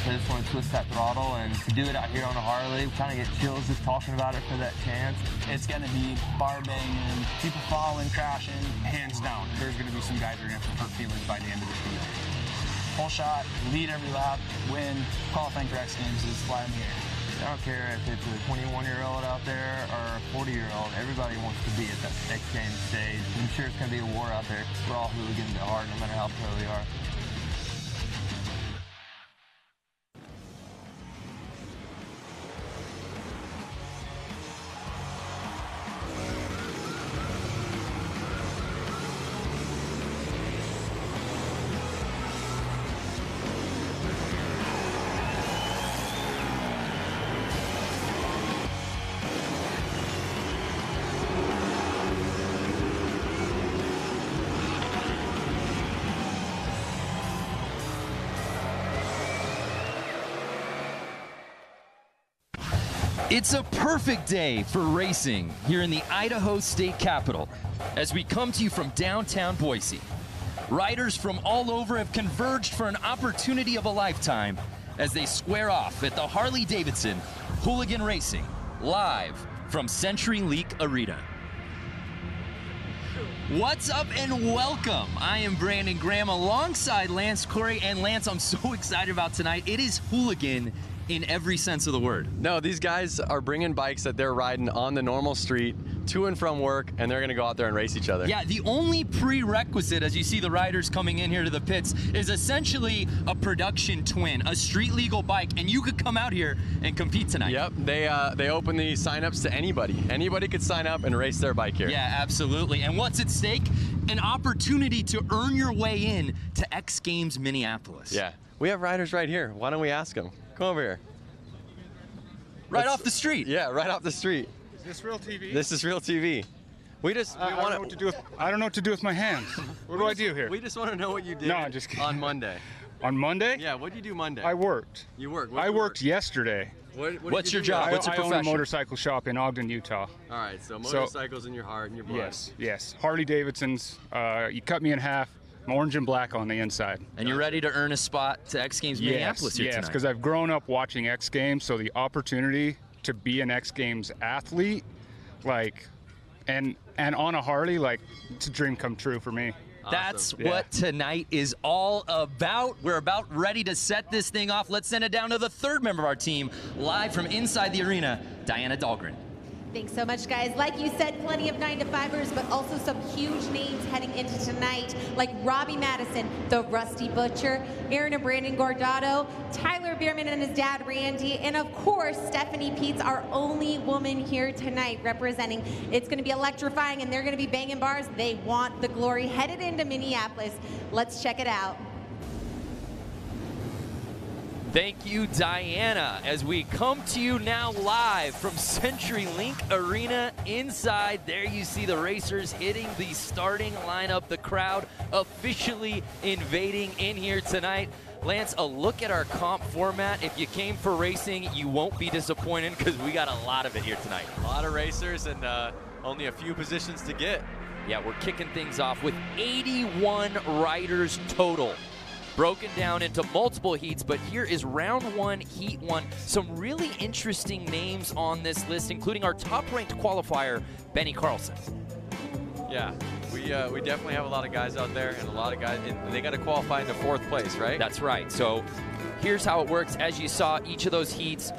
I just want to twist that throttle, and to do it out here on a Harley, kind of get chills just talking about it for that chance. It's going to be bar banging, people falling, crashing, hands down. There's going to be some guys that are going to have hurt feelings by the end of this week. Whole shot, lead every lap, win, qualifying for X Games is why I'm here. I don't care if it's a 21-year-old out there or a 40-year-old. Everybody wants to be at that X Games stage. I'm sure it's going to be a war out there. We're all hooligans at heart, no matter how pro we are. It's a perfect day for racing here in the Idaho State Capitol as we come to you from downtown Boise. Riders from all over have converged for an opportunity of a lifetime as they square off at the Harley-Davidson Hooligan Racing, live from CenturyLink Arena. What's up and welcome. I am Brandon Graham alongside Lance Corey. And Lance, I'm so excited about tonight. It is hooligan in every sense of the word. No, these guys are bringing bikes that they're riding on the normal street to and from work, and they're going to go out there and race each other. Yeah, the only prerequisite, as you see the riders coming in here to the pits, is essentially a production twin, a street legal bike, and you could come out here and compete tonight. Yep, they open the signups to anybody. Anybody could sign up and race their bike here. Yeah, absolutely. And what's at stake? An opportunity to earn your way in to X Games Minneapolis. Yeah, we have riders right here. Why don't we ask them? Come over here. Right off the street. Yeah, right off the street. Is this real TV? This is real TV. I don't know what to do with my hands. What do I do here? We just want to know what you did I'm just kidding. on Monday. On Monday? Yeah, what did you do Monday? I worked. You worked? I worked yesterday. What's your job? What's your I own a profession? motorcycle shop in Ogden, Utah. All right, so motorcycles in your heart and your blood. Yes. Harley-Davidsons. You cut me in half. I'm orange and black on the inside. And you're ready to earn a spot to X Games Minneapolis here tonight. Yes, because I've grown up watching X Games, so the opportunity to be an X Games athlete, and on a Harley, it's a dream come true for me. That's what tonight is all about. We're about ready to set this thing off. Let's send it down to the third member of our team, live from inside the arena, Diana Dahlgren. Thanks so much, guys. Like you said, plenty of 9-to-5ers, but also some huge names heading into tonight, like Robbie Madison, the Rusty Butcher, Aaron and Brandon Gordado, Tyler Bierman and his dad, Randy, and of course, Stephanie Peets, our only woman here tonight representing. It's going to be electrifying, and they're going to be banging bars. They want the glory. Headed into Minneapolis. Let's check it out. Thank you, Diana, as we come to you now live from CenturyLink Arena inside. There you see the racers hitting the starting lineup, the crowd officially invading in here tonight. Lance, a look at our comp format. If you came for racing, you won't be disappointed because we got a lot of it here tonight. A lot of racers and only a few positions to get. Yeah, we're kicking things off with 81 riders total, broken down into multiple heats, but here is round one, heat one. Some really interesting names on this list, including our top-ranked qualifier, Benny Carlson. Yeah, we definitely have a lot of guys out there, and a lot of guys, and they got to qualify into 4th place, right? That's right. So here's how it works. As you saw, each of those heats,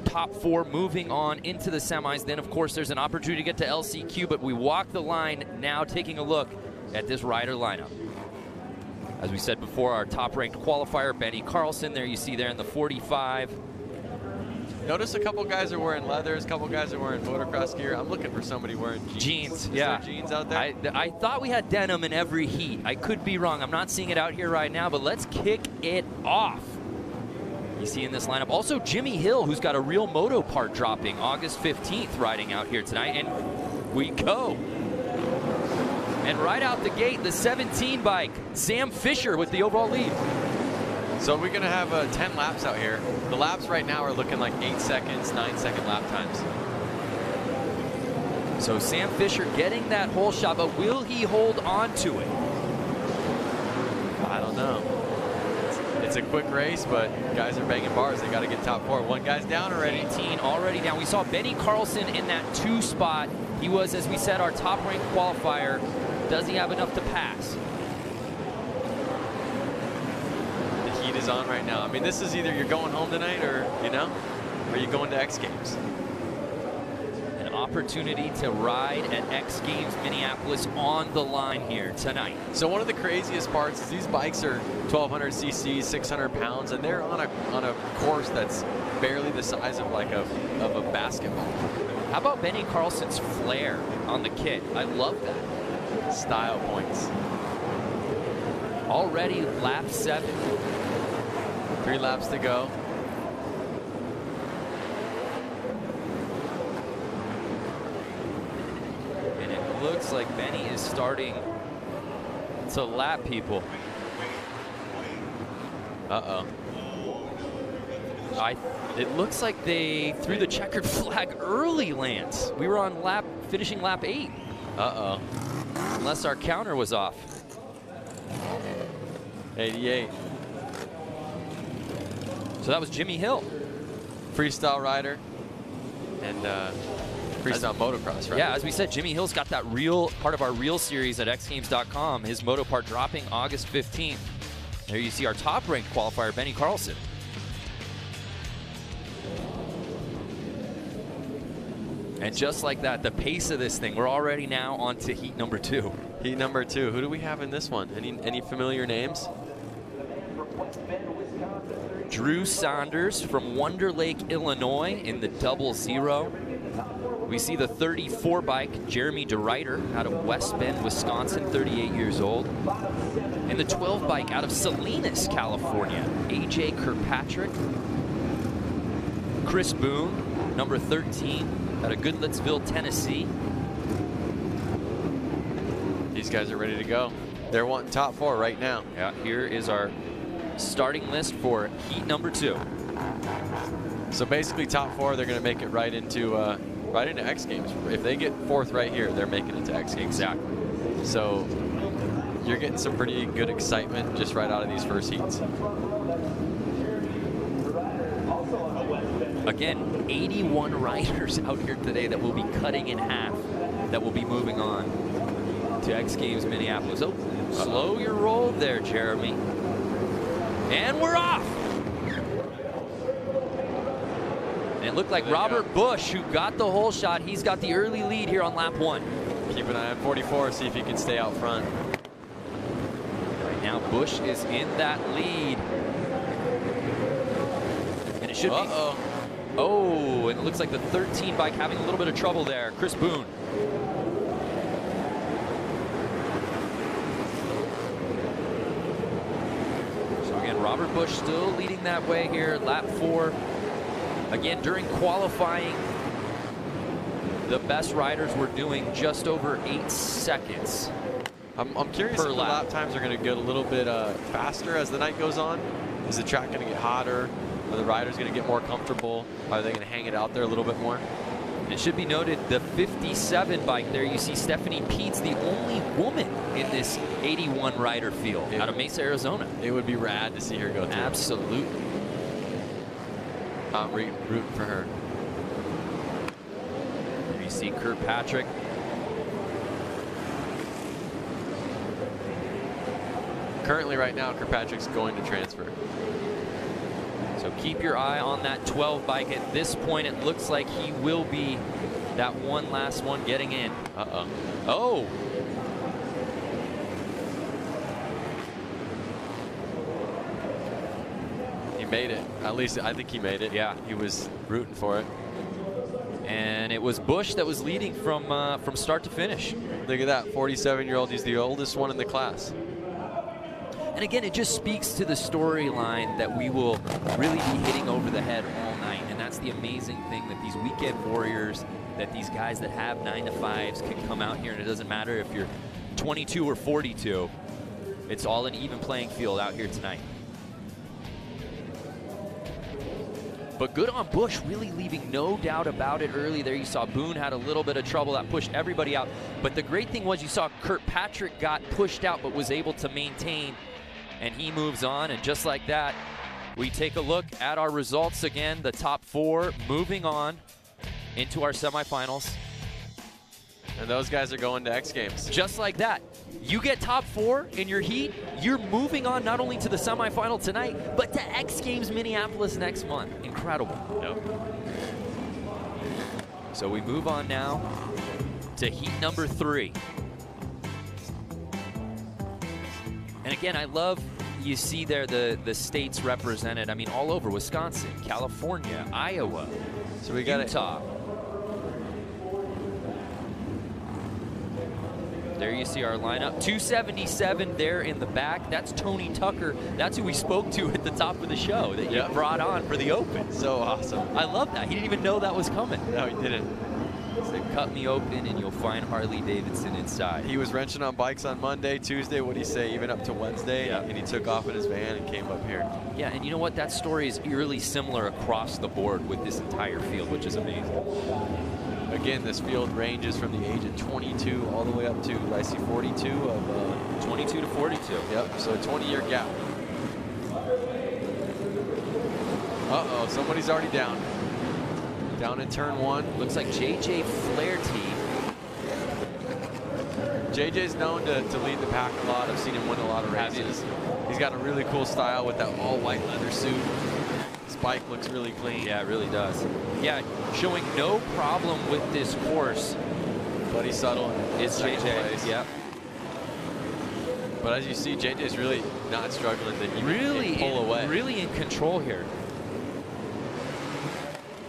top 4 moving on into the semis. Then, of course, there's an opportunity to get to LCQ, but we walk the line now taking a look at this rider lineup. As we said before, our top-ranked qualifier, Benny Carlson, there you see there in the 45. Notice a couple guys are wearing leathers, a couple guys are wearing motocross gear. I'm looking for somebody wearing jeans. Is there jeans out there? I thought we had denim in every heat. I could be wrong. I'm not seeing it out here right now, but let's kick it off. You see in this lineup also Jimmy Hill, who's got a real moto part dropping August 15th riding out here tonight, and we go. And right out the gate, the 17 bike, Sam Fisher with the overall lead. So we're going to have 10 laps out here. The laps right now are looking like 8 seconds, 9-second lap times. So Sam Fisher getting that whole shot, but will he hold on to it? I don't know. It's a quick race, but guys are banging bars. They got to get top 4. One guy's down already. 18 already down. We saw Benny Carlson in that 2 spot. He was, as we said, our top-ranked qualifier. Does he have enough to pass? The heat is on right now. I mean, this is either you're going home tonight or, you know, or you're going to X Games. An opportunity to ride at X Games Minneapolis on the line here tonight. So one of the craziest parts is these bikes are 1,200 cc, 600 pounds, and they're on a course that's barely the size of like a basketball. How about Benny Carlson's flare on the kit? I love that. Style points. Already lap 7. 3 laps to go. And it looks like Benny is starting to lap people. Uh-oh. It looks like they threw the checkered flag early, Lance. We were on finishing lap 8. Uh-oh. Unless our counter was off. 88. So that was Jimmy Hill. Freestyle rider and freestyle motocross rider. Yeah, as we said, Jimmy Hill's got that real part of our real series at xgames.com. His moto part dropping August 15th. There you see our top-ranked qualifier, Benny Carlson. And just like that, the pace of this thing, we're already now on to heat number 2. Heat number 2. Who do we have in this one? Any familiar names? Drew Saunders from Wonder Lake, Illinois in the 00. We see the 34 bike, Jeremy DeRuyter out of West Bend, Wisconsin, 38 years old. And the 12 bike out of Salinas, California, AJ Kirkpatrick. Chris Boone, number 13, out of Goodlettsville, Tennessee. These guys are ready to go. They're wanting top 4 right now. Yeah, here is our starting list for heat number 2. So basically top 4, they're going to make it right into X Games. If they get 4th right here, they're making it to X Games. Exactly. So you're getting some pretty good excitement just right out of these first heats. Again, 81 riders out here today that will be cutting in half, that will be moving on to X Games Minneapolis. Oh, slow your roll there, Jeremy. And we're off. And it looked like Robert Bush, who got the whole shot, he's got the early lead here on lap 1. Keep an eye on 44, see if he can stay out front. Right now, Bush is in that lead. And it should be. Oh, and it looks like the 13 bike having a little bit of trouble there. Chris Boone. So again, Robert Bush still leading that way here, lap 4. Again, during qualifying, the best riders were doing just over 8 seconds. I'm curious if the lap times are going to get a little bit faster as the night goes on. Is the track going to get hotter? Are the riders going to get more comfortable? Are they going to hang it out there a little bit more? It should be noted, the 57 bike there, you see Stephanie Peets, the only woman in this 81 rider field out of Mesa, Arizona. It would be rad to see her go through. Absolutely. I'm rooting for her. There you see Kirkpatrick. Currently right now, Kirkpatrick's going to transfer. So keep your eye on that 12 bike. At this point, it looks like he will be that last one getting in. Uh-oh. Oh! He made it. At least I think he made it. Yeah. He was rooting for it. And it was Bush that was leading from start to finish. Look at that, 47-year-old. He's the oldest one in the class. And again, it just speaks to the storyline that we will really be hitting over the head all night. And that's the amazing thing, that these weekend warriors, that these guys that have 9-to-5s can come out here, and it doesn't matter if you're 22 or 42. It's all an even playing field out here tonight. But good on Bush, really leaving no doubt about it early there. You saw Boone had a little bit of trouble that pushed everybody out. But the great thing was you saw Kirkpatrick got pushed out but was able to maintain and he moves on. And just like that, we take a look at our results again. The top 4 moving on into our semifinals. And those guys are going to X Games. Just like that. You get top 4 in your heat, you're moving on not only to the semifinal tonight, but to X Games Minneapolis next month. Incredible. Yep. So we move on now to heat number 3. And again, I love you see there the states represented. I mean, all over: Wisconsin, California, Iowa, so we got Utah. There you see our lineup. 277 there in the back. That's Tony Tucker. That's who we spoke to at the top of the show that you brought on for the Open. So awesome. I love that. He didn't even know that was coming. No, he didn't. So cut me open and you'll find Harley-Davidson inside. He was wrenching on bikes on Monday, Tuesday, what'd he say, even up to Wednesday, and he took off in his van and came up here. Yeah, and you know what? That story is eerily similar across the board with this entire field, which is amazing. Again, this field ranges from the age of 22 all the way up to, I see 42 of... 22 to 42. Yep, so a 20-year gap. Uh-oh, somebody's already down. Down in turn 1. Looks like JJ Flaherty. JJ's known to lead the pack a lot. I've seen him win a lot of races. He's got a really cool style with that all-white leather suit. His bike looks really clean. Yeah, it really does. Yeah, showing no problem with this course. Buddy Subtle is JJ. Yeah. But as you see, JJ's really not struggling to even pull away. Really in control here.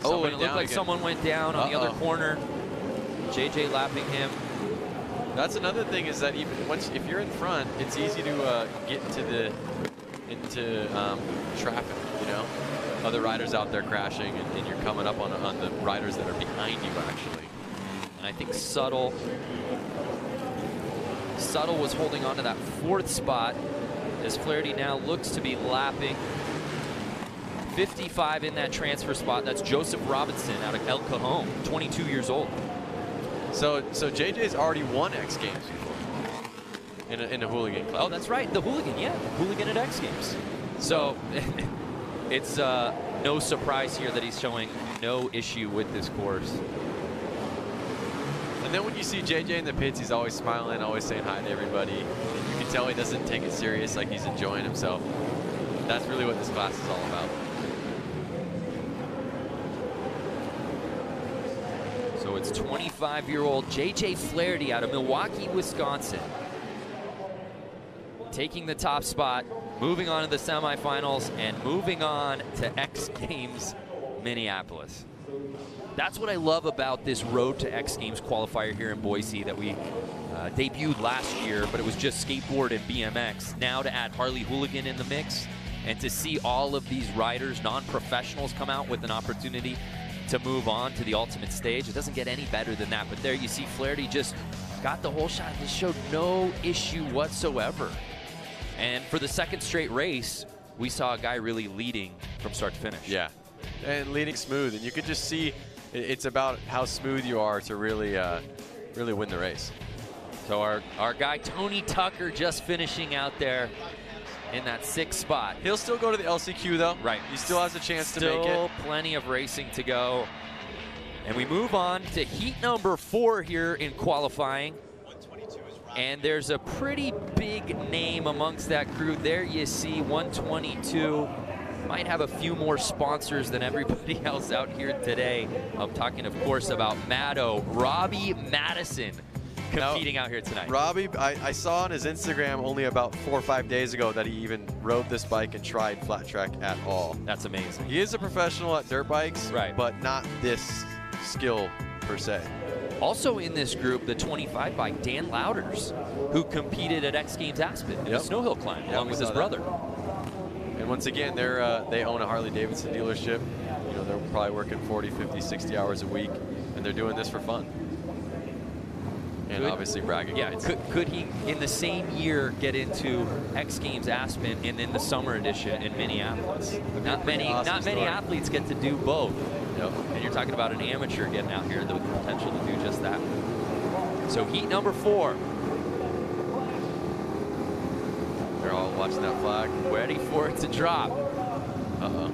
Oh, and it looked like someone went down on the other corner. JJ lapping him. That's another thing, is that even if you're in front, it's easy to get into traffic. You know, other riders out there crashing, and you're coming up on the riders that are behind you actually. And I think Subtle was holding on to that 4th spot as Flaherty now looks to be lapping. 55 in that transfer spot. That's Joseph Robinson out of El Cajon, 22 years old. So JJ's already won X Games before in a Hooligan club. Oh, that's right, the Hooligan, yeah, Hooligan at X Games. So it's no surprise here that he's showing no issue with this course. And then when you see JJ in the pits, he's always smiling, always saying hi to everybody. And you can tell he doesn't take it serious, like he's enjoying himself. That's really what this class is all about. So it's 25-year-old JJ Flaherty out of Milwaukee, Wisconsin, taking the top spot, moving on to the semifinals, and moving on to X Games Minneapolis. That's what I love about this Road to X Games qualifier here in Boise that we debuted last year, but it was just skateboard and BMX. Now to add Harley Hooligan in the mix, and to see all of these riders, non-professionals, come out with an opportunity to move on to the ultimate stage. It doesn't get any better than that. But there you see Flaherty just got the whole shot. Just showed no issue whatsoever. And for the 2nd straight race, we saw a guy really leading from start to finish. Yeah, and leading smooth. And you could just see it's about how smooth you are to really win the race. So our guy Tony Tucker just finishing out there in that 6th spot. He'll still go to the LCQ though. Right. He still has a chance to make it. Still plenty of racing to go. And we move on to heat number 4 here in qualifying. And there's a pretty big name amongst that crew. There you see 122. Might have a few more sponsors than everybody else out here today. I'm talking, of course, about Robbie Madison, competing out here tonight. Robbie, I saw on his Instagram only about 4 or 5 days ago that he even rode this bike and tried flat track at all. That's amazing. He is a professional at dirt bikes, right, but not this skill per se. Also in this group, the 25 bike, Dan Louders, who competed at X Games Aspen in the snow hill climb, along with his brother. And once again, they own a Harley-Davidson dealership. You know, they're probably working 40, 50, 60 hours a week, and they're doing this for fun. And obviously bragging. Yeah, could he, in the same year, get into X Games Aspen and then the summer edition in Minneapolis? Not many athletes get to do both. Yep. And you're talking about an amateur getting out here, the potential to do just that. So heat number 4. We're all watching that flag. Ready for it to drop. Uh-oh.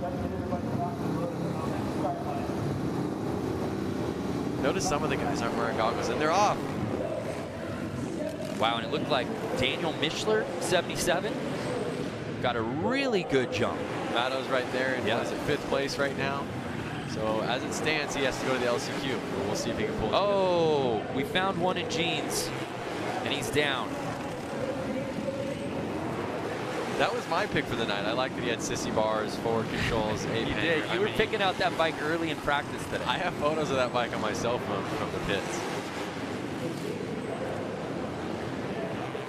Notice some of the guys aren't wearing goggles, and they're off. Wow, and it looked like Daniel Mischler, 77, got a really good jump. Mattow's right there, and he's at 5th place right now. So as it stands, he has to go to the LCQ. But we'll see if he can pull it. Oh, we found one in jeans, and he's down. That was my pick for the night. I like that he had sissy bars, forward controls, 8 You did. You were picking out that bike early in practice today. I have photos of that bike on my cell phone from the pits.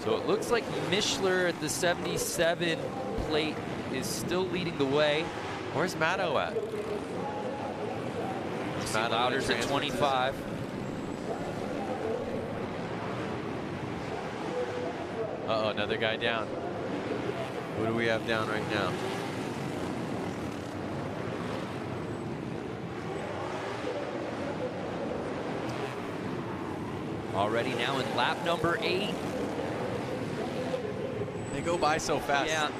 So it looks like Mischler at the 77 plate is still leading the way. Where's Mattow at? Louder's at 25. Uh-oh, another guy down. Who do we have down right now? Already now in lap number 8. They go by so fast. Yeah,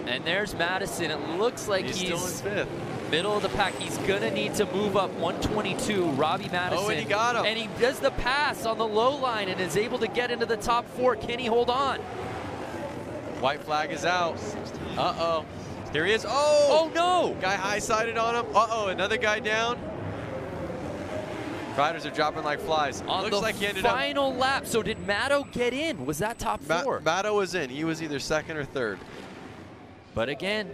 and there's Madison. It looks like he's still in 5th. Middle of the pack. He's gonna need to move up 122. Robbie Madison. Oh, and he got him. And he does the pass on the low line and is able to get into the top 4. Can he hold on? White flag is out. Uh-oh. Here he is. Oh! Oh, no! Guy high-sided on him. Uh-oh, another guy down. Riders are dropping like flies. On Looks the like he ended up... final lap. So did Mattow get in? Was that top 4? Mattow was in. He was either 2nd or 3rd. But again,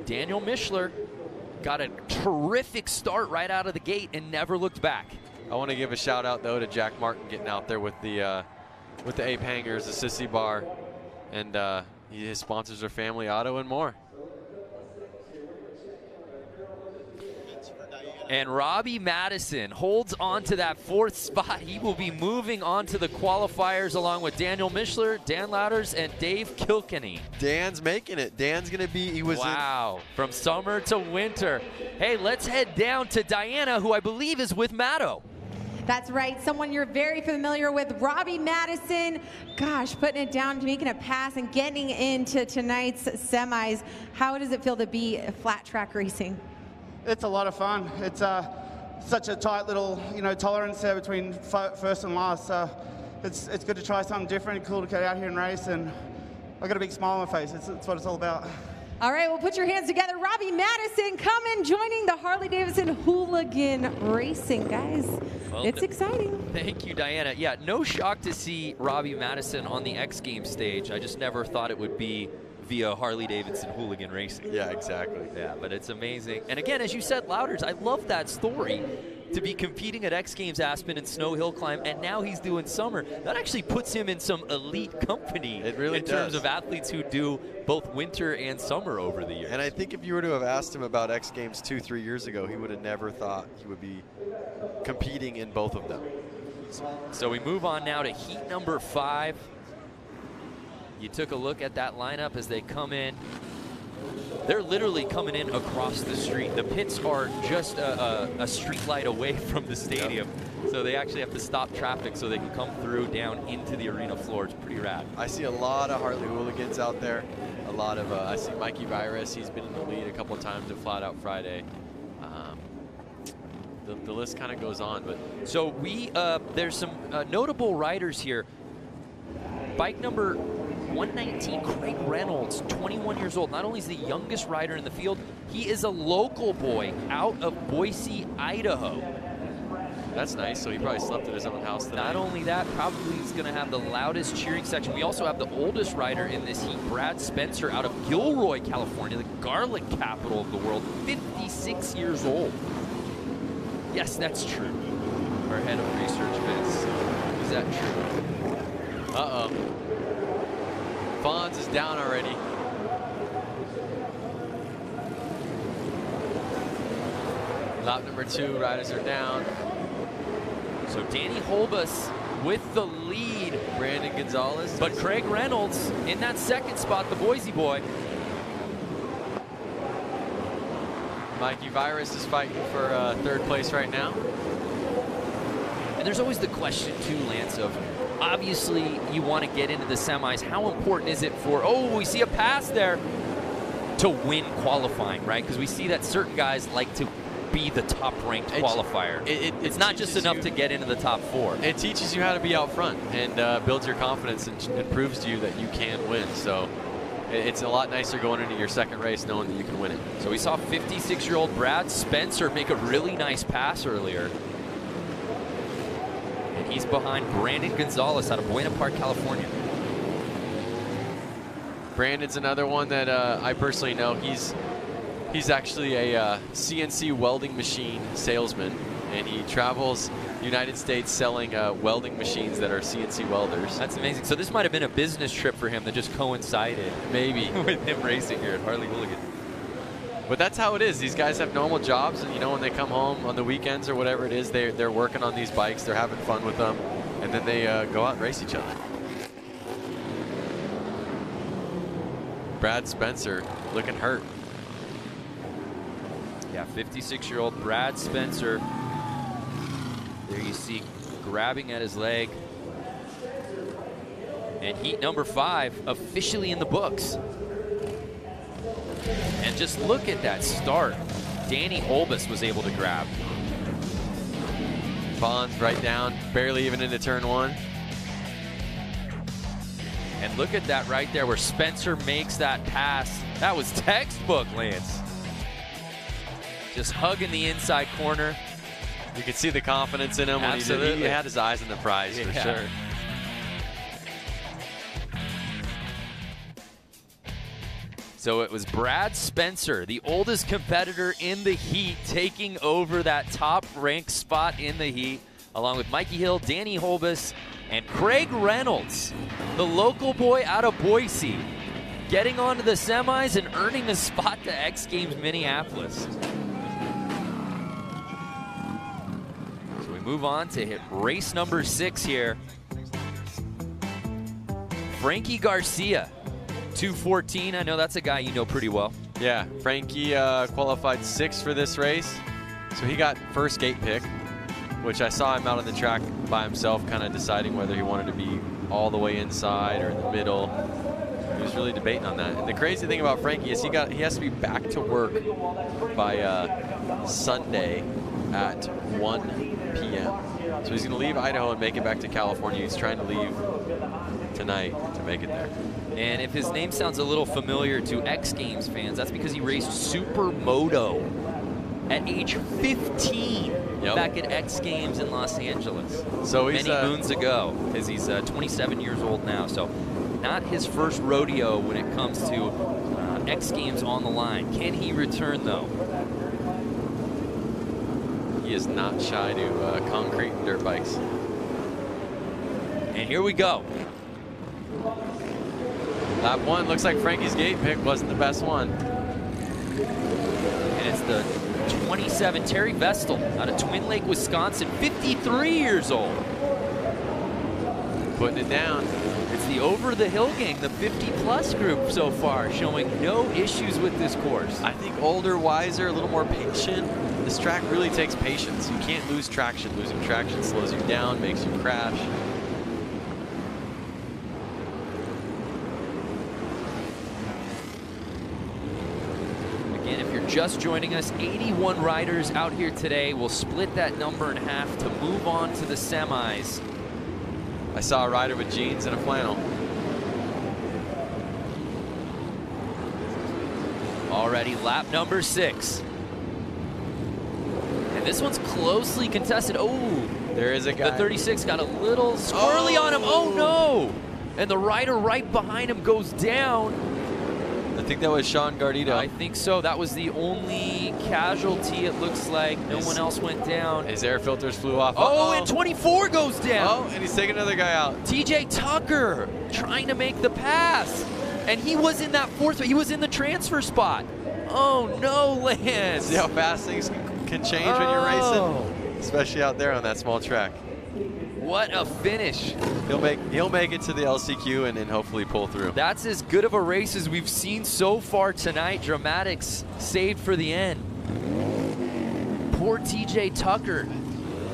Daniel Mischler got a terrific start right out of the gate and never looked back. I want to give a shout out though to Jack Martin getting out there with the ape hangers, the sissy bar, and his sponsors are Family Auto and more. And Robbie Madison holds on to that 4th spot. He will be moving on to the qualifiers along with Daniel Mischler, Dan Louders, and Dave Kilkenny. Dan's making it. Dan's going to be, he was wow, from summer to winter. Hey, let's head down to Diana, who I believe is with Mattow. That's right, someone you're very familiar with, Robbie Madison. Gosh, putting it down, making a pass and getting into tonight's semis. How does it feel to be flat track racing? It's a lot of fun. It's such a tight little, tolerance there between first and last. So it's good to try something different, cool to get out here and race, and I got a big smile on my face. It's what it's all about. All right, well, put your hands together. Robbie Madison coming, joining the Harley-Davidson Hooligan Racing, guys. Well, it's exciting. Thank you, Diana. Yeah, no shock to see Robbie Madison on the X Games stage. I just never thought it would be via Harley-Davidson Hooligan Racing. Yeah, exactly. Yeah, but it's amazing. And again, as you said, Louders, I love that story. To be competing at X Games Aspen and Snow Hill Climb, and now he's doing summer. That actually puts him in some elite company. It really does. In terms of athletes who do both winter and summer over the years. And I think if you were to have asked him about X Games 2-3 years ago, he would have never thought he would be competing in both of them. So we move on now to heat number 5. You took a look at that lineup as they come in. They're literally coming in across the street. The pits are just a street light away from the stadium. Yep. So they actually have to stop traffic so they can come through down into the arena floor. It's pretty rad. I see a lot of Harley hooligans out there. A lot of, I see Mikey Virus. He's been in the lead a couple of times at Flat Out Friday. The list kind of goes on. But so there's some notable riders here. Bike number 119, Craig Reynolds, 21 years old. Not only is the youngest rider in the field, he is a local boy out of Boise, Idaho. That's nice. So he probably slept at his own house tonight. Not only that, probably he's going to have the loudest cheering section. We also have the oldest rider in this heat, Brad Spencer, out of Gilroy, California, the garlic capital of the world, 56 years old. Yes, that's true. Our head of research, Vince. Is that true? Uh-oh. Fonz is down already. Lap number 2, riders are down. So Danny Holbus with the lead. Brandon Gonzalez. But Craig Reynolds in that 2nd spot, the Boise boy. Mikey Virus is fighting for 3rd place right now. And there's always the question too, Lance, of obviously you want to get into the semis. How important is it for, oh, we see a pass there, to win qualifying, right? Because we see that certain guys like to be the top-ranked qualifier. It's not just enough to get into the top 4. It teaches you how to be out front and builds your confidence and proves to you that you can win. So it's a lot nicer going into your second race knowing that you can win it. So we saw 56-year-old Brad Spencer make a really nice pass earlier. And he's behind Brandon Gonzalez out of Buena Park, California. Brandon's another one that I personally know. He's actually a CNC welding machine salesman, and he travels the United States selling welding machines that are CNC welders. That's amazing. So this might have been a business trip for him that just coincided maybe with him racing here at Harley Hooligan. But that's how it is. These guys have normal jobs, and you know, when they come home on the weekends or whatever it is, they're working on these bikes, they're having fun with them, and then they go out and race each other. Brad Spencer looking hurt. Yeah, 56-year-old Brad Spencer. There you see grabbing at his leg. And heat number 5 officially in the books. And just look at that start. Danny Holbus was able to grab. Bonds right down, barely even into turn 1. And look at that right there where Spencer makes that pass. That was textbook, Lance. Just hugging the inside corner. You could see the confidence in him when he had his eyes on the prize, for sure. So it was Brad Spencer, the oldest competitor in the heat, taking over that top-ranked spot in the heat, along with Mikey Hill, Danny Holbus, and Craig Reynolds, the local boy out of Boise, getting onto the semis and earning a spot to X Games Minneapolis. So we move on to hit race number 6 here. Frankie Garcia, 2:14. I know that's a guy you know pretty well. Yeah, Frankie qualified 6th for this race, so he got first gate pick, which I saw him out on the track by himself, kind of deciding whether he wanted to be all the way inside or in the middle. He was really debating on that. And the crazy thing about Frankie is he has to be back to work by Sunday at 1 p.m. So he's going to leave Idaho and make it back to California. He's trying to leave tonight to make it there. And if his name sounds a little familiar to X Games fans, that's because he raced Supermoto at age 15 back at X Games in Los Angeles. So he's, many moons ago, because he's 27 years old now. So not his first rodeo when it comes to X Games on the line. Can he return, though? He is not shy to concrete and dirt bikes. And here we go. Lap 1, looks like Frankie's gate pick wasn't the best one. And it's the 27, Terry Vestal, out of Twin Lake, Wisconsin, 53 years old. Putting it down. It's the Over the Hill gang, the 50-plus group so far, showing no issues with this course. I think older, wiser, a little more patient. This track really takes patience. You can't lose traction. Losing traction slows you down, makes you crash. Again, if you're just joining us, 81 riders out here today. We'll split that number in half to move on to the semis. I saw a rider with jeans and a flannel. Already lap number 6. And this one's closely contested. Oh, there is a guy. The 36 got a little squirrely on him. Oh no! And the rider right behind him goes down. I think that was Sean Gardito. I think so. That was the only casualty, it looks like. No one else went down. His air filters flew off. Oh, and 24 goes down. Oh, and he's taking another guy out. TJ Tucker trying to make the pass. And he was in that 4th. He was in the transfer spot. Oh, no, Lance. See how fast things can change when you're racing? Especially out there on that small track. What a finish. He'll make it to the LCQ and then hopefully pull through. That's as good of a race as we've seen so far tonight. Dramatics saved for the end. Poor TJ Tucker.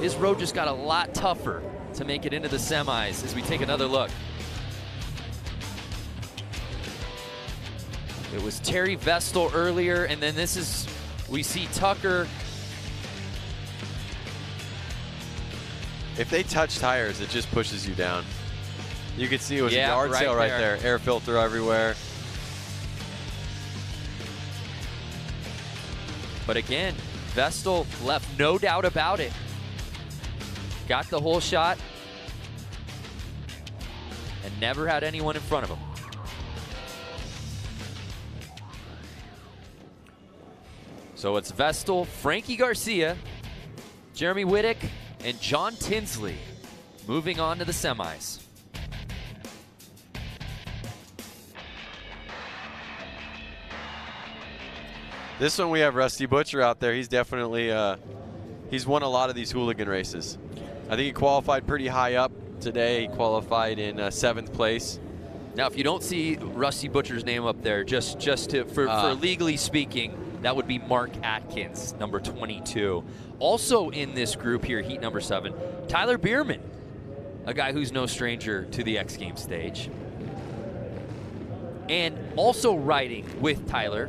his road just got a lot tougher to make it into the semis as we take another look. It was Terry Vestal earlier, and then this is, we see Tucker. If they touch tires, it just pushes you down. You can see it was a yard right sale right there. Air filter everywhere. But again, Vestal left no doubt about it. Got the whole shot and never had anyone in front of him. So it's Vestal, Frankie Garcia, Jeremy Whittick, and John Tinsley moving on to the semis. This one we have Rusty Butcher out there. He's definitely, he's won a lot of these hooligan races. I think he qualified pretty high up today. He qualified in 7th place. Now, if you don't see Rusty Butcher's name up there, for legally speaking, that would be Mark Atkins, number 22. Also in this group here, heat number 7, Tyler Bierman, a guy who's no stranger to the X Games stage. And also riding with Tyler,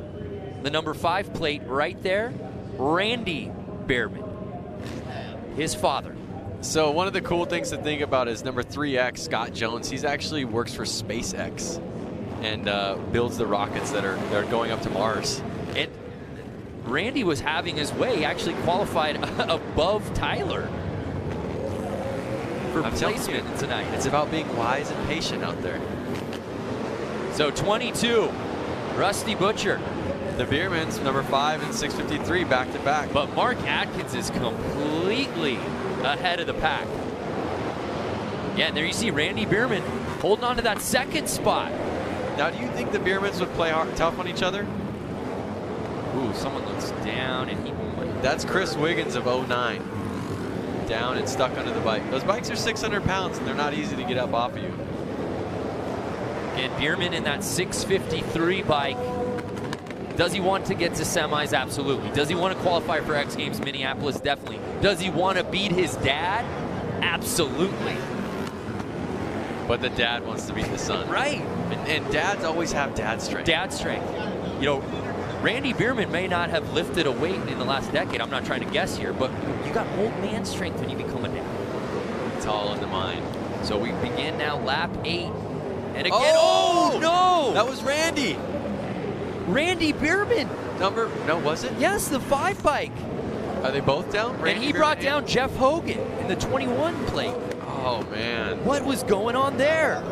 the number 5 plate right there, Randy Bierman, his father. So one of the cool things to think about is number 3X, Scott Jones. He's actually works for SpaceX and builds the rockets that are going up to Mars. And Randy was having his way. He actually qualified above Tyler for placement tonight. It's about being wise and patient out there. So 22, Rusty Butcher. The Biermans, number 5 and 653, back to back. But Mark Atkins is completely ahead of the pack. Yeah, and there you see Randy Bierman holding on to that 2nd spot. Now, do you think the Biermans would play tough on each other? Ooh, someone looks down and he... That's Chris Wiggins of 09. Down and stuck under the bike. Those bikes are 600 pounds and they're not easy to get up off of you. And Bierman in that 653 bike. Does he want to get to semis? Absolutely. Does he want to qualify for X Games Minneapolis? Definitely. Does he want to beat his dad? Absolutely. But the dad wants to beat the son. Right. And dads always have dad strength. Dad strength. You know, Randy Bierman may not have lifted a weight in the last decade. I'm not trying to guess here, but you got old man strength when you become a dad. It's all in the mind. So we begin now lap 8. And again, oh no! That was Randy. Randy Bierman. No, was it? Yes, the 5 bike. Are they both down? And he brought down Jeff Hogan in the 21 plate. Oh, man. What was going on there?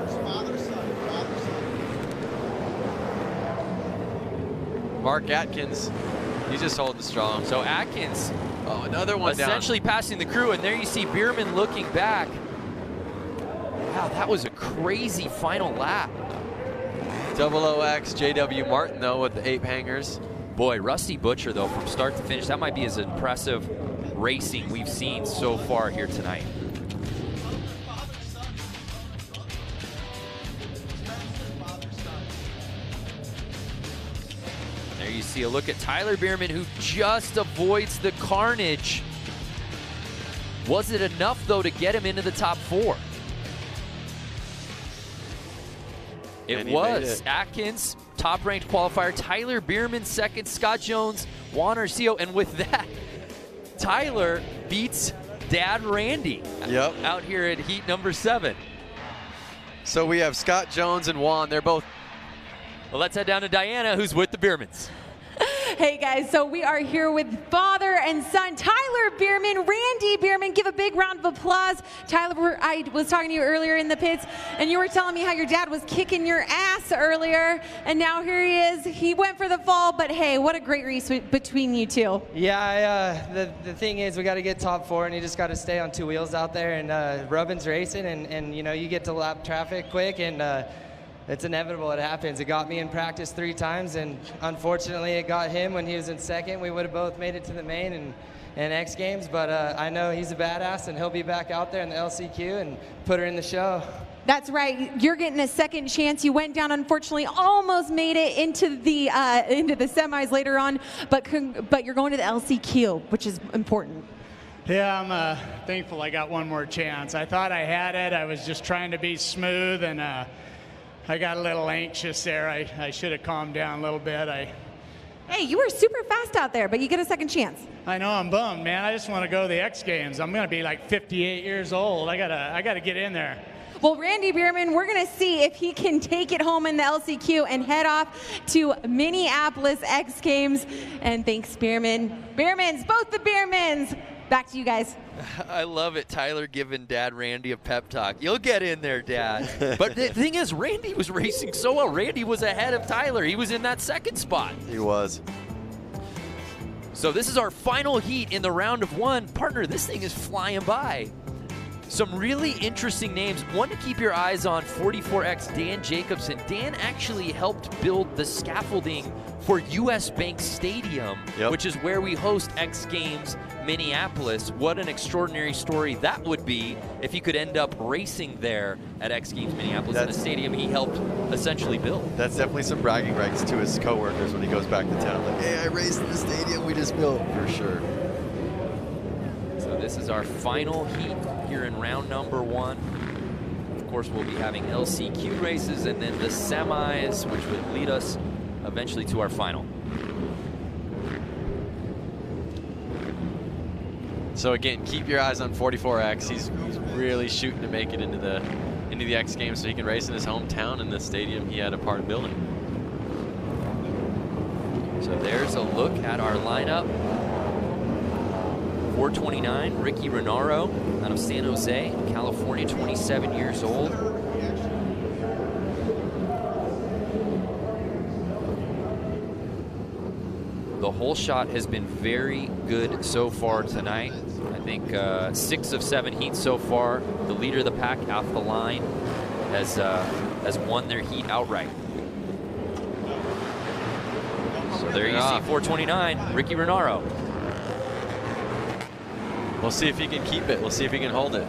Mark Atkins, he's just holding strong. So Atkins, another one essentially down. passing the crew, and there you see Bierman looking back. Wow, that was a crazy final lap. XXX JW Martin, though, with the 8 hangers. Boy, Rusty Butcher, though, from start to finish, that might be as impressive racing we've seen so far here tonight. There you see a look at Tyler Bierman, who just avoids the carnage. Was it enough, though, to get him into the top 4? It was. Atkins, top-ranked qualifier. Tyler Bierman, 2nd. Scott Jones, Juan Arceo. And with that, Tyler beats Dad Randy out here at heat number 7. So we have Scott Jones and Juan. They're both... Well, let's head down to Diana, who's with the Biermans. Hey guys, so we are here with father and son, Tyler Bierman, Randy Bierman. Give a big round of applause. Tyler, I was talking to you earlier in the pits, and you were telling me how your dad was kicking your ass earlier, and now here he is. He went for the fall, but hey, what a great race between you two. Yeah, the thing is, we got to get top 4, and you just got to stay on 2 wheels out there, and Rubin's racing, and you know, you get to lap traffic quick, and it's inevitable. It happens. It got me in practice 3 times, and unfortunately it got him when he was in 2nd. We would have both made it to the main and X Games, but I know he's a badass, and he'll be back out there in the LCQ and put her in the show. That's right. You're getting a second chance. You went down, unfortunately, almost made it into the semis later on, but you're going to the LCQ, which is important. Yeah, I'm thankful I got one more chance. I thought I had it. I was just trying to be smooth, and I got a little anxious there. I should have calmed down a little bit. Hey, you were super fast out there, but you get a second chance. I know, I'm bummed, man. I just want to go to the X Games. I'm going to be like 58 years old. I gotta get in there. Well, Randy Bierman, we're going to see if he can take it home in the LCQ and head off to Minneapolis X Games. And thanks, Bierman. Biermans, both the Biermans. Back to you guys. I love it. Tyler giving Dad Randy a pep talk. You'll get in there, Dad. But the thing is, Randy was racing so well. Randy was ahead of Tyler. He was in that second spot. He was. So this is our final heat in the round of one. Partner, this thing is flying by. Some really interesting names. One to keep your eyes on, 44X Dan Jacobson. Dan actually helped build the scaffolding for US Bank Stadium, which is where we host X Games Minneapolis. What an extraordinary story that would be if he could end up racing there at X Games Minneapolis in a stadium he helped essentially build. That's definitely some bragging rights to his coworkers when he goes back to town. Like, hey, I raced in the stadium we just built. For sure. So this is our final heat here in round number one. Of course, we'll be having LCQ races and then the semis, which would lead us eventually to our final. So again, keep your eyes on 44X. He's really shooting to make it into the X Games so he can race in his hometown in the stadium he had a part of building. So there's a look at our lineup. 429, Ricky Renaro out of San Jose, California, 27 years old. The whole shot has been very good so far tonight. I think 6 of 7 heats so far. The leader of the pack, Off the Line, has won their heat outright. So there you see 429, Ricky Renaro. We'll see if he can keep it. We'll see if he can hold it.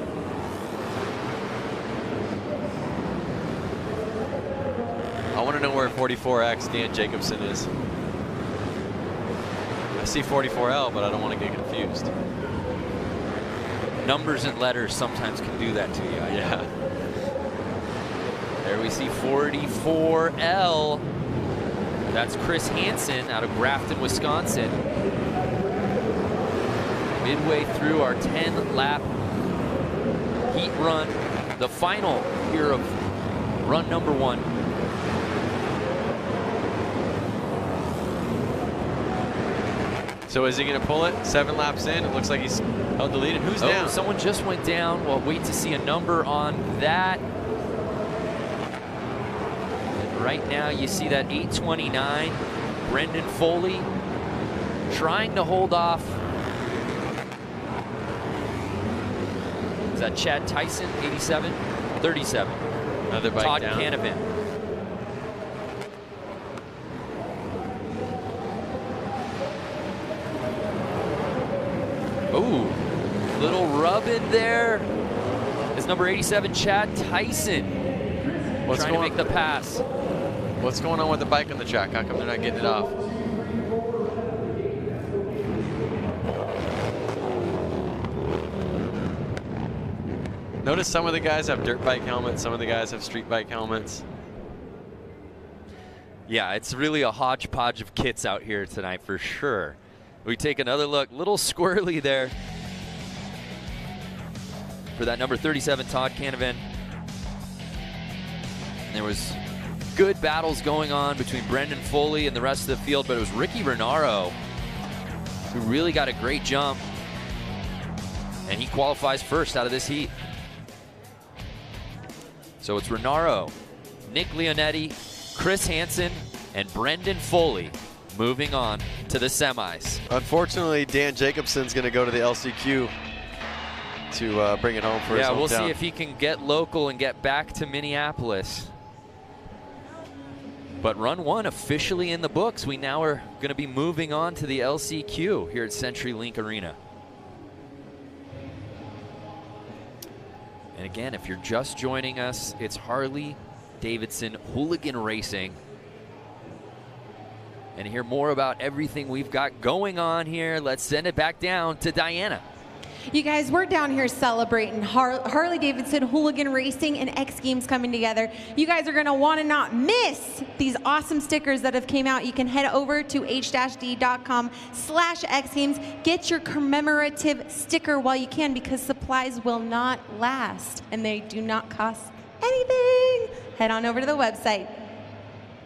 I want to know where 44X Dan Jacobson is. I see 44L, but I don't want to get confused. Numbers and letters sometimes can do that to you. Yeah. There we see 44L. That's Chris Hansen out of Grafton, Wisconsin. Midway through our 10-lap heat run, the final here of run number one. So is he going to pull it? 7 laps in, it looks like he's held the lead. And who's down? Someone just went down. We'll wait to see a number on that. And right now you see that 829, Brendan Foley trying to hold off. Is that Chad Tyson, 87? 37. Another bike Todd down. Canavan. Ooh, little rub in there. Is number 87, Chad Tyson. Trying to make the pass. What's going on with the bike on the track? How come they're not getting it off? Notice some of the guys have dirt bike helmets, some of the guys have street bike helmets. Yeah, it's really a hodgepodge of kits out here tonight for sure. We take another look, little squirrely there for that number 37, Todd Canavan. And there was good battles going on between Brendan Foley and the rest of the field, but it was Ricky Renaro who really got a great jump, and he qualifies first out of this heat. So it's Renaro, Nick Leonetti, Chris Hansen, and Brendan Foley moving on to the semis. Unfortunately, Dan Jacobson's going to go to the LCQ to bring it home for his hometown. Yeah, we'll see if he can get local and get back to Minneapolis. But run one officially in the books. We now are going to be moving on to the LCQ here at CenturyLink Arena. And again, if you're just joining us, it's Harley-Davidson Hooligan Racing. And to hear more about everything we've got going on here, let's send it back down to Diana. You guys, we're down here celebrating Harley-Davidson Hooligan Racing and X Games coming together. You guys are going to want to not miss these awesome stickers that have came out. You can head over to h-d.com/X Games. Get your commemorative sticker while you can, because supplies will not last and they do not cost anything. Head on over to the website.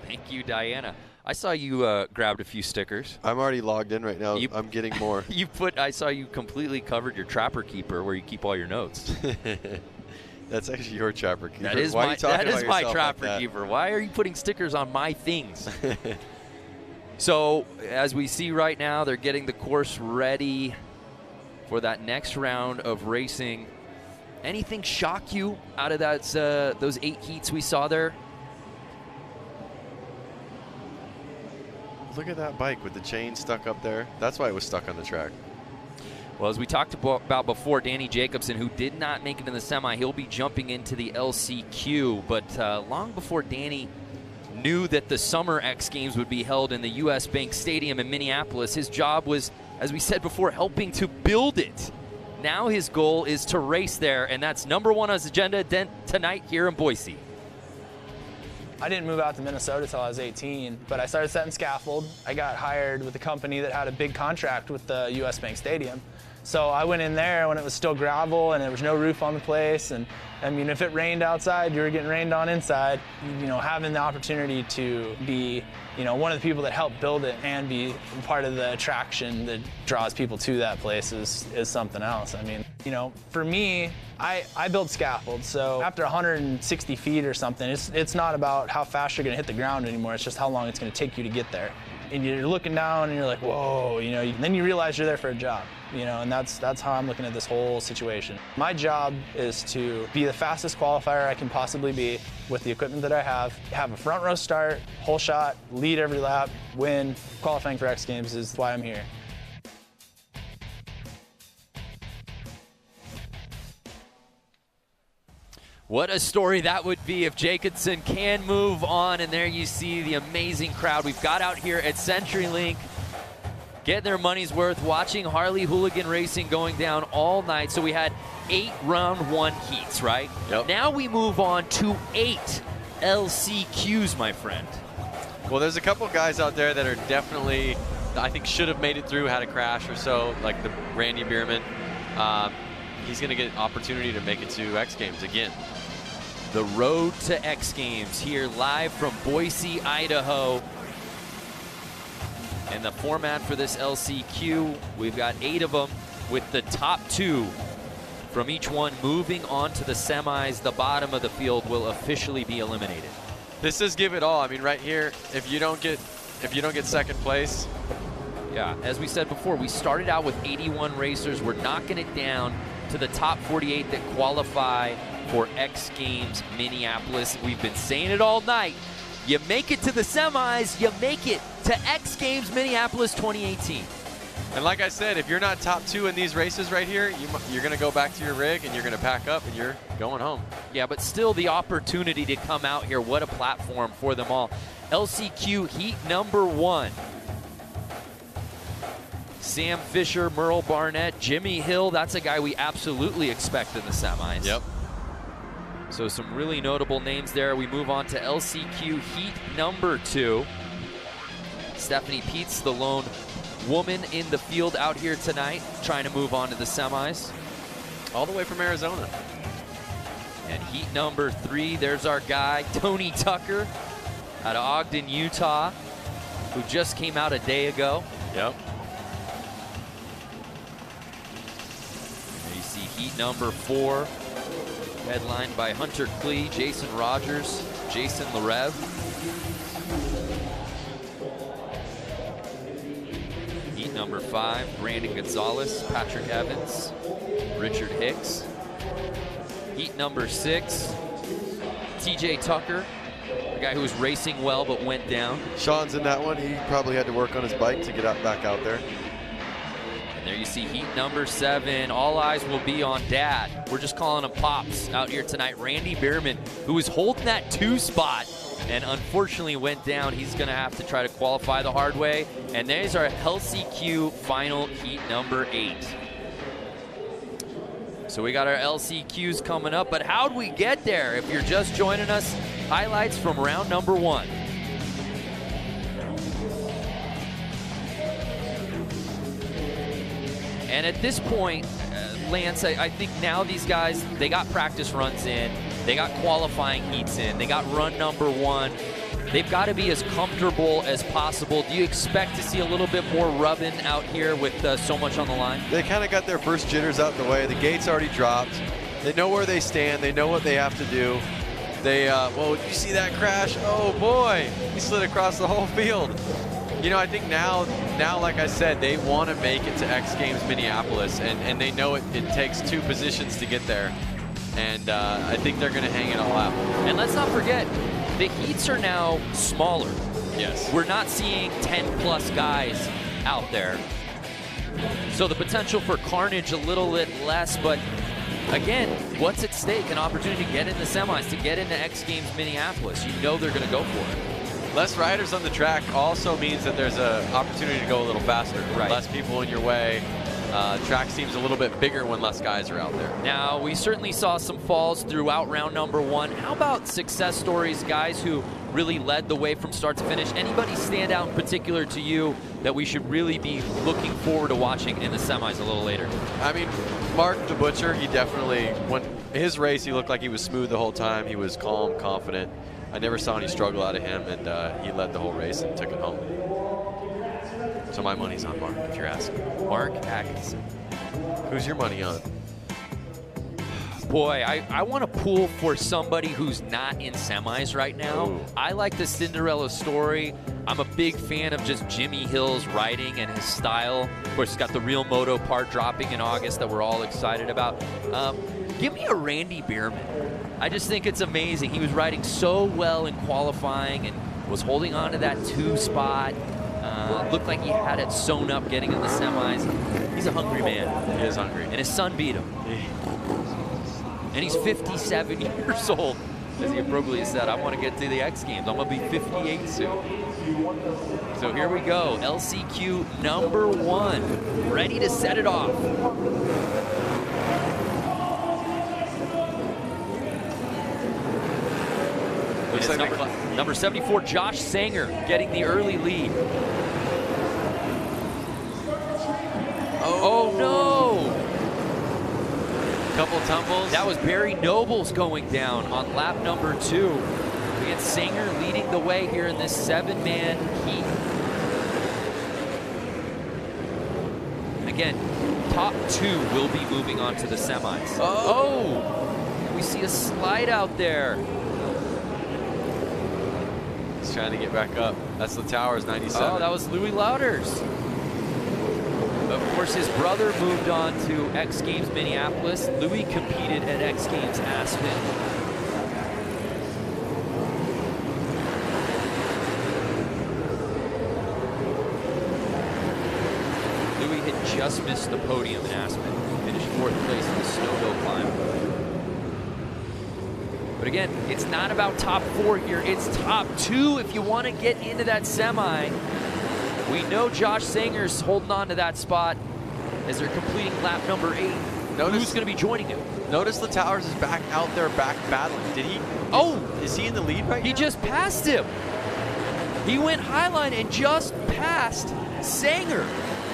Thank you, Diana. I saw you grabbed a few stickers. I'm already logged in right now. I'm getting more. I saw you completely covered your Trapper Keeper where you keep all your notes. That's actually your Trapper Keeper. That is my Trapper Keeper. Why are you putting stickers on my things? So as we see right now, they're getting the course ready for that next round of racing. Anything shock you out of that those 8 heats we saw there? Look at that bike with the chain stuck up there. That's why it was stuck on the track. Well, as we talked about before, Danny Jacobson, who did not make it in the semi, he'll be jumping into the LCQ. But long before Danny knew that the Summer X Games would be held in the U.S. Bank Stadium in Minneapolis, his job was, as we said before, helping to build it. Now his goal is to race there, and that's #1 on his agenda tonight here in Boise. I didn't move out to Minnesota until I was 18, but I started setting scaffold. I got hired with a company that had a big contract with the U.S. Bank Stadium. So I went in there when it was still gravel and there was no roof on the place. And I mean, if it rained outside, you were getting rained on inside. You know, having the opportunity to be, you know, one of the people that helped build it and be part of the attraction that draws people to that place is something else. I mean, you know, for me, I build scaffold, so after 160 feet or something, it's not about how fast you're gonna hit the ground anymore, it's just how long it's gonna take you to get there. And you're looking down and you're like, whoa, you know, and then you realize you're there for a job, you know, and that's how I'm looking at this whole situation. My job is to be the fastest qualifier I can possibly be with the equipment that I have a front row start, whole shot, lead every lap, win. Qualifying for X Games is why I'm here. What a story that would be if Jacobson can move on. And there you see the amazing crowd we've got out here at CenturyLink, getting their money's worth, watching Harley Hooligan Racing going down all night. So we had 8 round 1 heats, right? Yep. Now we move on to 8 LCQs, my friend. Well, there's a couple guys out there that are definitely, I think, should have made it through, had a crash or so, like the Randy Bierman. He's going to get an opportunity to make it to X Games again. The road to X Games here live from Boise, Idaho. And the format for this LCQ, we've got 8 of them, with the top 2 from each one moving on to the semis. The bottom of the field will officially be eliminated. This is give it all. I mean, right here, if you don't get second place. Yeah, as we said before, we started out with 81 racers. We're knocking it down to the top 48 that qualify for X Games Minneapolis. We've been saying it all night. You make it to the semis, you make it to X Games Minneapolis 2018. And like I said, if you're not top 2 in these races right here, you're going to go back to your rig and you're going to pack up and you're going home. Yeah, but still the opportunity to come out here. What a platform for them all. LCQ heat #1. Sam Fisher, Merle Barnett, Jimmy Hill. That's a guy we absolutely expect in the semis. Yep. So some really notable names there. We move on to LCQ heat #2. Stephanie Peets, the lone woman in the field out here tonight, trying to move on to the semis. All the way from Arizona. And heat #3, there's our guy, Tony Tucker, out of Ogden, Utah, who just came out a day ago. Yep. And you see heat #4, headlined by Hunter Klee, Jason Rogers, Jason Larev. Heat #5, Brandon Gonzalez, Patrick Evans, Richard Hicks. Heat #6, TJ Tucker, a guy who was racing well but went down. Sean's in that one. He probably had to work on his bike to get back out there. And there you see heat #7. All eyes will be on Dad. We're just calling him Pops out here tonight. Randy Bierman, who was holding that 2 spot and unfortunately went down. He's going to have to try to qualify the hard way. And there's our LCQ final heat #8. So we got our LCQs coming up, but how'd we get there? If you're just joining us, highlights from round number 1. And at this point, Lance, I think now these guys, they got practice runs in, they got qualifying heats in, they got run number 1. They've got to be as comfortable as possible. Do you expect to see a little bit more rubbing out here with so much on the line? They kind of got their first jitters out the way. The gate's already dropped. They know where they stand. They know what they have to do. They, well, did you see that crash? Oh boy, he slid across the whole field. You know, I think now, like I said, they want to make it to X Games Minneapolis, and they know it takes 2 positions to get there. And I think they're going to hang it all out. And let's not forget, the heats are now smaller. Yes. We're not seeing 10+ guys out there. So the potential for carnage a little bit less, but again, what's at stake? An opportunity to get in the semis, to get into X Games Minneapolis. You know they're going to go for it. Less riders on the track also means that there's an opportunity to go a little faster. Right. Less people in your way. Track seems a little bit bigger when less guys are out there. Now, we certainly saw some falls throughout round number 1. How about success stories, guys who really led the way from start to finish? Anybody stand out in particular to you that we should really be looking forward to watching in the semis a little later? I mean, Mark the Butcher, he definitely, when his race, he looked like he was smooth the whole time. He was calm, confident. I never saw any struggle out of him, and he led the whole race and took it home. So my money's on Mark, if you're asking. Mark Atkinson. Who's your money on? Boy, I want to pull for somebody who's not in semis right now. Ooh. I like the Cinderella story. I'm a big fan of just Jimmy Hill's riding and his style. Of course, he's got the Real Moto part dropping in August that we're all excited about. Give me a Randy Bierman. I just think it's amazing. He was riding so well in qualifying and was holding on to that 2 spot. Looked like he had it sewn up getting in the semis. He's a hungry man. He is hungry. And his son beat him. And he's 57 years old. As he appropriately said, I want to get to the X Games. I'm going to be 58 soon. So here we go. LCQ number 1. Ready to set it off. Looks like number 74, Josh Sanger, getting the early lead. Oh no! Couple tumbles. That was Barry Nobles going down on lap number 2. We had Sanger leading the way here in this 7-man heat. Again, top 2 will be moving on to the semis. Oh! We see a slide out there. He's trying to get back up. That's the Towers 97. Oh, that was Louis Lauders. Of course, his brother moved on to X Games Minneapolis. Louis competed at X Games Aspen. Louis had just missed the podium in Aspen. Finished 4th place in the snowhill climb. But again, it's not about top 4 here. It's top 2 if you want to get into that semi. We know Josh Sanger's holding on to that spot as they're completing lap number 8. Who's going to be joining him? Notice the Towers is back out there, back battling. Did he? Oh! Is he in the lead right now? He just passed him. He went highline and just passed Sanger.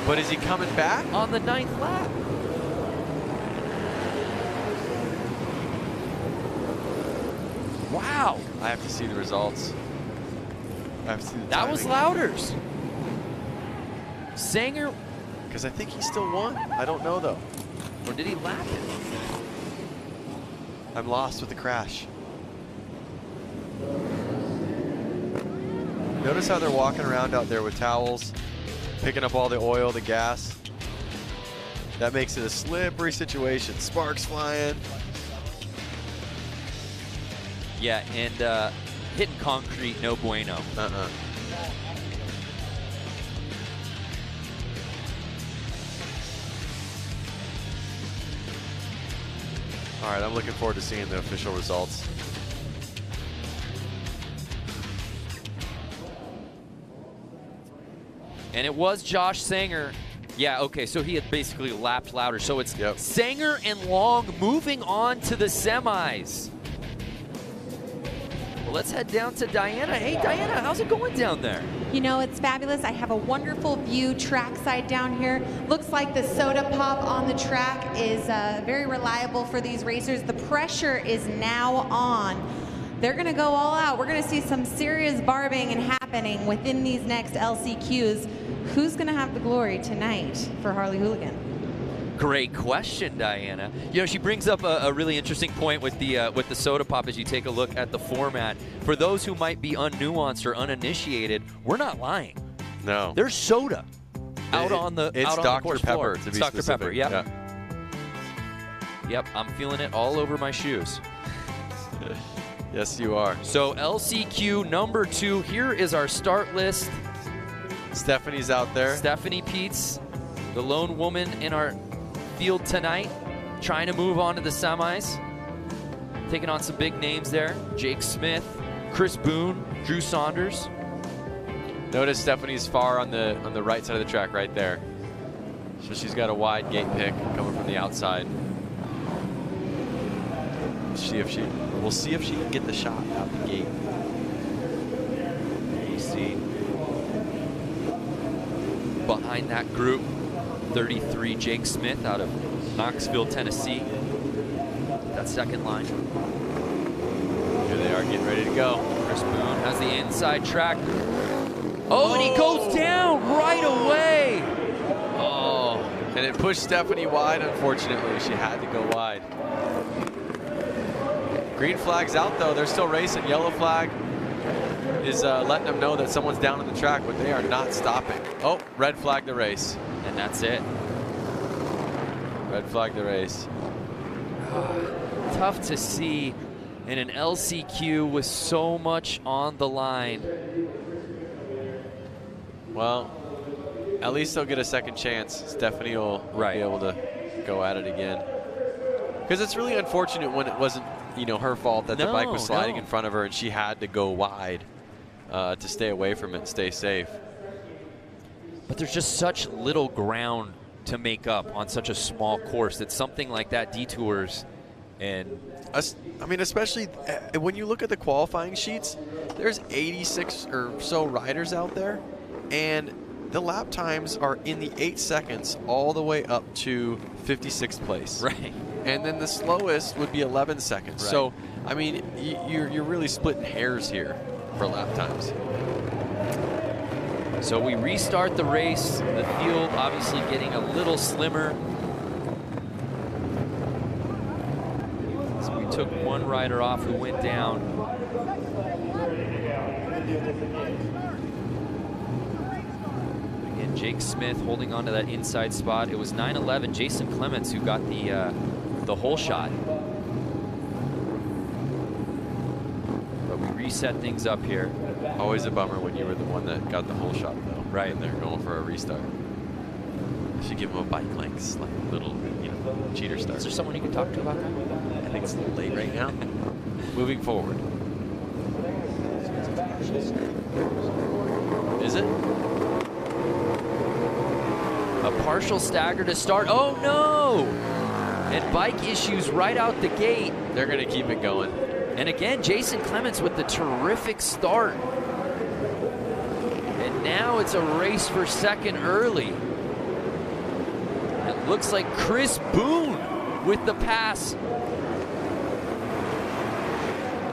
But is he coming back? On the 9th lap. Wow. I have to see the results. I have to see the That was Lauders. Sanger. Because I think he still won. I don't know, though. Or did he lap it? I'm lost with the crash. Notice how they're walking around out there with towels, picking up all the oil, the gas. That makes it a slippery situation. Sparks flying. Yeah, and hitting concrete, no bueno. All right, I'm looking forward to seeing the official results. And it was Josh Sanger Yeah, okay, so he had basically lapped louder. So it's Sanger and Long moving on to the semis. Well, let's head down to Diana. Hey, Diana, how's it going down there? You know, it's fabulous. I have a wonderful view trackside down here. Looks like the soda pop on the track is very reliable for these racers. The pressure is now on. They're going to go all out. We're going to see some serious bar banging happening within these next LCQs. Who's going to have the glory tonight for Harley Hooligan? Great question, Diana. You know, she brings up a really interesting point with the soda pop as you take a look at the format. For those who might be unnuanced or uninitiated, we're not lying. No. There's soda out on the It's out on Dr. the course Pepper, floor. to be It's Dr. specific. Pepper, yep. Yep, I'm feeling it all over my shoes. Yes, you are. So LCQ number 2, here is our start list. Stephanie's out there. Stephanie Peets, the lone woman in our field tonight, trying to move on to the semis. Taking on some big names there. Jake Smith, Chris Boone, Drew Saunders. Notice Stephanie's far on the right side of the track right there. So she's got a wide gate pick coming from the outside. We'll see if she can get the shot out the gate. You see. Behind that group, 33 Jake Smith out of Knoxville, Tennessee. That second line. Here they are getting ready to go. Chris Boone has the inside track. Oh, and he goes down right away. Oh, and it pushed Stephanie wide, unfortunately. She had to go wide. Green flag's out, though. They're still racing. Yellow flag is letting them know that someone's down on the track, but they are not stopping. Oh, red flag the race. And that's it. Red flag the race. Tough to see in an LCQ with so much on the line. Well, at least they'll get a second chance. Stephanie will be able to go at it again. Because it's really unfortunate when it wasn't, you know, her fault that the bike was sliding in front of her and she had to go wide to stay away from it and stay safe. But there's just such little ground to make up on such a small course that something like that detours. And I mean, especially when you look at the qualifying sheets, there's 86 or so riders out there, and the lap times are in the 8 seconds all the way up to 56th place. Right. And then the slowest would be 11 seconds. Right. So, I mean, you're really splitting hairs here for lap times. So we restart the race. The field obviously getting a little slimmer. So we took one rider off who went down. Again, Jake Smith holding on to that inside spot. It was 9-11 Jason Clements who got the hole shot. But we reset things up here. Always a bummer when you were the one that got the hole shot, though. Right. And they're going for a restart. Should give them a bike lengths, like a little, you know, cheater start. Is there someone you can talk to about that? I think it's a little late right now. Moving forward. Is it? A partial stagger to start. Oh no! And bike issues right out the gate. They're going to keep it going. And again, Jason Clements with the terrific start. And now it's a race for second early. It looks like Chris Boone with the pass.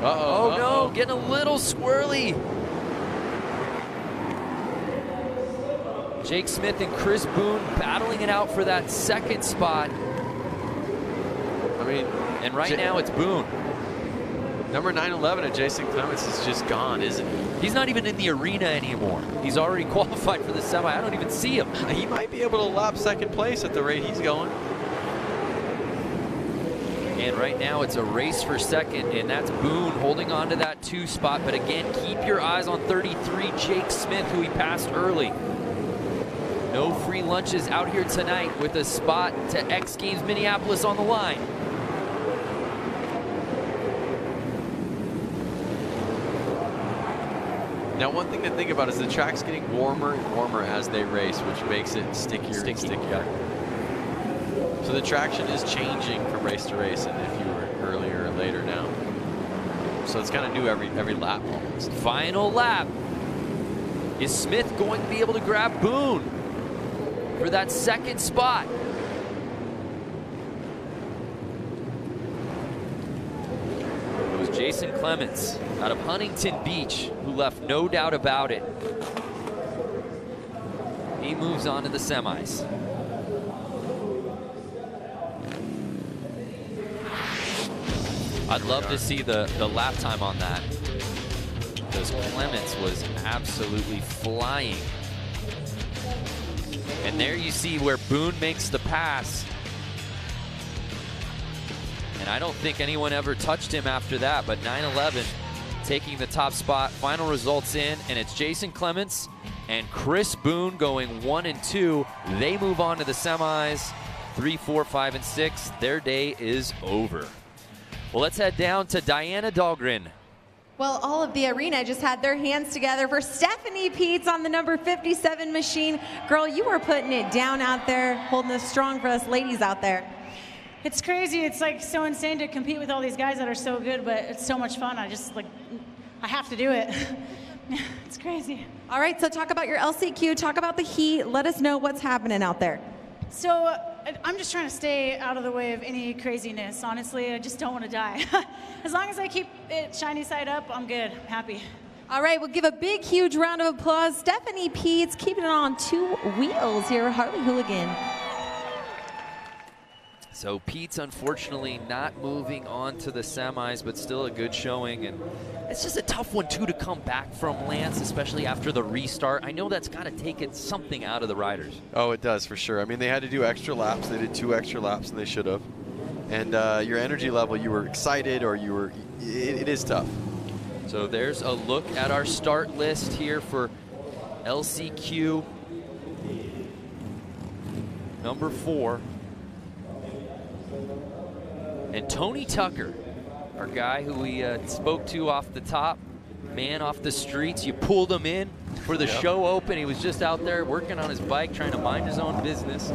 Oh no, getting a little squirrely. Jake Smith and Chris Boone battling it out for that second spot. I mean, and right now it's Boone. Number 911 at Jason Clements is just gone, isn't he? He's not even in the arena anymore. He's already qualified for the semi. I don't even see him. He might be able to lap second place at the rate he's going. And right now it's a race for second, and that's Boone holding on to that 2 spot. But again, keep your eyes on 33 Jake Smith, who he passed early. No free lunches out here tonight with a spot to X Games Minneapolis on the line. Now, one thing to think about is the track's getting warmer and warmer as they race, which makes it stickier and stickier. So the traction is changing from race to race, and if you were earlier or later now. So it's kind of new every lap almost. Final lap. Is Smith going to be able to grab Boone for that second spot? It was Jason Clements out of Huntington Beach who left no doubt about it. He moves on to the semis. I'd love to see the lap time on that, because Clements was absolutely flying. And there you see where Boone makes the pass. And I don't think anyone ever touched him after that, but 9-11 taking the top spot. Final results in, and it's Jason Clements and Chris Boone going 1 and 2. They move on to the semis, 3, 4, 5, and 6. Their day is over. Well, let's head down to Diana Dahlgren. Well, all of the arena just had their hands together for Stephanie Peets on the number 57 machine. Girl, you were putting it down out there, holding it strong for us ladies out there. It's crazy. It's like so insane to compete with all these guys that are so good, but it's so much fun. I have to do it. It's crazy. All right, so talk about your LCQ, talk about the heat. Let us know what's happening out there. So I'm just trying to stay out of the way of any craziness. Honestly, I just don't want to die. As long as I keep it shiny side up, I'm good, happy. All right, we'll give a big, huge round of applause. Stephanie Peets keeping it on 2 wheels here, Harley Hooligan. So Pete's unfortunately not moving on to the semis, but still a good showing. And it's just a tough one, too, to come back from, Lance, especially after the restart. I know that's got to take something out of the riders. Oh, it does, for sure. I mean, they had to do extra laps. They did 2 extra laps than they should have. And your energy level, you were excited or you were, it is tough. So there's a look at our start list here for LCQ number 4. And Tony Tucker, our guy who we spoke to off the top, man off the streets. You pulled him in for the show open. He was just out there working on his bike, trying to mind his own business.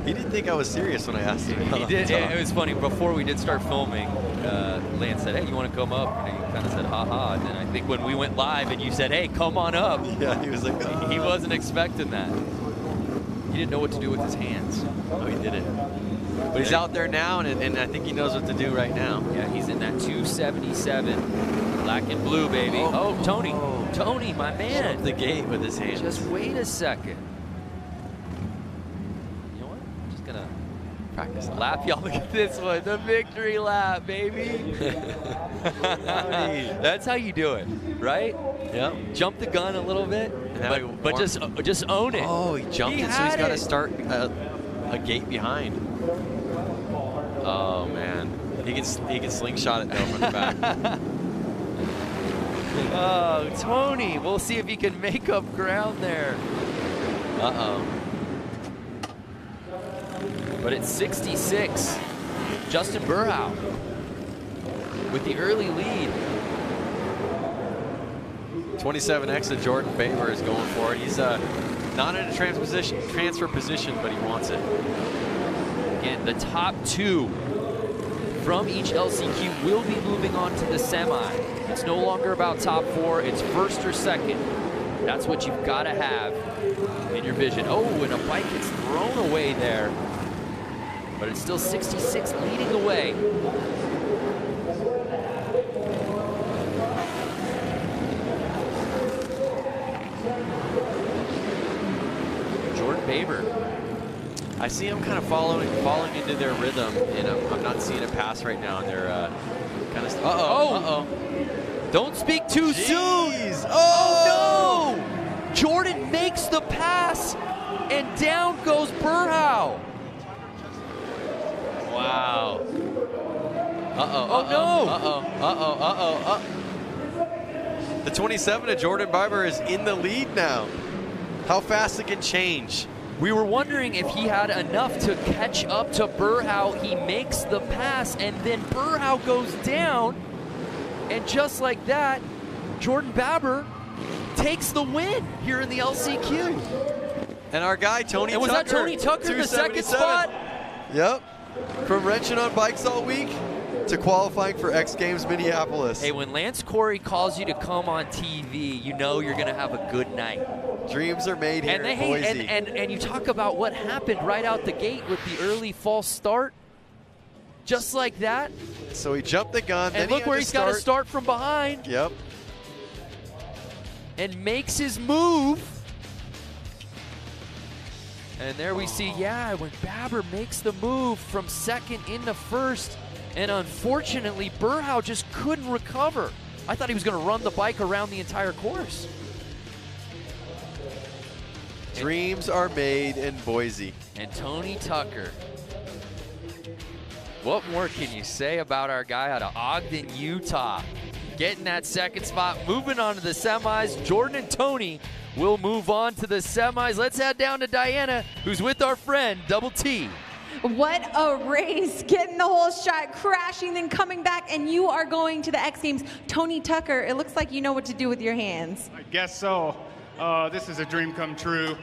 He didn't think I was serious when I asked him. He did. It was funny. Before we did start filming, Lance said, "Hey, you want to come up?" And he kind of said, "Ha ha." And then I think when we went live and you said, "Hey, come on up," yeah, he was like, he wasn't expecting that. He didn't know what to do with his hands. No, he didn't. But he's out there now, and I think he knows what to do right now. Yeah, he's in that 277. Black and blue, baby. Oh, Tony. Oh. Tony, my man. Up the gate with his hands. Just wait a second. You know what? I'm just going to practice the lap. Y'all, look at this one. The victory lap, baby. That's how you do it, right? Yep. Jump the gun a little bit, but just own it. Oh, he jumped it, so he's got to start a gate behind. Oh man, he can slingshot it though from the back. Oh, Tony, we'll see if he can make up ground there. Uh-oh. But it's 66. Justin Burhow with the early lead. 27X of Jordan Baber is going for it. He's not in a transfer position, but he wants it. Again, the top 2 from each LCQ will be moving on to the semi. It's no longer about top 4, it's first or second. That's what you've got to have in your vision. Oh, and a bike gets thrown away there. But it's still 66 leading the way. Jordan Baber. I see him kind of falling into their rhythm, and I'm not seeing it pass right now. And they're kind of. Uh-oh. Don't speak too soon. Oh no! Jordan makes the pass, and down goes Burhow. Wow. The 27 of Jordan Barber is in the lead now. How fast it can change. We were wondering if he had enough to catch up to Burhow. He makes the pass, and then Burhow goes down. And just like that, Jordan Baber takes the win here in the LCQ. And our guy, Tony Tucker. And was that Tony Tucker, the second spot? Yep. From wrenching on bikes all week to qualifying for X Games Minneapolis. Hey, when Lance Corey calls you to come on TV, you know you're going to have a good night. Dreams are made here in Boise. And you talk about what happened right out the gate with the early false start. Just like that. So he jumped the gun. And look where he's got to start from behind. Yep. And makes his move. And there we see, yeah, when Baber makes the move from second into first, and unfortunately, Burhow just couldn't recover. I thought he was going to run the bike around the entire course. Dreams are made in Boise. And Tony Tucker. What more can you say about our guy out of Ogden, Utah? Getting that second spot, moving on to the semis. Jordan and Tony will move on to the semis. Let's head down to Diana, who's with our friend, Double T. What a race, getting the whole shot, crashing, then coming back, and you are going to the X Games. Tony Tucker, it looks like you know what to do with your hands. I guess so. This is a dream come true.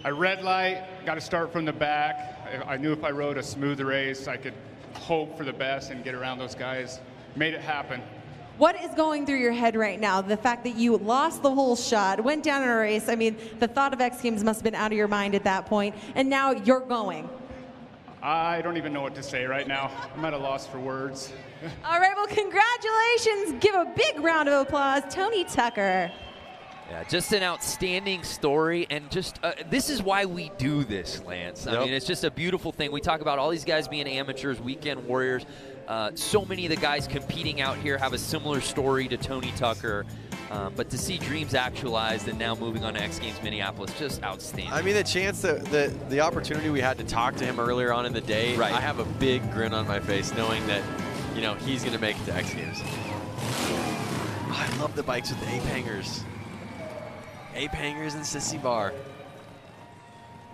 I red light, got to start from the back. I knew if I rode a smooth race, I could hope for the best and get around those guys. Made it happen. What is going through your head right now? The fact that you lost the whole shot, went down in a race. I mean, the thought of X Games must have been out of your mind at that point, and now you're going. I don't even know what to say right now. I'm at a loss for words. All right, well, congratulations. Give a big round of applause, Tony Tucker. Yeah, just an outstanding story, and just this is why we do this, Lance. I mean, it's just a beautiful thing. We talk about all these guys being amateurs, weekend warriors. So many of the guys competing out here have a similar story to Tony Tucker. But to see dreams actualized and now moving on to X Games Minneapolis, just outstanding. I mean, the chance that the opportunity we had to talk to him earlier on in the day, right. I have a big grin on my face knowing that, you know, he's going to make it to X Games. I love the bikes with the ape hangers. Ape hangers and sissy bar.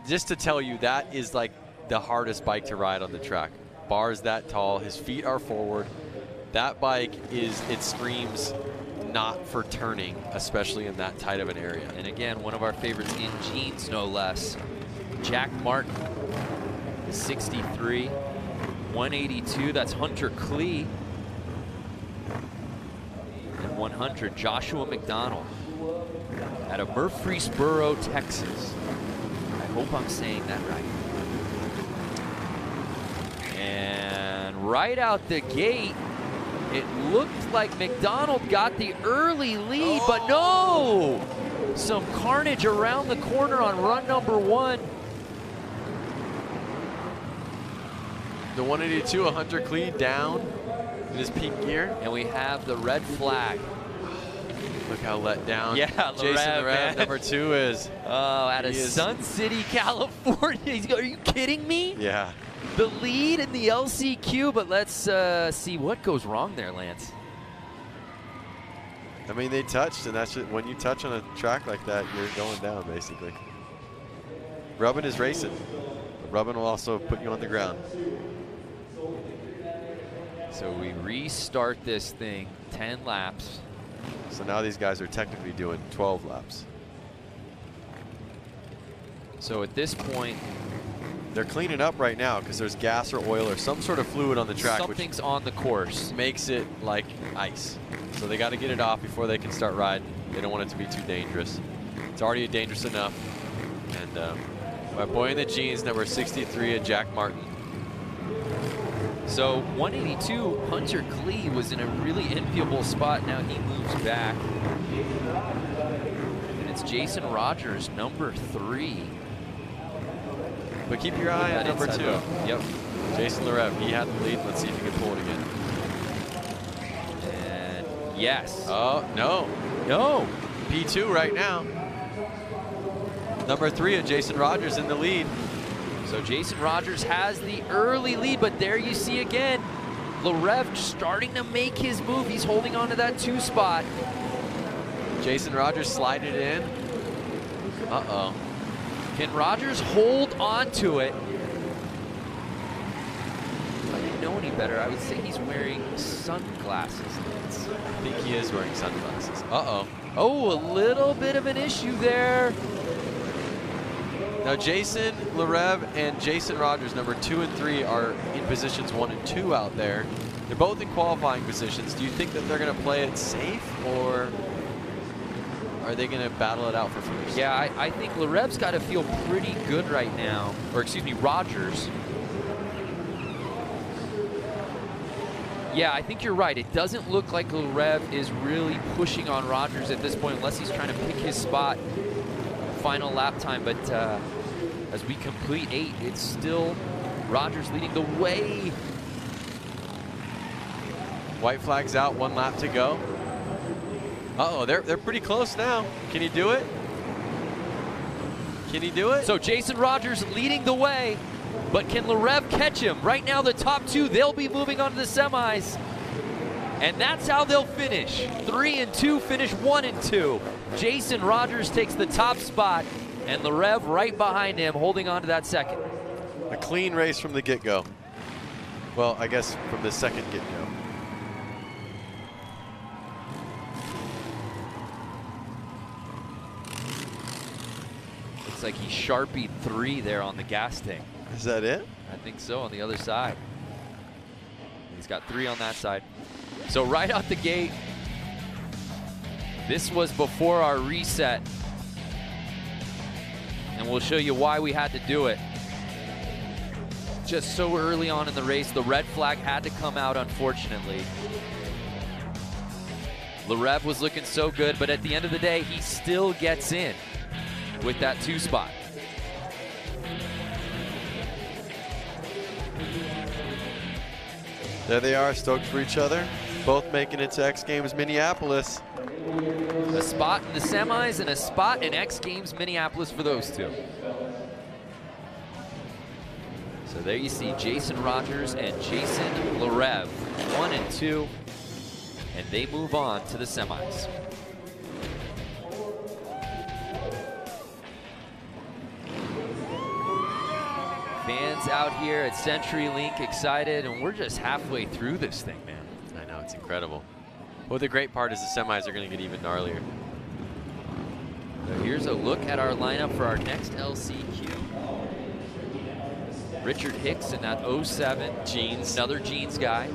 Just to tell you, that is like the hardest bike to ride on the track. Bar is that tall, his feet are forward. That bike it screams not for turning, especially in that tight of an area. And again, one of our favorites in jeans, no less. Jack Martin, 63, 182, that's Hunter Klee. And 100, Joshua McDonald out of Murfreesboro, Texas. I hope I'm saying that right. And right out the gate, it looked like McDonald got the early lead, but no! Some carnage around the corner on run number one. The 182, Hunter Klee down in his peak gear. And we have the red flag. Look how let down Jason Rev, number 2 is. Oh, out of Sun City, California. Are you kidding me? Yeah. The lead in the LCQ, but let's see what goes wrong there, Lance. I mean, they touched, and that's just, when you touch on a track like that, you're going down, basically. Rubbing is racing. But rubbing will also put you on the ground. So we restart this thing, 10 laps. So now these guys are technically doing 12 laps. So at this point, they're cleaning up right now because there's gas or oil or some sort of fluid on the track. Something's on the course. Makes it like ice. So they got to get it off before they can start riding. They don't want it to be too dangerous. It's already dangerous enough. And my boy in the jeans, number 63, Jack Martin. So 182, Hunter Klee was in a really enviable spot. Now he moves back. And it's Jason Rogers, number 3. But keep your eye on number 2. Yep. Jason Larev, he had the lead. Let's see if he can pull it again. And yes. Oh, no. No. P2 right now. Number 3 of Jason Rogers in the lead. So Jason Rogers has the early lead, but there you see again, Larev starting to make his move. He's holding on to that 2 spot. Jason Rogers slided in. Uh-oh. Can Rogers hold on to it? If I didn't know any better, I would say he's wearing sunglasses. I think he is wearing sunglasses. Uh-oh. Oh, a little bit of an issue there. Now Jason Larev and Jason Rogers, number 2 and 3, are in positions 1 and 2 out there. They're both in qualifying positions. Do you think that they're going to play it safe, or are they going to battle it out for first? Yeah, I think Larev's got to feel pretty good right now. Or excuse me, Rogers. Yeah, I think you're right. It doesn't look like Larev is really pushing on Rogers at this point, unless he's trying to pick his spot final lap time. But as we complete 8, it's still Rogers leading the way. White flag's out, 1 lap to go. Uh-oh, they're pretty close now. Can he do it? Can he do it? So Jason Rogers leading the way, but can Larev catch him? Right now, the top 2, they'll be moving on to the semis. And that's how they'll finish. 3 and 2 finish 1 and 2. Jason Rogers takes the top spot, and Larev right behind him, holding on to that second. A clean race from the get-go. Well, I guess from the second get-go. Looks like he Sharpied 3 there on the gas tank. Is that it? I think so, on the other side. He's got 3 on that side. So right out the gate, this was before our reset. And we'll show you why we had to do it. Just so early on in the race, the red flag had to come out, unfortunately. Larev was looking so good, but at the end of the day, he still gets in with that 2 spot. There they are, stoked for each other. Both making it to X Games Minneapolis. A spot in the semis and a spot in X Games Minneapolis for those 2. So there you see Jason Rogers and Jason Larev, 1 and 2, and they move on to the semis. Fans out here at CenturyLink excited, and we're just halfway through this thing, man. I know, it's incredible. Well, the great part is the semis are going to get even gnarlier. So here's a look at our lineup for our next LCQ. Richard Hicks in that 07 jeans, another jeans guy.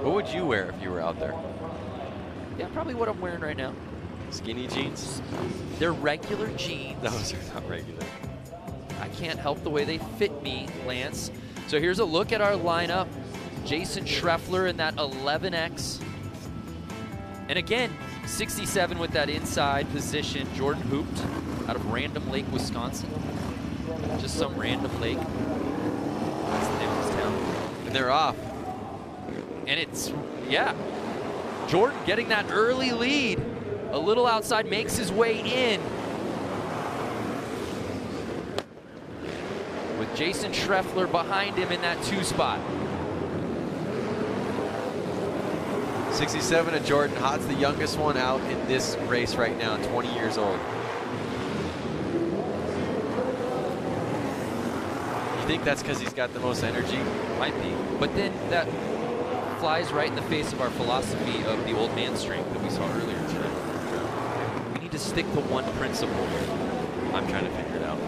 What would you wear if you were out there? Yeah, probably what I'm wearing right now. Skinny jeans? They're regular jeans. Those are not regular. I can't help the way they fit me, Lance. So here's a look at our lineup. Jason Schreffler in that 11X. And again, 67 with that inside position. Jordan Hoopt out of Random Lake, Wisconsin. Just some random lake. That's the name of this town. And they're off. And it's, yeah. Jordan getting that early lead. A little outside, makes his way in. With Jason Schreffler behind him in that 2 spot. 67 of Jordan Hott's the youngest one out in this race right now, 20 years old. You think that's because he's got the most energy? Might be. But then that flies right in the face of our philosophy of the old man strength that we saw earlier today. We need to stick to one principle. I'm trying to figure it out.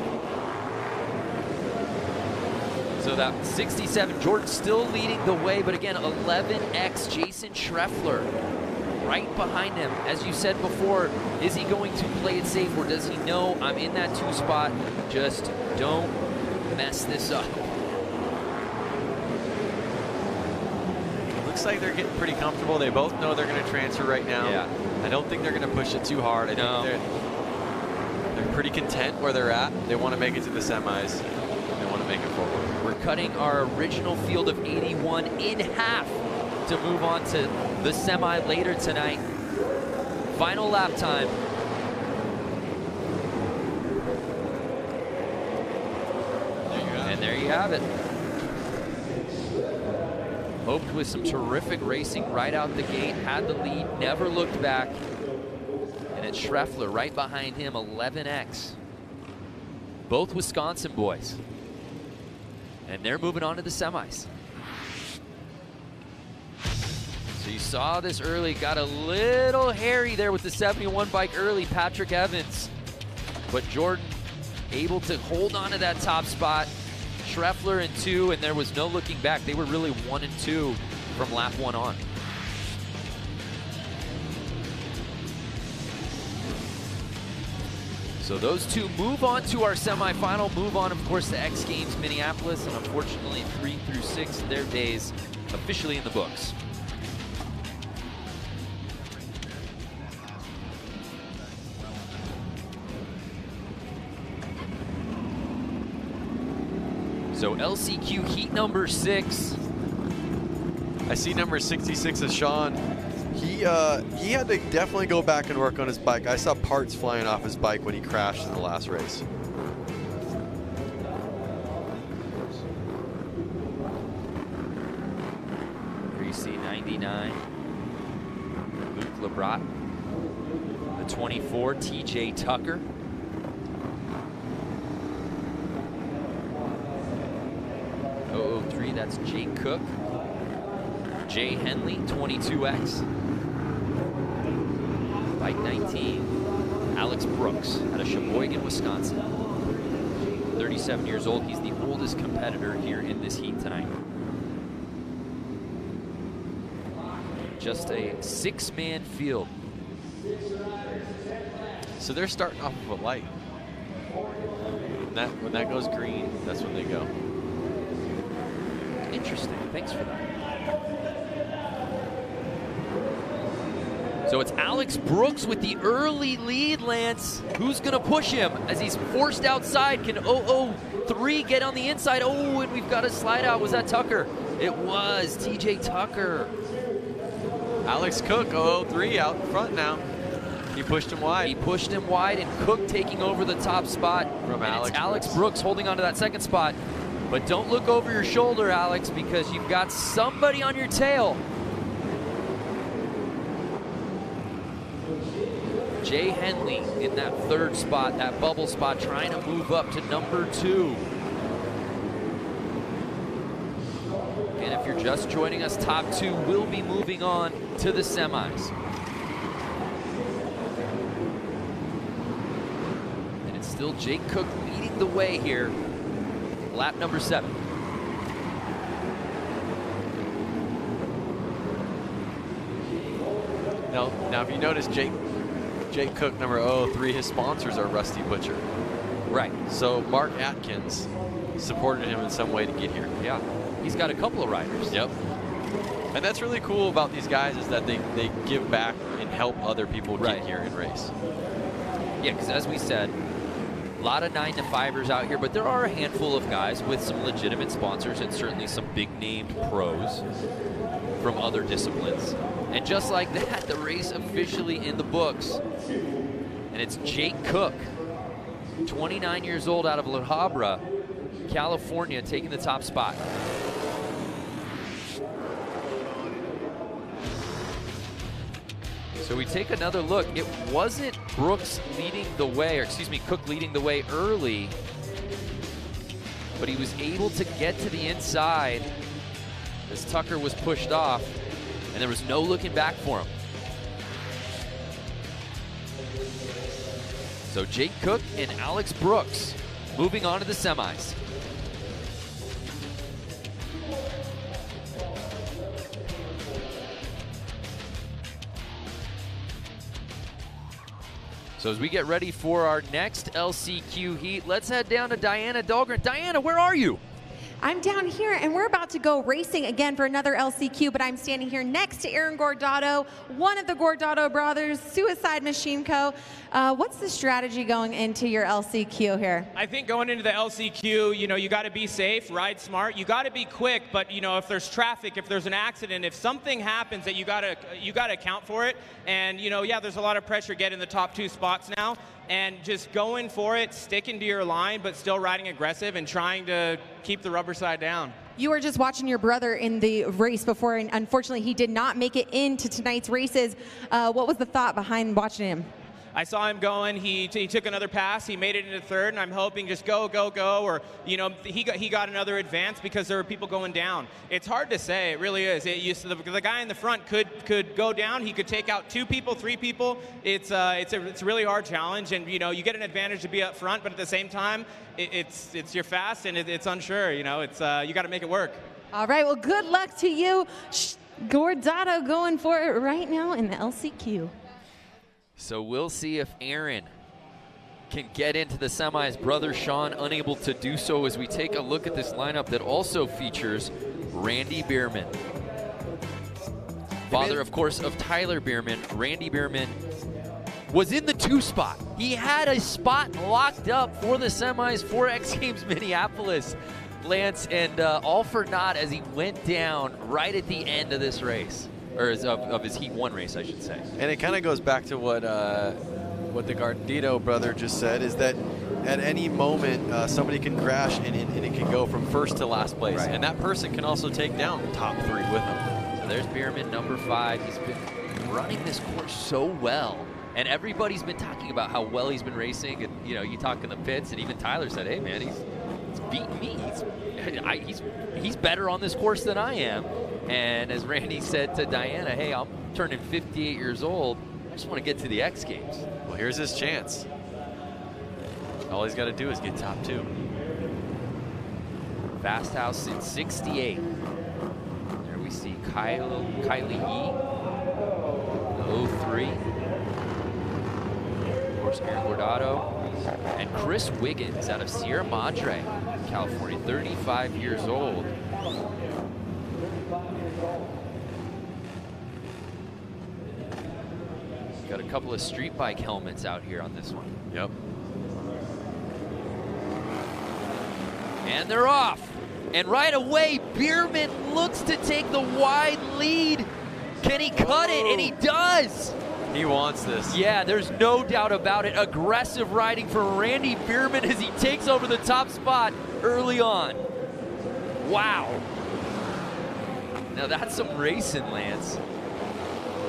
So that 67, Jordan still leading the way, but again, 11X Jason Schreffler right behind him. As you said before, is he going to play it safe, or does he know I'm in that 2 spot? Just don't mess this up. Looks like they're getting pretty comfortable. They both know they're going to transfer right now. Yeah. I don't think they're going to push it too hard. I think they're pretty content where they're at. They want to make it to the semis. They want to make it forward. We're cutting our original field of 81 in half to move on to the semi later tonight. Final lap time. And there you have it. Hoped with some terrific racing right out the gate, had the lead, never looked back. And it's Schreffler right behind him, 11X. Both Wisconsin boys. And they're moving on to the semis. So you saw this early, got a little hairy there with the 71 bike early, Patrick Evans. But Jordan able to hold on to that top spot. Schreffler in 2, and there was no looking back. They were really 1 and 2 from lap 1 on. So those two move on to our semifinal, move on, of course, to X Games Minneapolis, and unfortunately 3 through 6, their days officially in the books. So LCQ heat number 6. I see number 66 is Sean. He had to definitely go back and work on his bike. I saw parts flying off his bike when he crashed in the last race. Greasy 99. Luke Lebrat. The 24, TJ Tucker. .003, that's Jake Cook. Jay Henley, 22X. Bike 19, Alex Brooks out of Sheboygan, Wisconsin. 37 years old. He's the oldest competitor here in this heat tonight. Just a 6-man field. So they're starting off with a light. When that goes green, that's when they go. Interesting. Thanks for that. So it's Alex Brooks with the early lead, Lance. Who's going to push him as he's forced outside? Can 003 get on the inside? Oh, and we've got a slide out. Was that Tucker? It was TJ Tucker. Alex Cook, 003 out in front now. He pushed him wide. He pushed him wide, and Cook taking over the top spot. From Alex Brooks holding onto that second spot. But don't look over your shoulder, Alex, because you've got somebody on your tail. Jay Henley in that third spot, that bubble spot, trying to move up to number 2. And if you're just joining us, top 2 will be moving on to the semis. And it's still Jake Cook leading the way here. Lap number 7. Now if you notice, Jake Cook, number 003, his sponsors are Rusty Butcher. Right. So Mark Atkins supported him in some way to get here. Yeah. He's got a couple of riders. Yep. And that's really cool about these guys is that they give back and help other people get here and race. Yeah, because as we said, a lot of 9-to-5ers out here, but there are a handful of guys with some legitimate sponsors and certainly some big-named pros from other disciplines. And just like that, the race officially in the books. And it's Jake Cook, 29 years old, out of La Habra, California, taking the top spot. So we take another look. It wasn't Brooks leading the way, or excuse me, Cook leading the way early, but he was able to get to the inside as Tucker was pushed off, and there was no looking back for him. So Jake Cook and Alex Brooks moving on to the semis. So as we get ready for our next LCQ heat, let's head down to Diana Dahlgren. Diana, where are you? I'm down here, and we're about to go racing again for another LCQ, but I'm standing here next to Aaron Gordado, one of the Gordado brothers, Suicide Machine Co. What's the strategy going into your LCQ here? I think going into the LCQ, you got to be safe, ride smart. You got to be quick, but if there's traffic, if there's an accident, if something happens, that you got to account for it. And yeah, there's a lot of pressure getting the top 2 spots now. And just going for it, sticking to your line, but still riding aggressive and trying to keep the rubber side down. You were just watching your brother in the race before, and unfortunately he did not make it into tonight's races. What was the thought behind watching him? I saw him going. He took another pass. He made it into third, and I'm hoping just go, go, go, or he got another advance because there were people going down. It's hard to say. It really is. The guy in the front could go down. He could take out 2 people, 3 people. It's a really hard challenge, and you get an advantage to be up front, but at the same time, it's you're fast and it's unsure. You got to make it work. All right, well, good luck to you. Gordato going for it right now in the LCQ. So we'll see if Aaron can get into the semis. Brother Sean unable to do so as we take a look at this lineup that also features Randy Bierman. Father, of course, of Tyler Bierman. Randy Bierman was in the 2 spot. He had a spot locked up for the semis for X Games Minneapolis, Lance, and all for naught as he went down right at the end of this race, or of his Heat 1 race, I should say. And it kind of goes back to what the Gardito brother just said, is that at any moment somebody can crash and it can go from first to last place. Right. And that person can also take down the top 3 with him. So there's Bierman, number 5. He's been running this course so well. And everybody's been talking about how well he's been racing. And, you talk in the pits, and even Tyler said, hey, man, he's beating me. He's better on this course than I am. And as Randy said to Diana, hey, I'm turning 58 years old. I just want to get to the X Games. Well, here's his chance. All he's got to do is get top 2. Fast house since '68. There we see Kylie Yee, the 03. Of course, Aaron Gordato. And Chris Wiggins out of Sierra Madre, California, 35 years old. Got a couple of street bike helmets out here on this one. Yep. And they're off. And right away, Bierman looks to take the wide lead. Can he cut it? And he does. He wants this. Yeah, there's no doubt about it. Aggressive riding from Randy Bierman as he takes over the top spot early on. Wow. Now that's some racing, Lance.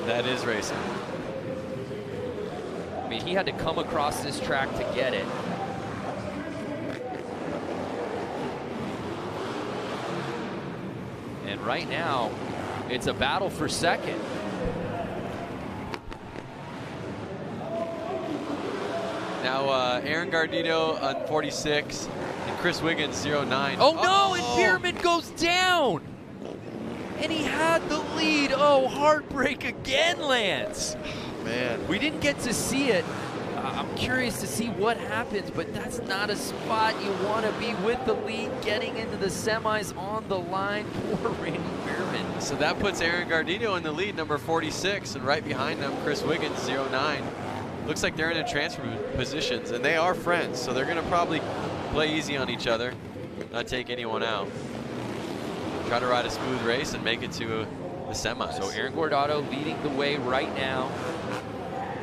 That is racing. I mean, he had to come across this track to get it. And right now, it's a battle for second. Now, Aaron Gardito on 46 and Chris Wiggins 09. Oh, no, and Bierman goes down. And he had the lead. Oh, heartbreak again, Lance. Man. We didn't get to see it. I'm curious to see what happens, but that's not a spot you want to be with the lead getting into the semis on the line. Poor Randy Bierman. So that puts Aaron Gardito in the lead, number 46, and right behind them, Chris Wiggins, 09. Looks like they're in a transfer positions, and they are friends, so they're going to probably play easy on each other, not take anyone out. Try to ride a smooth race and make it to the semis. So Aaron Gordato leading the way right now.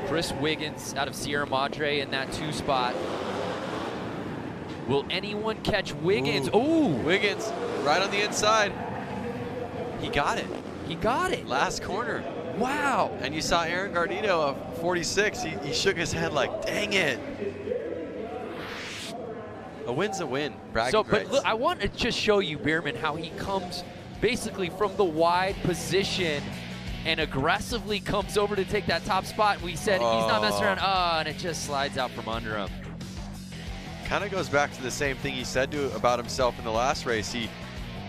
Chris Wiggins out of Sierra Madre in that 2 spot. Will anyone catch Wiggins? Ooh, Wiggins right on the inside. He got it. He got it. Last corner. Wow. And you saw Aaron Gardito of 46. He shook his head like, dang it. A win's a win. Bragging but look, I want to just show you, Bierman, how he comes basically from the wide position and aggressively comes over to take that top spot. We said he's not messing around. Oh, and it just slides out from under him. Kind of goes back to the same thing he said about himself in the last race. He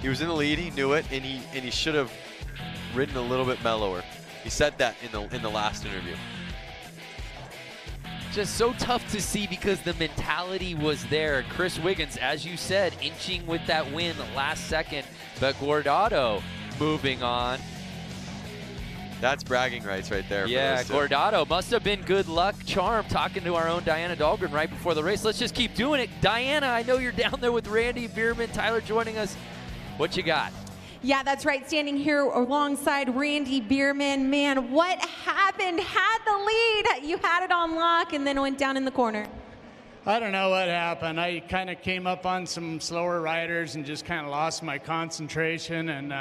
was in the lead, he knew it, and he should have ridden a little bit mellower. He said that in the last interview. Just so tough to see because the mentality was there. Chris Wiggins, as you said, inching with that win last second, but Gordato moving on. That's bragging rights right there. Yeah, Gordato must have been good luck charm talking to our own Diana Dahlgren right before the race. Let's just keep doing it. Diana, I know you're down there with Randy Bierman. Tyler joining us. What you got? Yeah, that's right. Standing here alongside Randy Bierman. Man, what happened? Had the lead. You had it on lock and then went down in the corner. I don't know what happened. I kind of came up on some slower riders and just kind of lost my concentration, and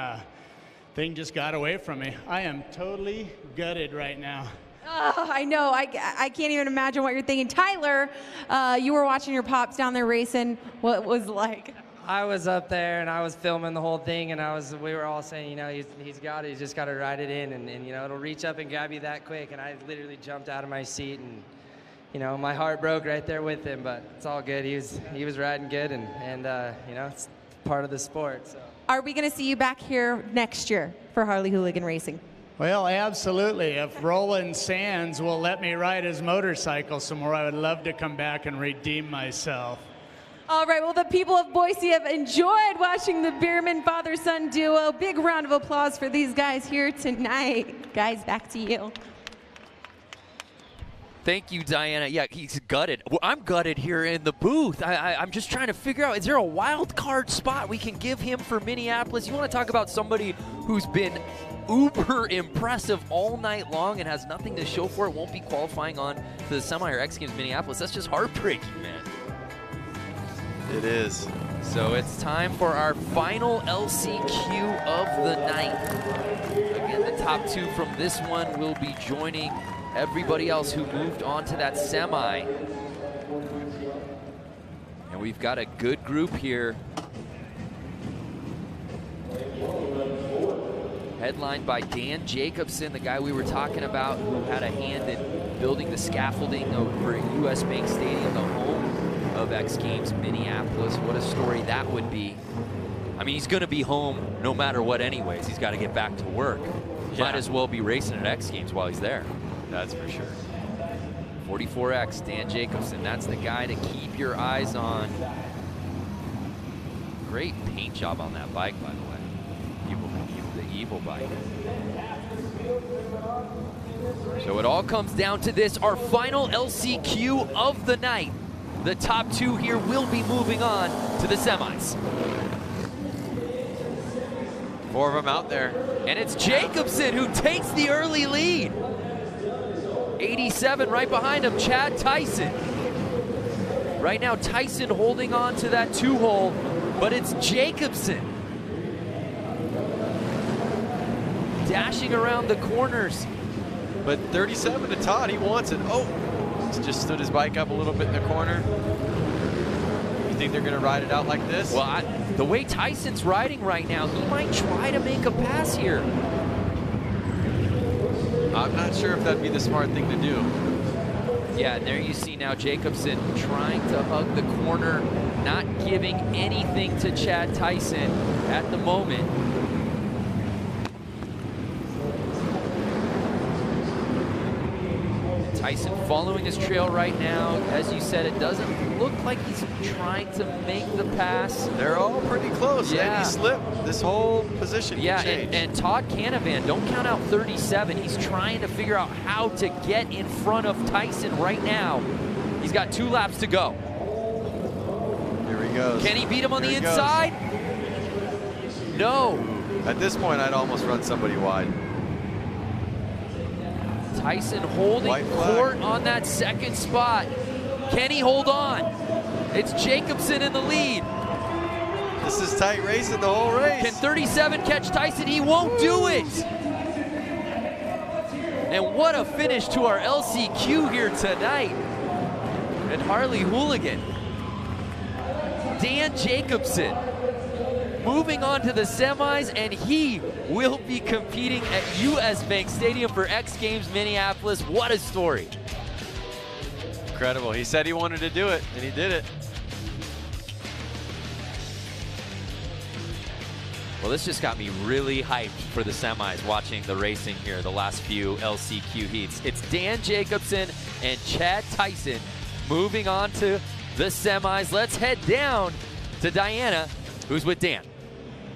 thing just got away from me. I am totally gutted right now. Oh, I know. I can't even imagine what you're thinking. Tyler, you were watching your pops down there racing. What was it like? I was up there and I was filming the whole thing, and we were all saying, you know, he's got it. He's just got to ride it in, and you know, it'll reach up and grab you that quick. And I literally jumped out of my seat, and you know, my heart broke right there with him. But it's all good. He was riding good, and you know, it's part of the sport. So. Are we going to see you back here next year for Harley Hooligan Racing? Well, absolutely. If Roland Sands will let me ride his motorcycle some more, I would love to come back and redeem myself. All right, well, the people of Boise have enjoyed watching the Bierman father-son duo. Big round of applause for these guys here tonight. Guys, back to you. Thank you, Diana. Yeah, he's gutted. Well, I'm gutted here in the booth. I'm just trying to figure out, is there a wild card spot we can give him for Minneapolis? You want to talk about somebody who's been uber impressive all night long and has nothing to show for it, won't be qualifying on to the Semi or X Games Minneapolis. That's just heartbreaking, man. It is. So it's time for our final LCQ of the night. Again, the top two from this one will be joining everybody else who moved on to that semi. And we've got a good group here. Headlined by Dan Jacobson, the guy we were talking about who had a hand in building the scaffolding over at US Bank Stadium, the home of X Games Minneapolis. What a story that would be. I mean, he's going to be home no matter what anyways. He's got to get back to work. Yeah. Might as well be racing at X Games while he's there. That's for sure. 44X, Dan Jacobson. That's the guy to keep your eyes on. Great paint job on that bike, by the way. The Evil bike. So it all comes down to this, our final LCQ of the night. The top two here will be moving on to the semis. 4 of them out there. And it's Jacobson who takes the early lead. 87 right behind him, Chad Tyson. Right now, Tyson holding on to that 2-hole, but it's Jacobson dashing around the corners. But 37 to Todd, he wants it. Oh, he's just stood his bike up a little bit in the corner. You think they're gonna ride it out like this? Well, the way Tyson's riding right now, he might try to make a pass here. I'm not sure if that'd be the smart thing to do. Yeah, and there you see now Jacobson trying to hug the corner, not giving anything to Chad Tyson at the moment. Tyson following his trail right now. As you said, it doesn't look like he's trying to make the pass. They're all pretty close. Yeah. And he slipped. This whole position yeah, can change. and Todd Canavan, don't count out 37. He's trying to figure out how to get in front of Tyson right now. He's got 2 laps to go. Here he goes. Can he beat him on the inside? No. At this point, I'd almost run somebody wide. Tyson holding court on that second spot. Can he hold on? It's Jacobson in the lead. This is tight racing the whole race. Can 37 catch Tyson? He won't do it. And what a finish to our LCQ here tonight at Harley Hooligan. Dan Jacobson moving on to the semis, and he will be competing at US Bank Stadium for X Games Minneapolis. What a story. Incredible. He said he wanted to do it, and he did it. Well, this just got me really hyped for the semis, watching the racing here, the last few LCQ heats. It's Dan Jacobson and Chad Tyson moving on to the semis. Let's head down to Diana, who's with Dan.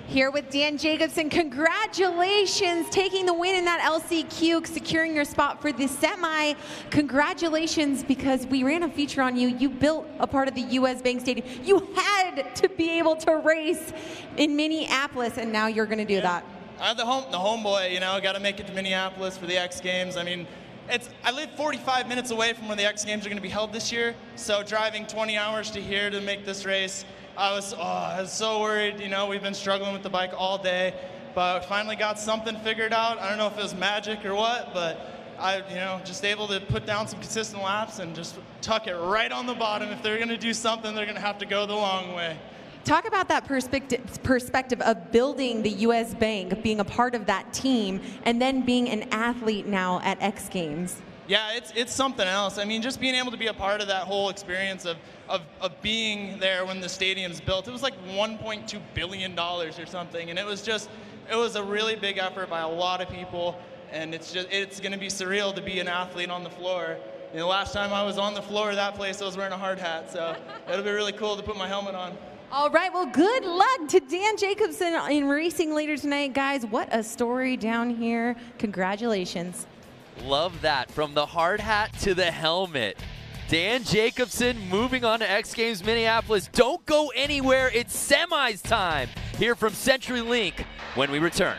Here with Dan Jacobson, congratulations taking the win in that LCQ, securing your spot for the semi. Congratulations, because we ran a feature on you. You built a part of the US Bank Stadium. You had to be able to race in Minneapolis, and now you're gonna do that. I'm the homeboy, you know, got to make it to Minneapolis for the X Games. I mean, I live 45 minutes away from where the X Games are gonna be held this year, so driving 20 hours to here to make this race, I was so worried. You know, we've been struggling with the bike all day, but finally got something figured out. I don't know if it was magic or what, but just able to put down some consistent laps and just tuck it right on the bottom. If they're going to do something, they're going to have to go the long way. Talk about that perspective of building the U.S. Bank, being a part of that team, and then being an athlete now at X Games. Yeah, it's something else. I mean, just being able to be a part of that whole experience of being there when the stadium's built. It was like $1.2 billion or something, and it was a really big effort by a lot of people. And it's going to be surreal to be an athlete on the floor. The last time I was on the floor of that place, I was wearing a hard hat, so it'll be really cool to put my helmet on. All right, well, good luck to Dan Jacobson in racing later tonight. Guys, what a story down here. Congratulations. Love that. From the hard hat to the helmet. Dan Jacobson moving on to X Games Minneapolis. Don't go anywhere. It's semis time here from CenturyLink when we return.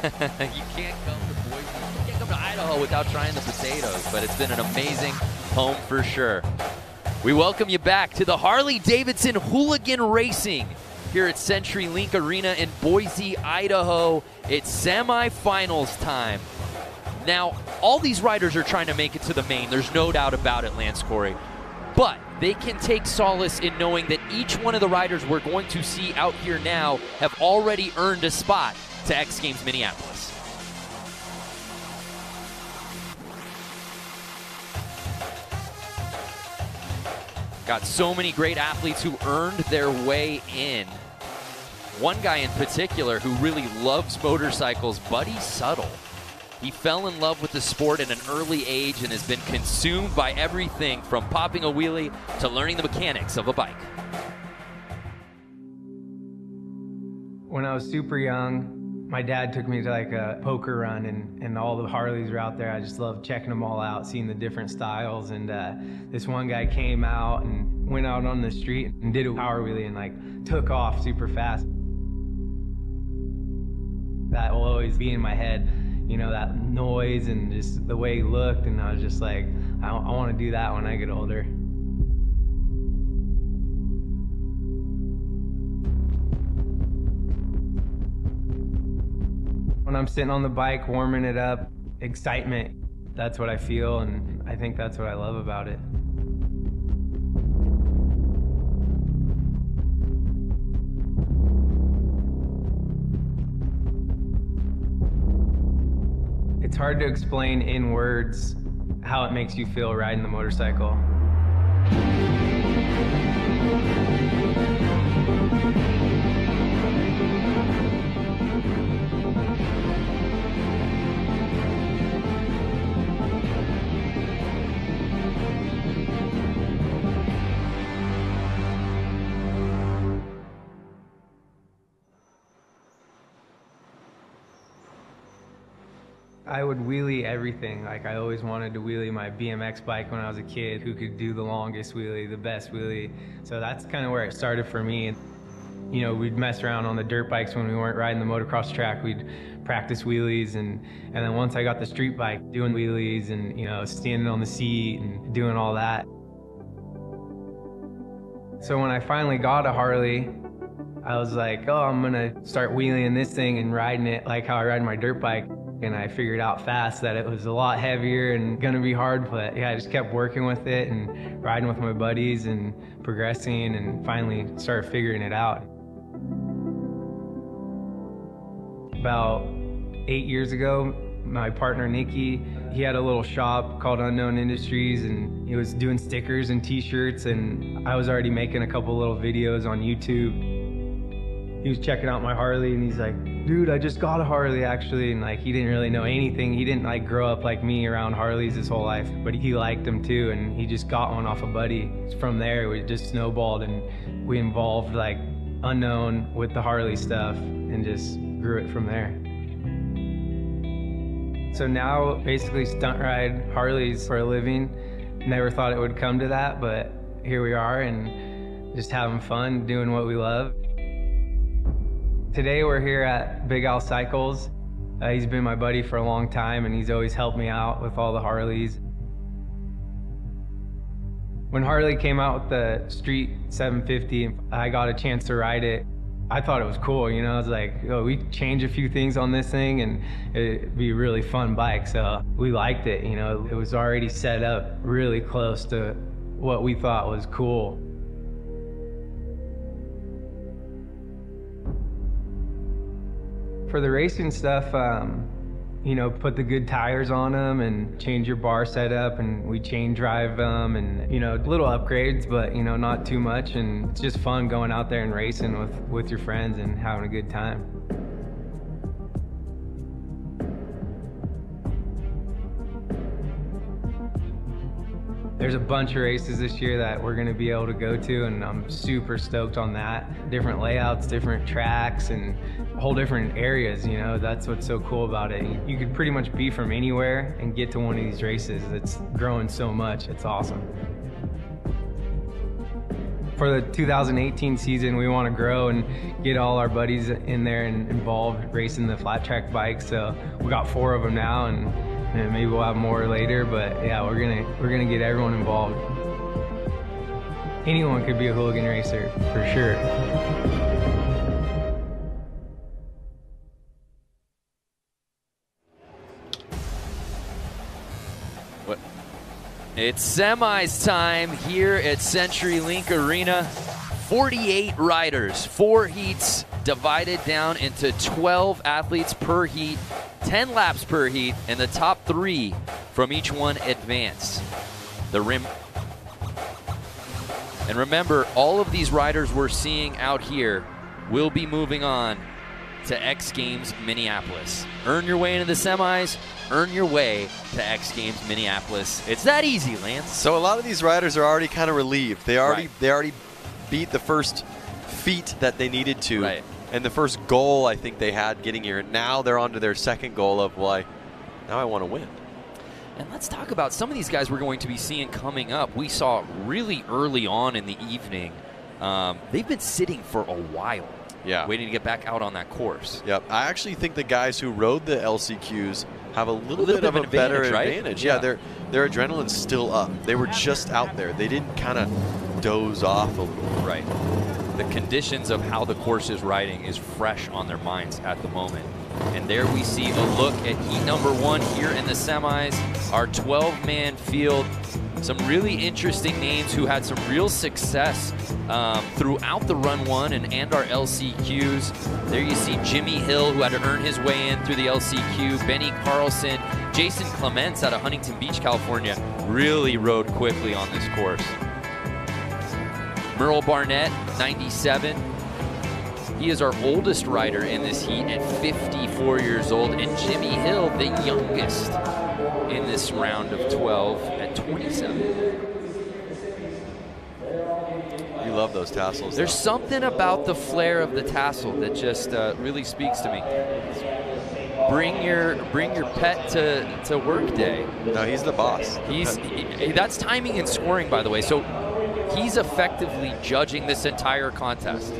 You can't come to Boise, you can't come to Idaho without trying the potatoes, but it's been an amazing home for sure. We welcome you back to the Harley-Davidson Hooligan Racing here at CenturyLink Arena in Boise, Idaho. It's semifinals time. Now, all these riders are trying to make it to the main. There's no doubt about it, Lance Corey. But they can take solace in knowing that each one of the riders we're going to see out here now have already earned a spot to X Games Minneapolis. Got so many great athletes who earned their way in. One guy in particular who really loves motorcycles, Buddy Suttle. He fell in love with the sport at an early age and has been consumed by everything from popping a wheelie to learning the mechanics of a bike. When I was super young, my dad took me to like a poker run, and all the Harleys were out there. I just loved checking them all out, seeing the different styles. And this one guy came out and went out on the street and did a power wheelie and like took off super fast. That will always be in my head, you know, that noise and just the way he looked. And I was just like, I want to do that when I get older. When I'm sitting on the bike, warming it up, excitement, that's what I feel, and I think that's what I love about it. It's hard to explain in words how it makes you feel riding the motorcycle. I would wheelie everything. Like, I always wanted to wheelie my BMX bike when I was a kid, who could do the longest wheelie, the best wheelie. So that's kind of where it started for me. You know, we'd mess around on the dirt bikes when we weren't riding the motocross track. We'd practice wheelies, and then once I got the street bike, doing wheelies and, you know, standing on the seat and doing all that. So when I finally got a Harley, I was like, oh, I'm gonna start wheeling this thing and riding it like how I ride my dirt bike. And I figured out fast that it was a lot heavier and gonna be hard, but yeah, I just kept working with it and riding with my buddies and progressing, and finally started figuring it out. About 8 years ago, my partner Nikki, he had a little shop called Unknown Industries, and he was doing stickers and t-shirts, and I was already making a couple little videos on YouTube. He was checking out my Harley and he's like, dude, I just got a Harley actually, and like he didn't really know anything. He didn't like grow up like me around Harleys his whole life, but he liked them too, and he just got one off a buddy. From there, we just snowballed, and we involved like unknown with the Harley stuff, and just grew it from there. So now, basically stunt ride Harleys for a living. Never thought it would come to that, but here we are, and just having fun, doing what we love. Today we're here at Big Al Cycles. He's been my buddy for a long time, and he's always helped me out with all the Harleys. When Harley came out with the Street 750, I got a chance to ride it. I thought it was cool, you know. I was like, oh, we change a few things on this thing and it'd be a really fun bike. So we liked it, you know. It was already set up really close to what we thought was cool. For the racing stuff, you know, put the good tires on them and change your bar setup, and we chain drive them, and, you know, little upgrades, but, you know, not too much. And it's just fun going out there and racing with your friends and having a good time. There's a bunch of races this year that we're going to be able to go to, and I'm super stoked on that. Different layouts, different tracks, and whole different areas, you know. That's what's so cool about it. You could pretty much be from anywhere and get to one of these races. It's growing so much. It's awesome. For the 2018 season, we want to grow and get all our buddies in there and involved racing the flat track bikes. So we got 4 of them now, and maybe we'll have more later, but yeah, we're gonna get everyone involved. Anyone could be a hooligan racer, for sure. What? It's semis time here at CenturyLink Arena. 48 riders, 4 heats divided down into 12 athletes per heat. 10 laps per heat, and the top 3 from each one advance. The rim. And remember, all of these riders we're seeing out here will be moving on to X Games Minneapolis. Earn your way into the semis, earn your way to X Games Minneapolis. It's that easy, Lance. So a lot of these riders are already kind of relieved. They already beat the first feat that they needed to. Right. And the first goal I think they had getting here, now they're on to their second goal of, well, now I want to win. And let's talk about some of these guys we're going to be seeing coming up. We saw really early on in the evening, they've been sitting for a while, waiting to get back out on that course. Yep, I actually think the guys who rode the LCQs have a little bit of a better advantage. Right? Yeah, their adrenaline's still up. They were just out there. They didn't kind of doze off a little. Right. The conditions of how the course is riding is fresh on their minds at the moment. And there we see a look at heat number 1 here in the semis. Our 12-man field. Some really interesting names who had some real success throughout the Run 1 and our LCQs. There you see Jimmy Hill, who had to earn his way in through the LCQ. Benny Carlson, Jason Clements out of Huntington Beach, California, really rode quickly on this course. Merle Barnett, 97. He is our oldest rider in this heat at 54 years old. And Jimmy Hill, the youngest in this round of 12 at 27. You love those tassels. There's something about the flair of the tassel that just really speaks to me. Bring your pet to work day. No, he's the boss. That's timing and scoring, by the way. So he's effectively judging this entire contest.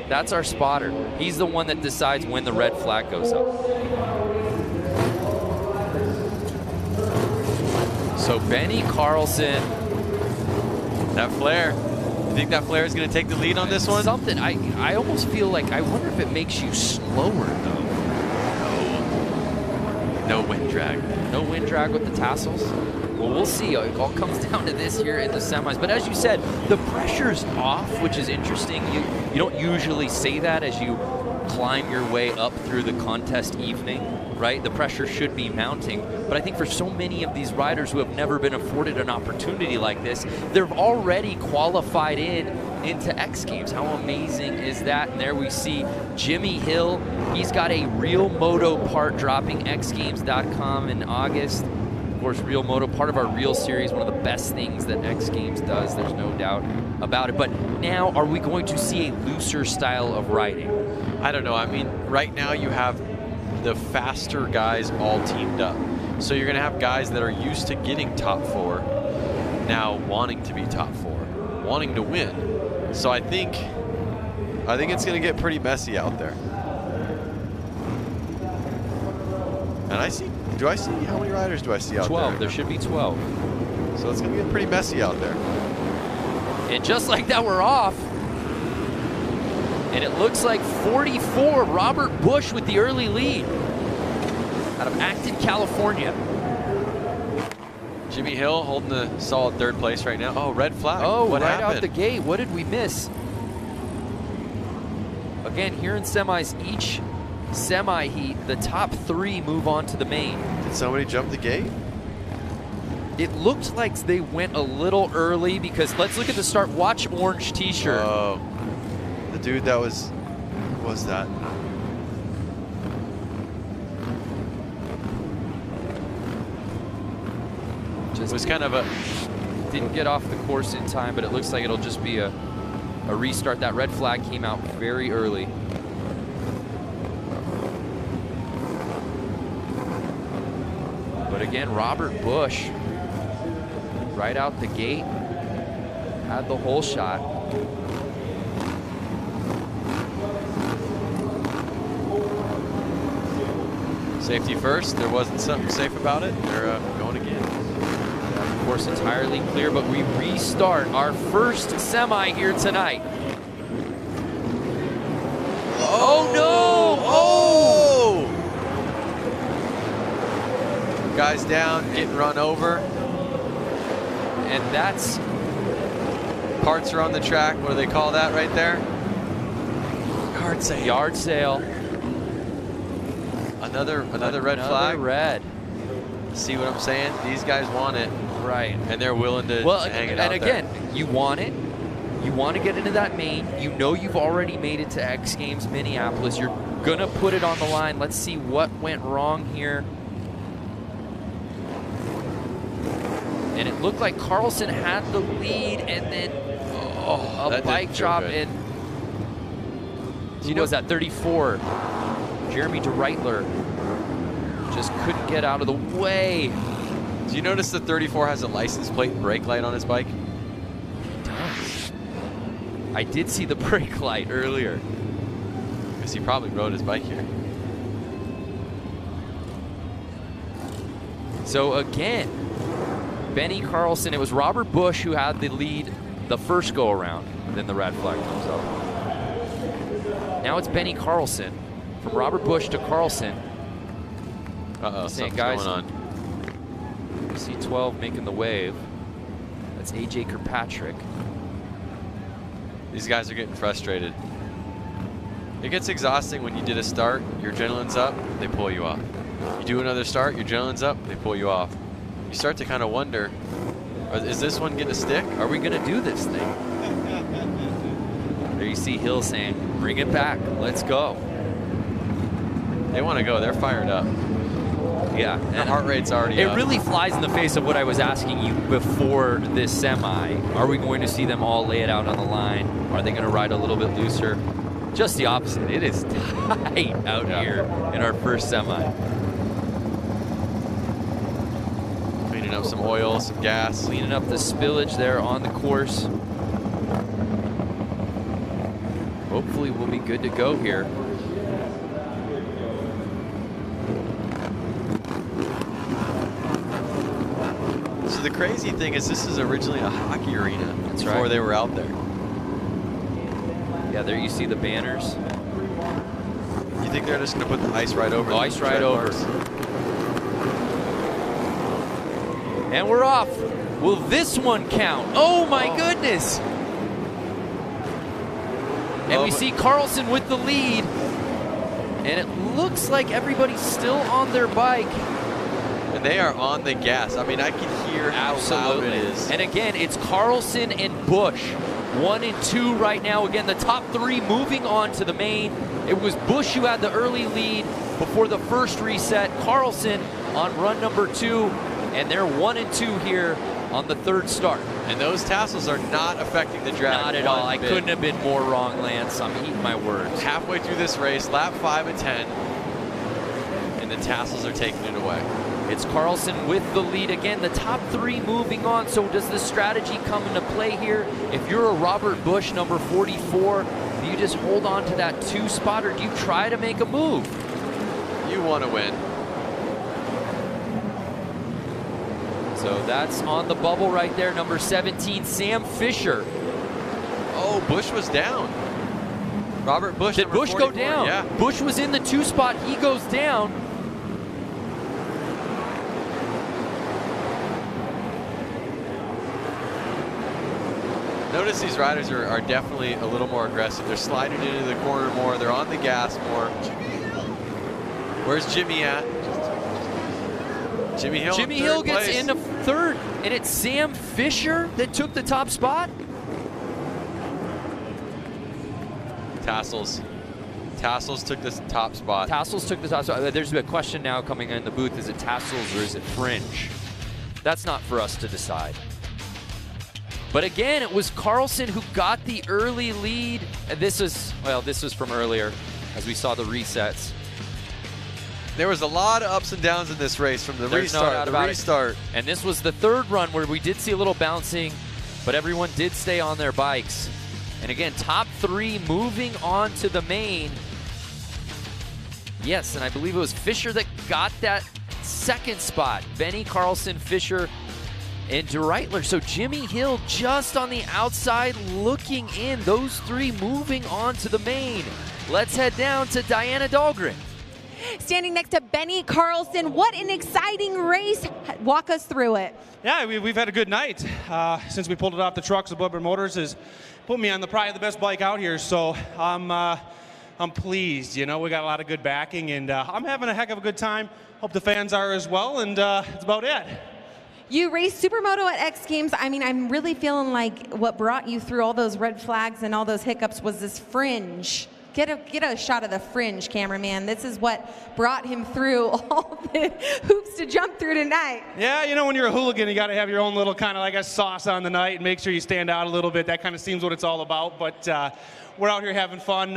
That's our spotter. He's the one that decides when the red flag goes up. So Benny Carlson. That flare. You think that flare is going to take the lead on this one? Something. I almost feel like, I wonder if it makes you slower, though. No wind drag. No wind drag with the tassels? Well, we'll see. It all comes down to this here in the semis. But as you said, the pressure's off, which is interesting. You don't usually say that as you climb your way up through the contest evening, right? The pressure should be mounting. But I think for so many of these riders who have never been afforded an opportunity like this, they're already qualified in into X Games. How amazing is that? And there we see Jimmy Hill. He's got a Real Moto part dropping, xgames.com in August. Of course, Real Moto, part of our Real series, one of the best things that X Games does. There's no doubt about it. But now, are we going to see a looser style of riding? I don't know. I mean, right now you have the faster guys all teamed up. So you're going to have guys that are used to getting top 4 now wanting to be top 4, wanting to win. So I think it's going to get pretty messy out there. And do I see how many riders do I see out 12. there? There should be 12. So it's going to get pretty messy out there. And just like that, we're off. And it looks like 44, Robert Bush with the early lead out of Acton, California. Jimmy Hill holding the solid 3rd place right now. Oh, red flag. Oh, what right happened? out the gate. What did we miss? Again, here in semis, each semi heat, the top 3 move on to the main. Did somebody jump the gate? It looked like they went a little early because let's look at the start. Watch orange t-shirt. Oh, the dude that was, who was that? Just it was kind of a... Didn't get off the course in time, but it looks like it'll just be a restart. That red flag came out very early. But again, Robert Bush, right out the gate, had the whole shot. Safety first. There wasn't something safe about it. They're going again. Of course, entirely clear, but we restart our first semi here tonight. Oh no! Oh! Guys down, getting run over. And that's... Parts are on the track. What do they call that right there? Yard sale. Yard sale. Another red flag. Red. See what I'm saying? These guys want it. Right. And they're willing to hang it out and again, you want it. You want to get into that main. You know you've already made it to X Games Minneapolis. You're going to put it on the line. Let's see what went wrong here. And it looked like Carlson had the lead, and then a bike drop in. Who was that? 34. Jeremy DeReitler just couldn't get out of the way. Do you notice the 34 has a license plate and brake light on his bike? He does. I did see the brake light earlier. Because he probably rode his bike here. So again, Benny Carlson, it was Robert Bush who had the lead the first go around, then the red flag comes up. Now it's Benny Carlson. From Robert Bush to Carlson. Uh-oh, something's guys, going on. C12 making the wave. That's AJ Kirkpatrick. These guys are getting frustrated. It gets exhausting when you did a start, your adrenaline's up, they pull you off. You do another start, your adrenaline's up, they pull you off. You start to kind of wonder, is this one gonna stick? Are we gonna do this thing? There you see Hill saying, bring it back, let's go. They want to go, they're fired up. Yeah. The heart rate's already up. It really flies in the face of what I was asking you before this semi. Are we going to see them all lay it out on the line? Are they going to ride a little bit looser? Just the opposite. It is tight out here in our first semi. Cleaning up some oil, some gas. Cleaning up the spillage there on the course. Hopefully we'll be good to go here. So the crazy thing is this is originally a hockey arena. That's before right. they were out there. Yeah, there you see the banners. You think they're just going to put the ice right over? The ice right over. Marks? And we're off. Will this one count? Oh my goodness. And we see Carlson with the lead. And it looks like everybody's still on their bike. And they are on the gas. I mean, I can hear how loud it is. And again, it's Carlson and Bush 1 and 2 right now. Again, the top 3 moving on to the main. It was Busch who had the early lead before the first reset. Carlson on run number 2, and they're 1 and 2 here on the 3rd start. And those tassels are not affecting the drag. Not at all. I couldn't have been more wrong, Lance. I'm eating my words. Halfway through this race, lap 5 of 10, and the tassels are taking it away. It's Carlson with the lead again. The top 3 moving on. So does the strategy come into play here? If you're a Robert Busch, number 44, do you just hold on to that 2 spot, or do you try to make a move? You want to win. So that's on the bubble right there. Number 17, Sam Fisher. Oh, Busch was down. Robert Busch. Did Busch go down? Yeah. Busch was in the 2 spot. He goes down. Notice these riders are definitely a little more aggressive. They're sliding into the corner more. They're on the gas more. Where's Jimmy at? Jimmy Hill. Jimmy Hill gets into 3rd, and it's Sam Fisher that took the top spot. Tassels. Tassels took the top spot. Tassels took the top spot. There's a question now coming in the booth. Is it Tassels or is it Fringe? That's not for us to decide. But again, it was Carlson who got the early lead. And this was from earlier as we saw the resets. There was a lot of ups and downs in this race from the restart. And this was the 3rd run where we did see a little bouncing, but everyone did stay on their bikes. And again, top 3 moving on to the main. Yes, and I believe it was Fisher that got that 2nd spot. Benny, Carlson, Fisher, and DeReitler. So Jimmy Hill just on the outside looking in. Those 3 moving on to the main. Let's head down to Diana Dahlgren. Standing next to Benny Carlson. What an exciting race. Walk us through it. Yeah, we've had a good night. Since we pulled it off the trucks, Weber Motors has put me on probably the best bike out here. So I'm pleased. You know, we got a lot of good backing, and I'm having a heck of a good time. Hope the fans are as well, and that's about it. You raced Supermoto at X Games. I mean, I'm really feeling like what brought you through all those red flags and all those hiccups was this fringe. Get a shot of the fringe, cameraman. This is what brought him through all the hoops to jump through tonight. Yeah, you know, when you're a hooligan, you got to have your own little kind of like a sauce on the night and make sure you stand out a little bit. That kind of seems what it's all about. But we're out here having fun.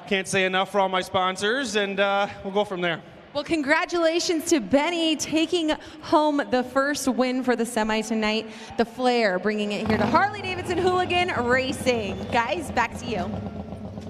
Can't say enough for all my sponsors, and we'll go from there. Well, congratulations to Benny taking home the first win for the semi tonight. The Flair bringing it here to Harley-Davidson Hooligan Racing. Guys, back to you.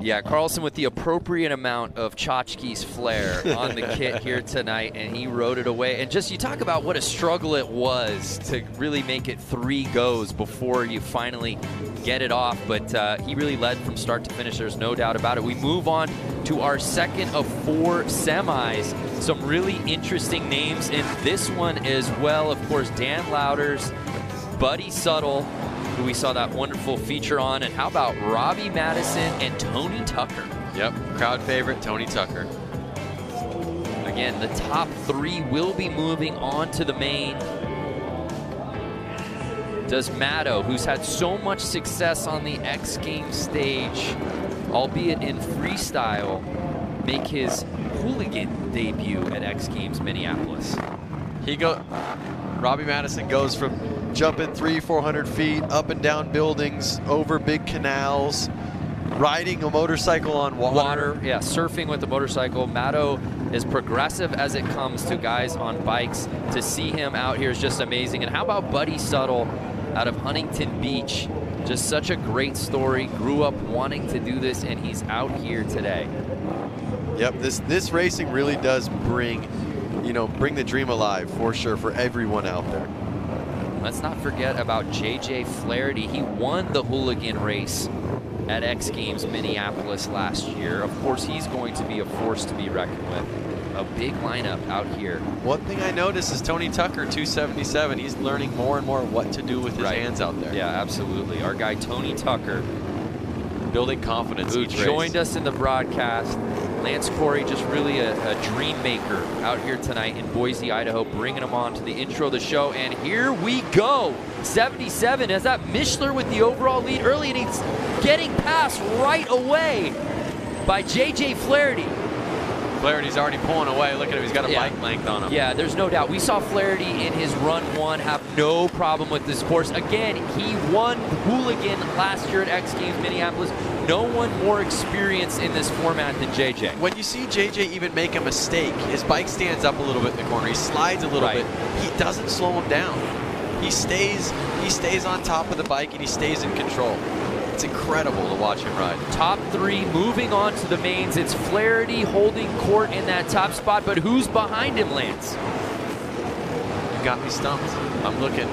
Yeah, Carlson with the appropriate amount of Tchotchke's flair on the kit here tonight, and he rode it away. And just, you talk about what a struggle it was to really make it 3 goes before you finally get it off, but he really led from start to finish. There's no doubt about it. We move on to our 2nd of 4 semis. Some really interesting names in this one as well. Of course, Dan Louders, Buddy Suttle, who we saw that wonderful feature on, and how about Robbie Madison and Tony Tucker? Yep, crowd favorite Tony Tucker. Again, the top 3 will be moving on to the main. Does Matto, who's had so much success on the X Games stage, albeit in freestyle, make his hooligan debut at X Games Minneapolis? Robbie Madison goes from jumping 300-400 feet, up and down buildings, over big canals, riding a motorcycle on water. Yeah, surfing with the motorcycle. Matto is progressive as it comes to guys on bikes. To see him out here is just amazing. And how about Buddy Suttle out of Huntington Beach? Just such a great story. Grew up wanting to do this, and he's out here today. Yep, this racing really does bring the dream alive for sure for everyone out there. Let's not forget about JJ Flaherty. He won the hooligan race at X Games Minneapolis last year. Of course, he's going to be a force to be reckoned with. A big lineup out here. One thing I noticed is Tony Tucker, 277. He's learning more and more what to do with his hands out there. Yeah, absolutely. Our guy Tony Tucker, building confidence. who each race. joined us in the broadcast. Lance Corey, just really a dream maker out here tonight in Boise, Idaho, bringing them on to the intro of the show. And here we go. 77 as that Mishler with the overall lead early, and he's getting passed right away by J.J. Flaherty. Flaherty's already pulling away. Look at him. He's got a bike length on him. Yeah, there's no doubt. We saw Flaherty in his run 1 have no problem with this course. Again, he won Hooligan last year at X Games Minneapolis. No one more experienced in this format than JJ. When you see JJ even make a mistake, his bike stands up a little bit in the corner. He slides a little bit. He doesn't slow him down. He stays on top of the bike and he stays in control. It's incredible to watch him ride. Top 3 moving on to the mains. It's Flaherty holding court in that top spot, but who's behind him, Lance? You got me stumped. I'm looking.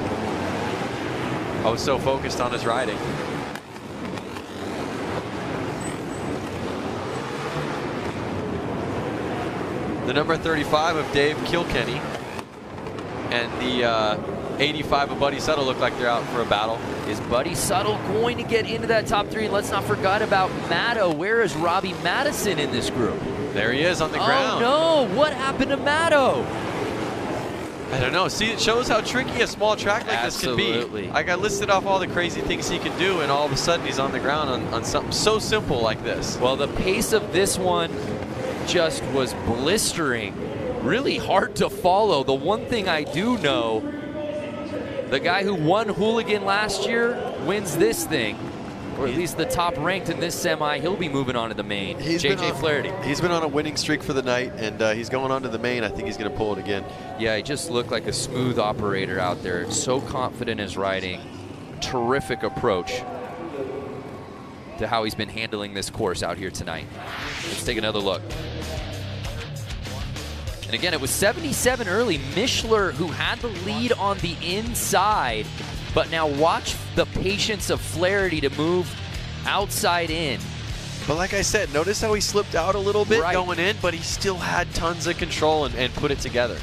I was so focused on his riding. The number 35 of Dave Kilkenny and the 85 of Buddy Suttle look like they're out for a battle. Is Buddy Suttle going to get into that top 3? And let's not forget about Matto. Where is Robbie Madison in this group? There he is on the ground. Oh no, what happened to Matto? I don't know. See, it shows how tricky a small track like this can be. Like I listed off all the crazy things he can do, and all of a sudden he's on the ground on something so simple like this. Well, the pace of this one just was blistering. Really hard to follow. The one thing I do know, the guy who won Hooligan last year wins this thing, or at least the top ranked in this semi. He'll be moving on to the main. JJ Flaherty. He's been on a winning streak for the night, and he's going on to the main. I think he's going to pull it again. Yeah, he just looked like a smooth operator out there. So confident in his riding. Terrific approach to how he's been handling this course out here tonight. Let's take another look. And again, it was 77 early. Mishler, who had the lead on the inside, but now watch the patience of Flaherty to move outside in. But like I said, notice how he slipped out a little bit going in, but he still had tons of control and put it together.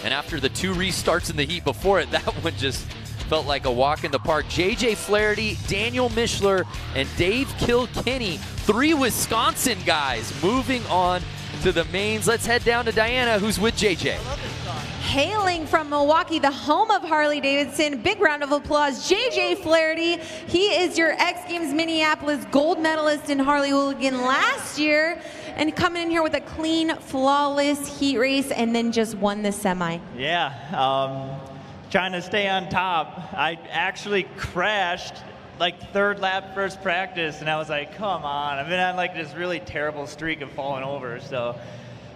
And after the 2 restarts in the heat before it, that one just felt like a walk in the park. JJ Flaherty, Daniel Mishler, and Dave Kilkenny, 3 Wisconsin guys moving on to the mains. Let's head down to Diana, who's with JJ. Hailing from Milwaukee, the home of Harley-Davidson, big round of applause, JJ Flaherty. He is your X Games Minneapolis gold medalist in Harley Hooligan last year, and coming in here with a clean, flawless heat race, and then just won the semi. Yeah, trying to stay on top. I actually crashed like 3rd lap first practice, and I was like, come on. I've been on like this really terrible streak of falling over, so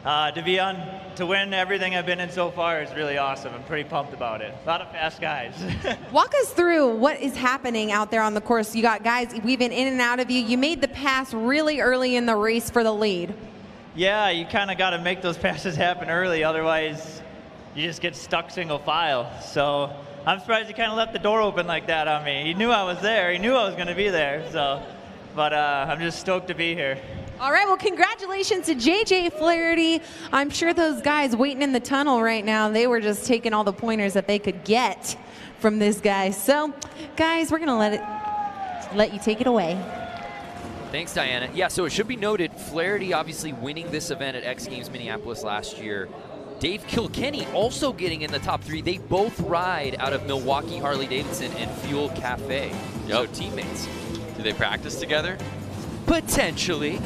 to win everything I've been in so far is really awesome. I'm pretty pumped about it. A lot of fast guys. Walk us through what is happening out there on the course. You got guys weaving in and out of you. You made the pass really early in the race for the lead. Yeah, you kind of got to make those passes happen early, otherwise you just get stuck single file. So I'm surprised he kind of left the door open like that on me. He knew I was there. He knew I was going to be there. So, but I'm just stoked to be here. All right, well, congratulations to JJ Flaherty. I'm sure those guys waiting in the tunnel right now, they were just taking all the pointers that they could get from this guy. So, guys, we're going to let you take it away. Thanks, Diana. Yeah, so it should be noted, Flaherty obviously winning this event at X Games Minneapolis last year. Dave Kilkenny also getting in the top 3. They both ride out of Milwaukee Harley-Davidson and Fuel Cafe. So teammates. Do they practice together? Potentially.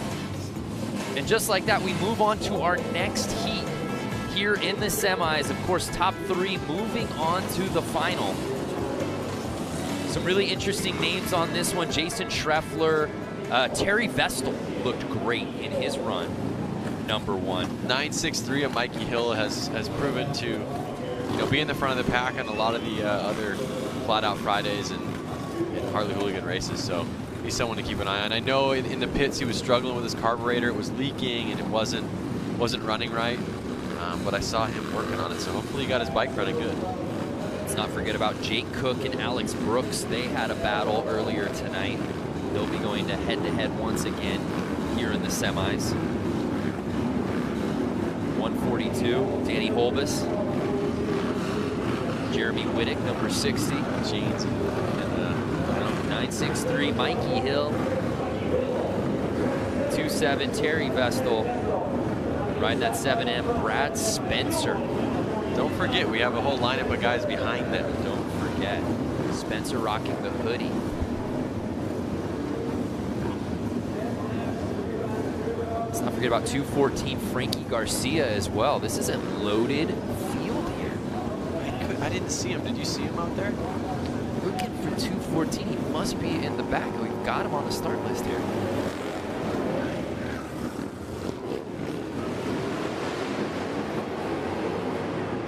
And just like that, we move on to our next heat here in the semis. Of course, top 3 moving on to the final. Some really interesting names on this one. Jason Schreffler, Terry Vestal looked great in his run. Number 1. 963 of Mikey Hill has proven to be in the front of the pack on a lot of the other Flat Out Fridays and Harley Hooligan races. So he's someone to keep an eye on. I know in the pits he was struggling with his carburetor. It was leaking and it wasn't running right. But I saw him working on it. So hopefully he got his bike running good. Let's not forget about Jake Cook and Alex Brooks. They had a battle earlier tonight. They'll be going to head-to-head once again here in the semis. 142, Danny Holbus. Jeremy Whittick, number 60. Jeans. And 963 Mikey Hill. 27 Terry Vestal. Riding that 7M, Brad Spencer. Don't forget, we have a whole lineup of guys behind them. Don't forget. Spencer rocking the hoodie. Let's not forget about 214 Frankie Garcia as well. This is a loaded field here. I didn't see him. Did you see him out there? Looking for 214. He must be in the back. We've got him on the start list here.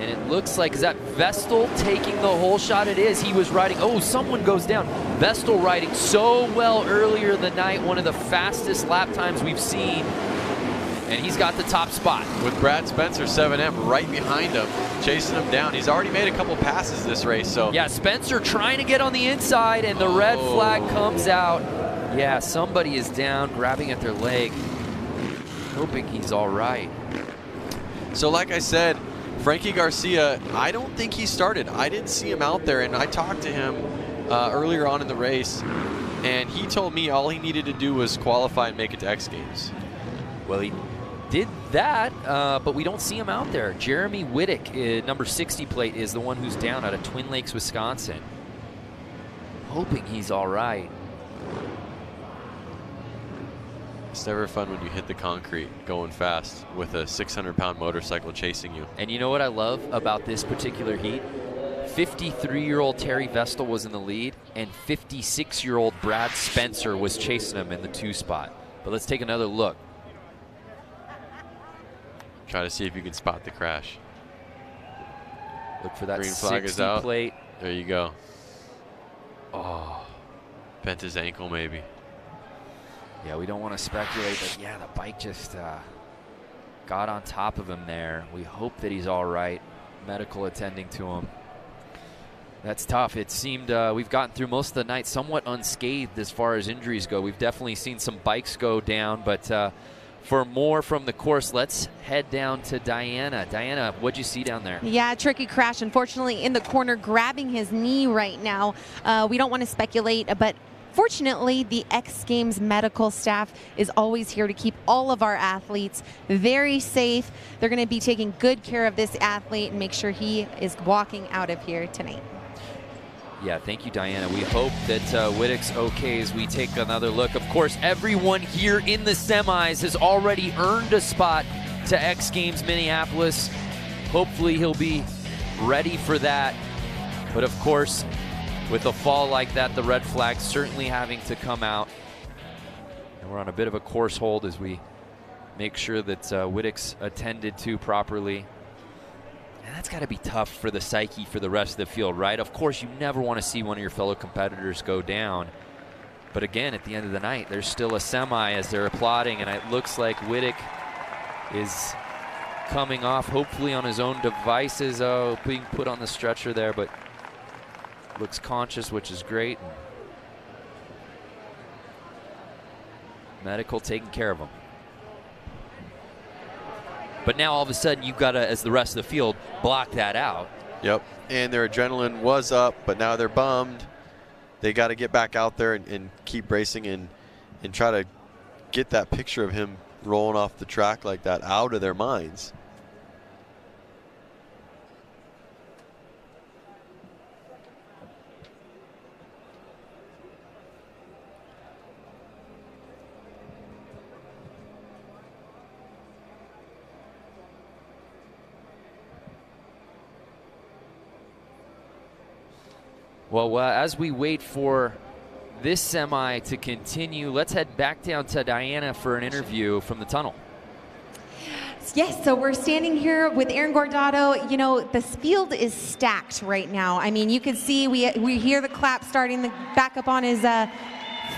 And it looks like, is that Vestal taking the whole shot? It is. He was riding. Oh, someone goes down. Vestal riding so well earlier in the night. One of the fastest lap times we've seen. And he's got the top spot. With Brad Spencer, 7M, right behind him, chasing him down. He's already made a couple passes this race, so. Yeah, Spencer trying to get on the inside, and the red flag comes out. Yeah, somebody is down, grabbing at their leg. Hoping he's all right. So like I said, Frankie Garcia, I don't think he started. I didn't see him out there, and I talked to him earlier on in the race, and he told me all he needed to do was qualify and make it to X Games. Well, he did that, but we don't see him out there. Jeremy Whittick, number 60 plate, is the one who's down out of Twin Lakes, Wisconsin. Hoping he's all right. It's never fun when you hit the concrete going fast with a 600-pound motorcycle chasing you. And you know what I love about this particular heat? 53-year-old Terry Vestal was in the lead, and 56-year-old Brad Spencer was chasing him in the 2 spot. But let's take another look. Try to see if you can spot the crash. Look for that green flag 60 is out. plate. There you go. Oh, bent his ankle maybe. Yeah, we don't want to speculate, but yeah, the bike just got on top of him there. We hope that he's all right. Medical attending to him. That's tough. It seemed we've gotten through most of the night somewhat unscathed as far as injuries go. We've definitely seen some bikes go down, but for more from the course, let's head down to Diana. Diana, what'd you see down there? Yeah, tricky crash. Unfortunately, in the corner, grabbing his knee right now. We don't want to speculate, but fortunately, the X Games medical staff is always here to keep all of our athletes very safe. They're going to be taking good care of this athlete and make sure he is walking out of here tonight. Yeah, thank you, Diana. We hope that Whittick's okay as we take another look. Of course, everyone here in the semis has already earned a spot to X Games Minneapolis. Hopefully he'll be ready for that. But of course, with a fall like that, the red flag certainly having to come out. And we're on a bit of a course hold as we make sure that Whittick's attended to properly. And that's got to be tough for the psyche for the rest of the field, right? Of course, you never want to see one of your fellow competitors go down. But again, at the end of the night, there's still a semi as they're applauding, and it looks like Whittick is coming off, hopefully on his own devices, being put on the stretcher there, but looks conscious, which is great. Medical taking care of him. But now all of a sudden you've got to, as the rest of the field, block that out. Yep, and their adrenaline was up, but now they're bummed. They got to get back out there and keep racing and try to get that picture of him rolling off the track like that out of their minds. Well, as we wait for this semi to continue, let's head back down to Diana for an interview from the tunnel. Yes, so we're standing here with Aaron Guardado. You know, the field is stacked right now. I mean, you can see we hear the clap starting back up on his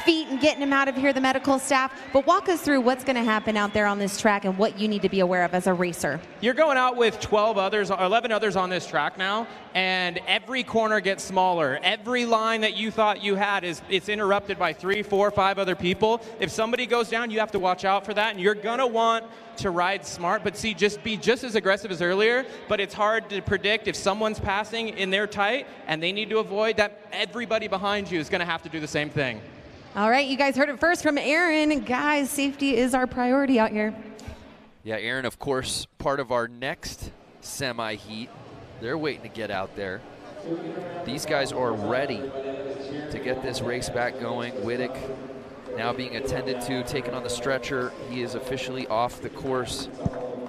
feet and getting him out of here, the medical staff. But walk us through what's going to happen out there on this track and what you need to be aware of as a racer. You're going out with 12 others, or 11 others on this track now, and every corner gets smaller. Every line that you thought you had it's interrupted by 3, 4, 5 other people. If somebody goes down, you have to watch out for that, and you're gonna want to ride smart, but just be just as aggressive as earlier. But it's hard to predict if someone's passing in their tight and they need to avoid that. Everybody behind you is going to have to do the same thing. All right, you guys heard it first from Aaron. Guys, safety is our priority out here. Yeah, Aaron, of course, part of our next semi-heat. They're waiting to get out there. These guys are ready to get this race back going. Wittick now being attended to, taken on the stretcher. He is officially off the course,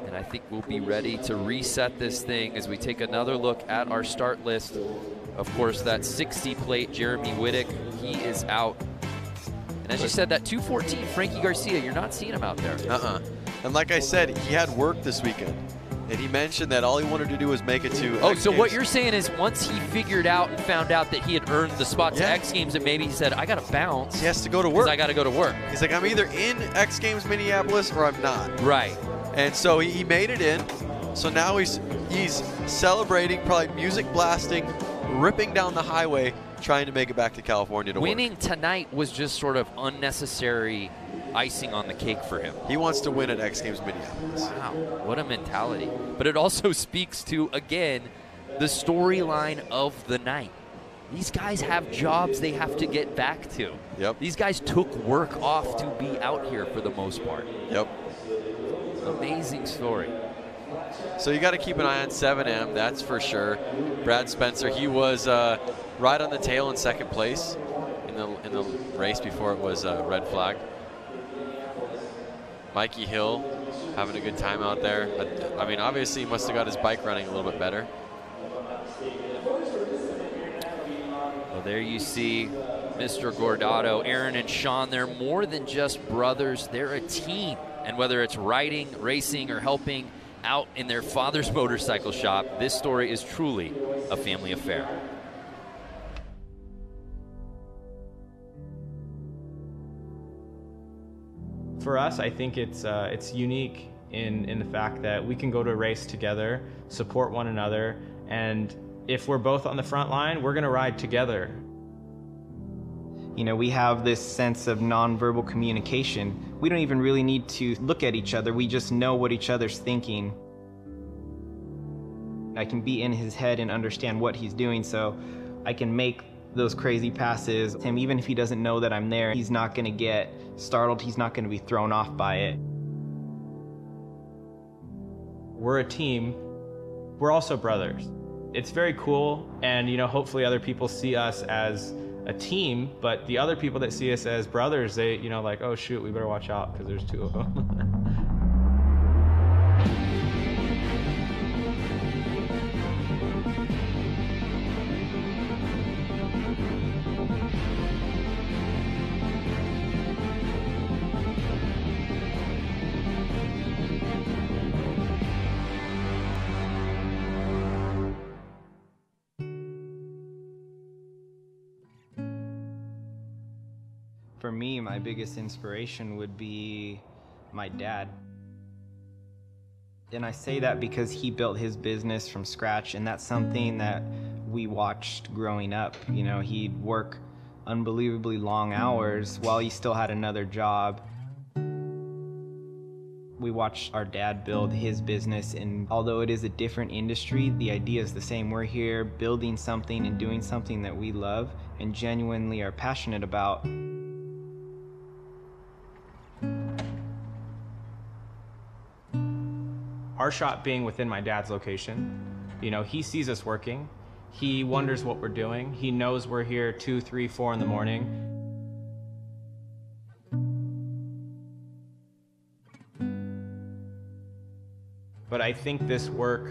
and I think we'll be ready to reset this thing as we take another look at our start list. Of course, that 60 plate Jeremy Wittick, he is out. And as you said, that 214 Frankie Garcia, you're not seeing him out there. And like I said, he had work this weekend. And he mentioned that all he wanted to do was make it to Oh, X so Games. what you're saying is once he figured out and found out that he had earned the spot to X Games, that maybe he said, I got to bounce. He has to go to work. I got to go to work. He's like, I'm either in X Games Minneapolis or I'm not. Right. And so he made it in. So now he's celebrating, probably music blasting, ripping down the highway, trying to make it back to California to work. Winning tonight was just sort of unnecessary icing on the cake for him. He wants to win at X Games Minneapolis. Wow, what a mentality. But it also speaks to, again, the storyline of the night. These guys have jobs they have to get back to. Yep. These guys took work off to be out here for the most part. Yep. Amazing story. So you got to keep an eye on 7M, that's for sure. Brad Spencer, he was right on the tail in second place in the race before it was red flag. Mikey Hill having a good time out there. I mean, obviously he must have got his bike running a little bit better. Well, there you see Mr. Gordado, Aaron and Sean. They're more than just brothers. They're a team. And whether it's riding, racing, or helping out in their father's motorcycle shop, this story is truly a family affair. For us, I think it's unique in the fact that we can go to a race together, support one another, and if we're both on the front line, we're going to ride together. You know, we have this sense of nonverbal communication. We don't even really need to look at each other. We just know what each other's thinking. I can be in his head and understand what he's doing, so I can make those crazy passes. And even if he doesn't know that I'm there, he's not going to get startled. He's not going to be thrown off by it. We're a team. We're also brothers. It's very cool, and you know, hopefully other people see us as a team, but the other people that see us as brothers, they, you know, like, oh shoot, we better watch out because there's two of them. For me, my biggest inspiration would be my dad. And I say that because he built his business from scratch, and that's something that we watched growing up. You know, he'd work unbelievably long hours while he still had another job. We watched our dad build his business, and although it is a different industry, the idea is the same. We're here building something and doing something that we love and genuinely are passionate about. Our shop being within my dad's location, you know, he sees us working. He wonders what we're doing. He knows we're here 2, 3, 4 in the morning. But I think this work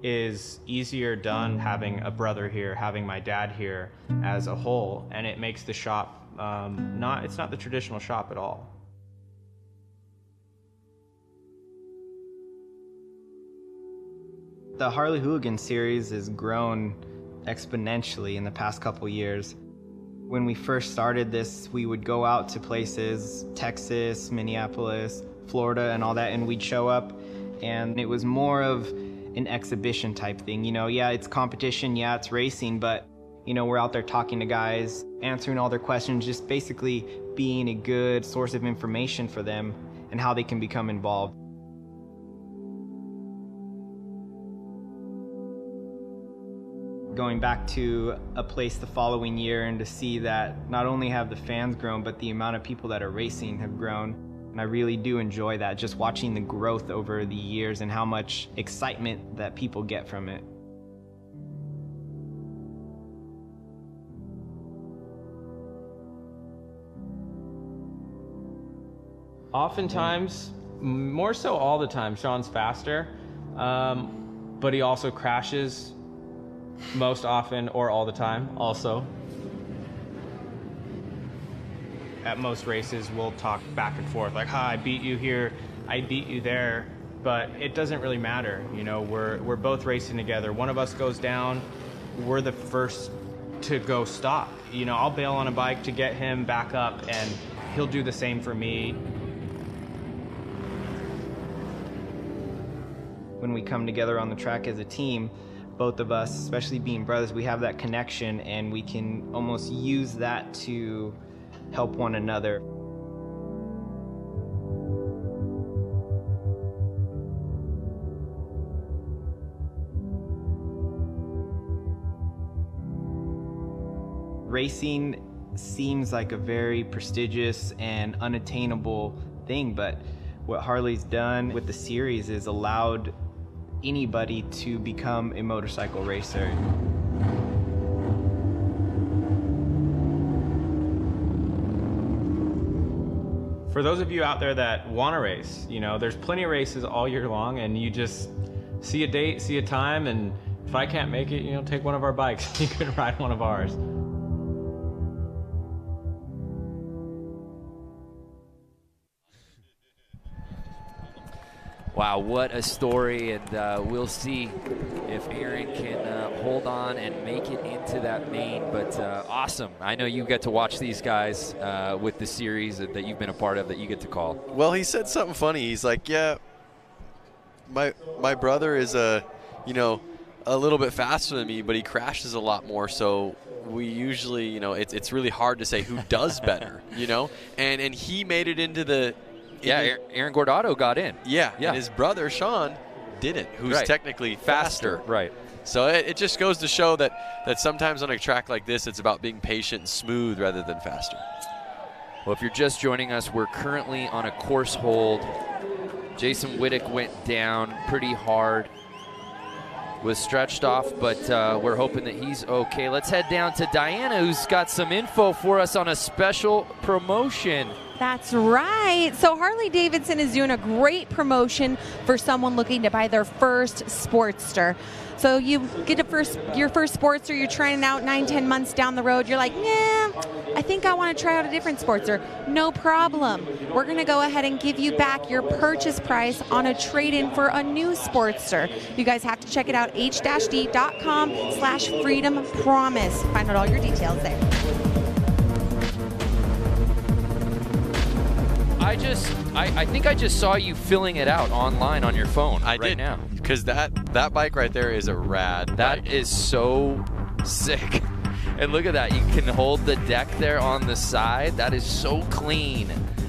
is easier done having a brother here, having my dad here as a whole, and it makes the shop it's not the traditional shop at all. The Harley Hooligan series has grown exponentially in the past couple years. When we first started this, we would go out to places, Texas, Minneapolis, Florida, and all that, and we'd show up, and it was more of an exhibition type thing. You know, yeah, it's competition, yeah, it's racing, but, you know, we're out there talking to guys, answering all their questions, just basically being a good source of information for them and how they can become involved. Going back to a place the following year and to see that not only have the fans grown, but the amount of people that are racing have grown. And I really do enjoy that, just watching the growth over the years and how much excitement that people get from it. Oftentimes, more so all the time, Sean's faster, but he also crashes most often or all the time also. At most races, we'll talk back and forth, like, hi, I beat you here, I beat you there, but it doesn't really matter. You know, we're both racing together. One of us goes down, we're the first to go stop. You know, I'll bail on a bike to get him back up, and he'll do the same for me. When we come together on the track as a team, both of us, especially being brothers, we have that connection, and we can almost use that to help one another. Racing seems like a very prestigious and unattainable thing, but what Harley's done with the series is allowed anybody to become a motorcycle racer. For those of you out there that want to race, you know, there's plenty of races all year long, and you just see a date, see a time, and if I can't make it, you know, take one of our bikes. You can ride one of ours. Wow, what a story, and we'll see if Aaron can hold on and make it into that main, but awesome. I know you get to watch these guys with the series that you've been a part of that you get to call. Well, he said something funny. He's like, yeah, my brother is you know, a little bit faster than me, but he crashes a lot more, so we usually, you know, it's really hard to say who does better, you know? And he made it into the... Yeah, Aaron Gordado got in. Yeah, and his brother, Sean, didn't, who's technically faster. Right. So it just goes to show that sometimes on a track like this, it's about being patient and smooth rather than faster. Well, if you're just joining us, we're currently on a course hold. Jason Wittick went down pretty hard, was stretched off, but we're hoping that he's okay. Let's head down to Diana, who's got some info for us on a special promotion. That's right. So Harley-Davidson is doing a great promotion for someone looking to buy their first Sportster. So you get your first Sportster, you're trying it out 9-10 months down the road. You're like, nah, I think I want to try out a different Sportster. No problem. We're going to go ahead and give you back your purchase price on a trade-in for a new Sportster. You guys have to check it out, h-d.com/freedom promise. Find out all your details there. I think I just saw you filling it out online on your phone I did now. Because that bike right there is a rad That bike. is so sick. And look at that. You can hold the deck there on the side. That is so clean.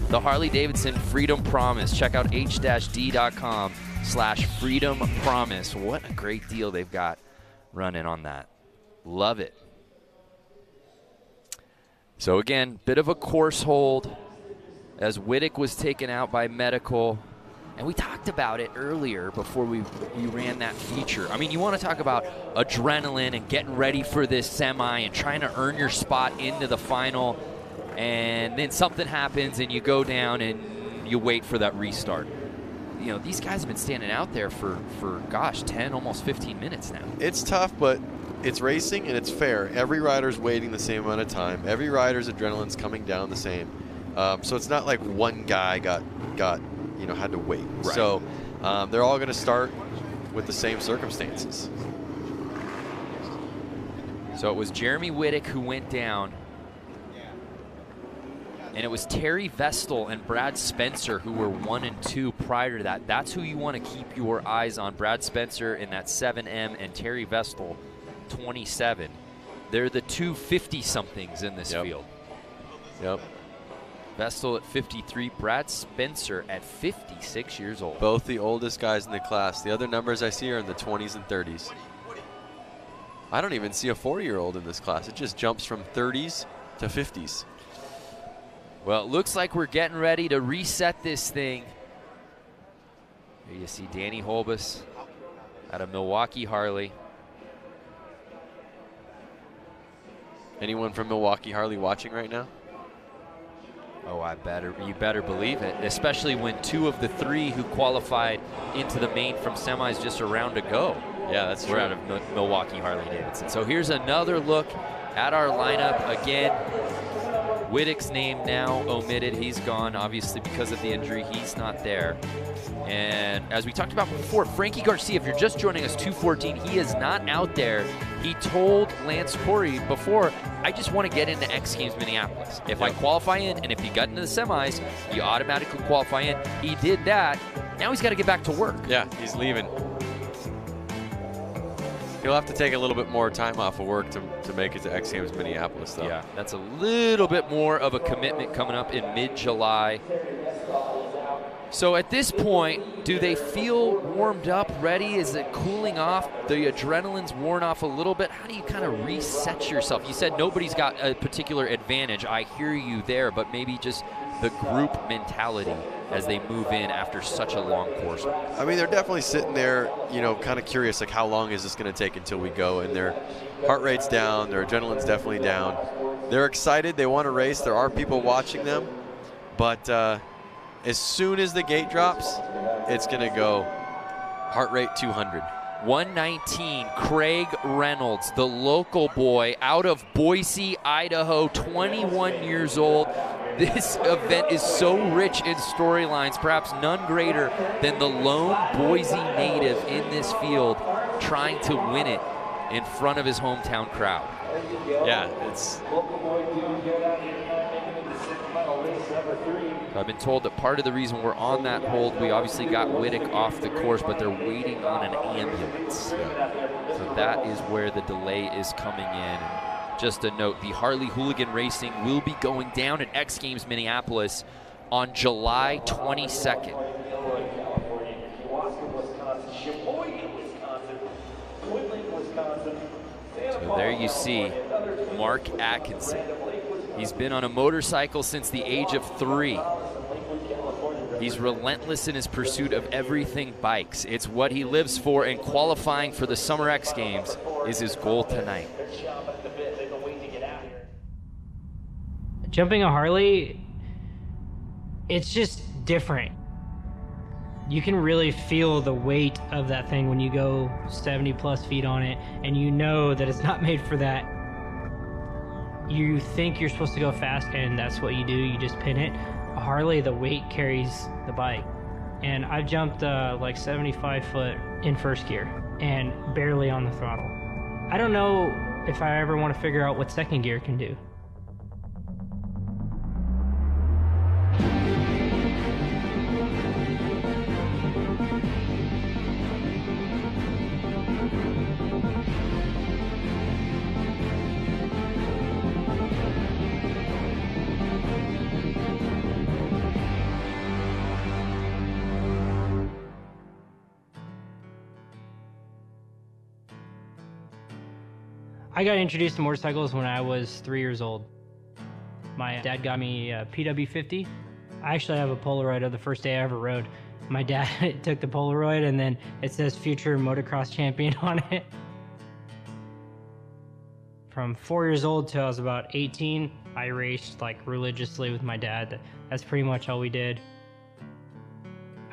The Harley-Davidson Freedom Promise. Check out h-d.com/freedom promise. What a great deal they've got running on that. Love it. So again, bit of a course hold as Wittick was taken out by medical. And we talked about it earlier before we ran that feature. I mean, you want to talk about adrenaline and getting ready for this semi and trying to earn your spot into the final. And then something happens and you go down and you wait for that restart. You know, these guys have been standing out there for gosh, 10, almost 15 minutes now. It's tough, but it's racing and it's fair. Every rider's waiting the same amount of time. Every rider's adrenaline's coming down the same. So it's not like one guy got had to wait. Right. So they're all going to start with the same circumstances. So it was Jeremy Wittick who went down. And it was Terry Vestal and Brad Spencer who were 1 and 2 prior to that. That's who you want to keep your eyes on. Brad Spencer in that 7M and Terry Vestal, 27. They're the two 50-somethings in this field. Yep. Vestal at 53, Brad Spencer at 56 years old. Both the oldest guys in the class. The other numbers I see are in the 20s and 30s. I don't even see a 40-year-old in this class. It just jumps from 30s to 50s. Well, it looks like we're getting ready to reset this thing. Here you see Danny Holbus out of Milwaukee Harley. Anyone from Milwaukee Harley watching right now? Oh, you better believe it, especially when 2 of the 3 who qualified into the main from semis just a round ago. Yeah, that's true. We're out of Milwaukee Harley-Davidson. So here's another look at our lineup. Again, Wittick's name now omitted. He's gone, obviously, because of the injury. He's not there. And as we talked about before, Frankie Garcia, if you're just joining us, 214, he is not out there. He told Lance Corey before, I just want to get into X Games Minneapolis. If I qualify in, and if he got into the semis, you automatically qualify in. He did that. Now he's got to get back to work. Yeah, he's leaving. He'll have to take a little bit more time off of work to make it to X Games Minneapolis, though. Yeah, that's a little bit more of a commitment coming up in mid-July. So at this point, do they feel warmed up, ready? Is it cooling off? The adrenaline's worn off a little bit. How do you kind of reset yourself? You said nobody's got a particular advantage. I hear you there, but maybe just the group mentality as they move in after such a long course. I mean, they're definitely sitting there, you know, kind of curious, like, how long is this going to take until we go? And their heart rate's down, their adrenaline's definitely down. They're excited, they want to race, there are people watching them, but as soon as the gate drops, it's going to go heart rate 200. 119, Craig Reynolds, the local boy out of Boise, Idaho, 21 years old. This event is so rich in storylines, perhaps none greater than the lone Boise native in this field trying to win it in front of his hometown crowd. Yeah, it's... So I've been told that part of the reason we're on that hold, we obviously got Wittick off the course, but they're waiting on an ambulance. So that is where the delay is coming in. Just a note, the Harley Hooligan Racing will be going down at X Games Minneapolis on July 22nd. So there you see Mark Atkinson. He's been on a motorcycle since the age of 3. He's relentless in his pursuit of everything bikes. It's what he lives for, and qualifying for the Summer X Games is his goal tonight. Jumping a Harley, it's just different. You can really feel the weight of that thing when you go 70 plus feet on it, and you know that it's not made for that. You think you're supposed to go fast, and that's what you do, you just pin it. A Harley, the weight carries the bike. And I've jumped like 75 foot in first gear and barely on the throttle. I don't know if I ever want to figure out what second gear can do. I got introduced to motorcycles when I was 3 years old. My dad got me a PW50. I actually have a Polaroid of the first day I ever rode. My dad took the Polaroid and then it says future motocross champion on it. From 4 years old till I was about 18, I raced like religiously with my dad. That's pretty much all we did.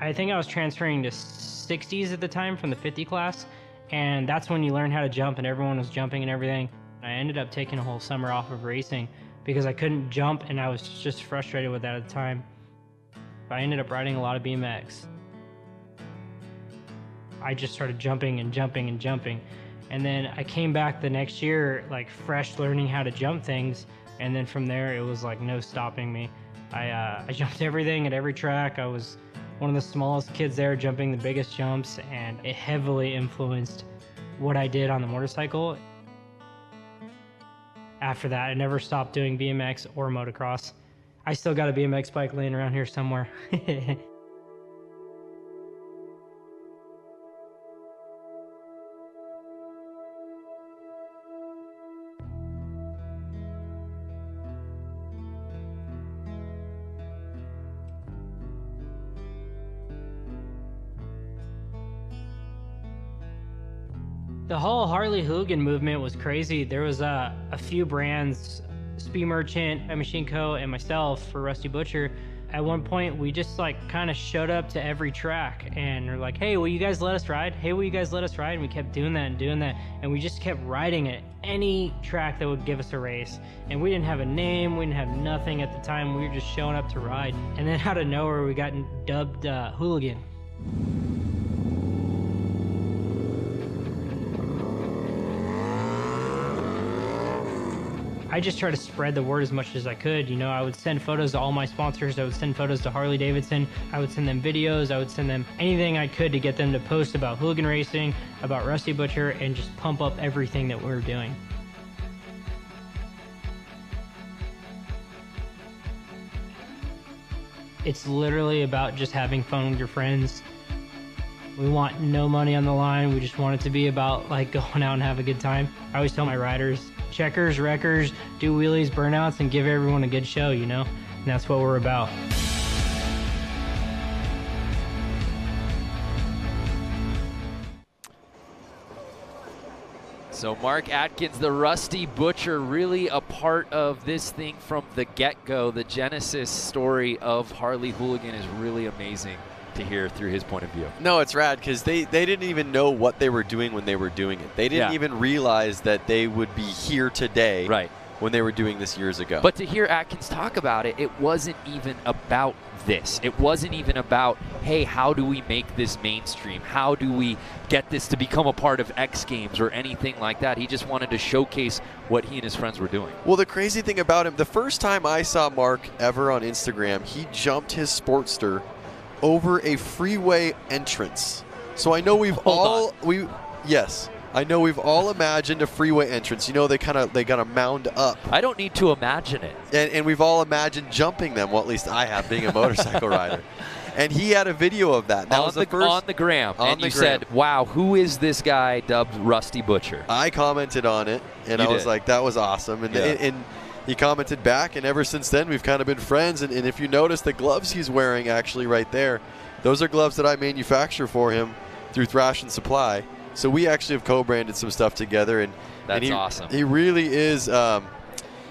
I think I was transferring to 60s at the time from the 50 class. And that's when you learn how to jump, and everyone was jumping and everything. I ended up taking a whole summer off of racing because I couldn't jump, and I was just frustrated with that at the time. I ended up riding a lot of BMX. I just started jumping and jumping and jumping. And then I came back the next year, like fresh, learning how to jump things. And then from there, it was like no stopping me. I jumped everything at every track. I was one of the smallest kids there, jumping the biggest jumps, and it heavily influenced what I did on the motorcycle. After that, I never stopped doing BMX or motocross. I still got a BMX bike laying around here somewhere. The whole Harley Hooligan movement was crazy. There was a few brands, Speed Merchant, Machine Co, and myself for Rusty Butcher. At one point, we just like kind of showed up to every track and we're like, hey, will you guys let us ride? Hey, will you guys let us ride? And we kept doing that and doing that. And we just kept riding at any track that would give us a race. And we didn't have a name, we didn't have nothing at the time. We were just showing up to ride. And then out of nowhere, we got dubbed Hooligan. I just try to spread the word as much as I could. You know, I would send photos to all my sponsors. I would send photos to Harley-Davidson. I would send them videos. I would send them anything I could to get them to post about hooligan racing, about Rusty Butcher, and just pump up everything that we're doing. It's literally about just having fun with your friends. We want no money on the line. We just want it to be about like going out and have a good time. I always tell my riders, checkers, wreckers, do wheelies, burnouts, and give everyone a good show, you know? And that's what we're about. So Mark Atkins, the Rusty Butcher, really a part of this thing from the get-go. The genesis story of Harley Hooligan is really amazing to hear through his point of view. No, it's rad because they didn't even know what they were doing when they were doing it. They didn't even realize that they would be here today when they were doing this years ago. But to hear Atkins talk about it, it wasn't even about this. It wasn't even about, hey, how do we make this mainstream? How do we get this to become a part of X Games or anything like that? He just wanted to showcase what he and his friends were doing. Well, the crazy thing about him, the first time I saw Mark ever on Instagram, he jumped his Sportster over a freeway entrance. So I know we've all imagined a freeway entrance. You know, they gotta mound up. I don't need to imagine it. And we've all imagined jumping them. Well, at least I have, being a motorcycle rider. And he had a video of that. That was the first on the gram. And you said, "Wow, who is this guy dubbed Rusty Butcher?" I commented on it, and I was like, "That was awesome." And he commented back, and ever since then, we've kind of been friends. And if you notice the gloves he's wearing actually right there, those are gloves that I manufacture for him through Thrash and Supply. So we actually have co-branded some stuff together. And that's awesome. He really is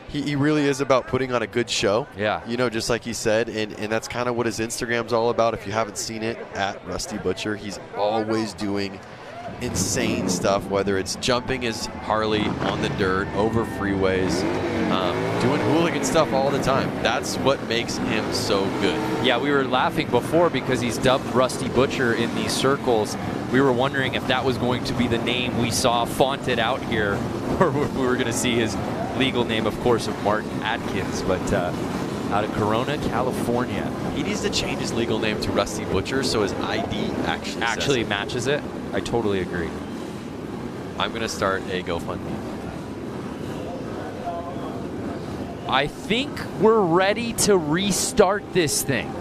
he really is about putting on a good show. Yeah. You know, just like he said. And that's kind of what his Instagram's all about. If you haven't seen it, at Rusty Butcher, he's always doing insane stuff, whether it's jumping his Harley on the dirt, over freeways, doing hooligan stuff all the time. That's what makes him so good. Yeah, we were laughing before because he's dubbed Rusty Butcher in these circles. We were wondering if that was going to be the name we saw fonted out here, or we were going to see his legal name, of course, of Martin Atkins, but out of Corona, California. He needs to change his legal name to Rusty Butcher so his ID actually matches it. I totally agree. I'm going to start a GoFundMe. I think we're ready to restart this thing.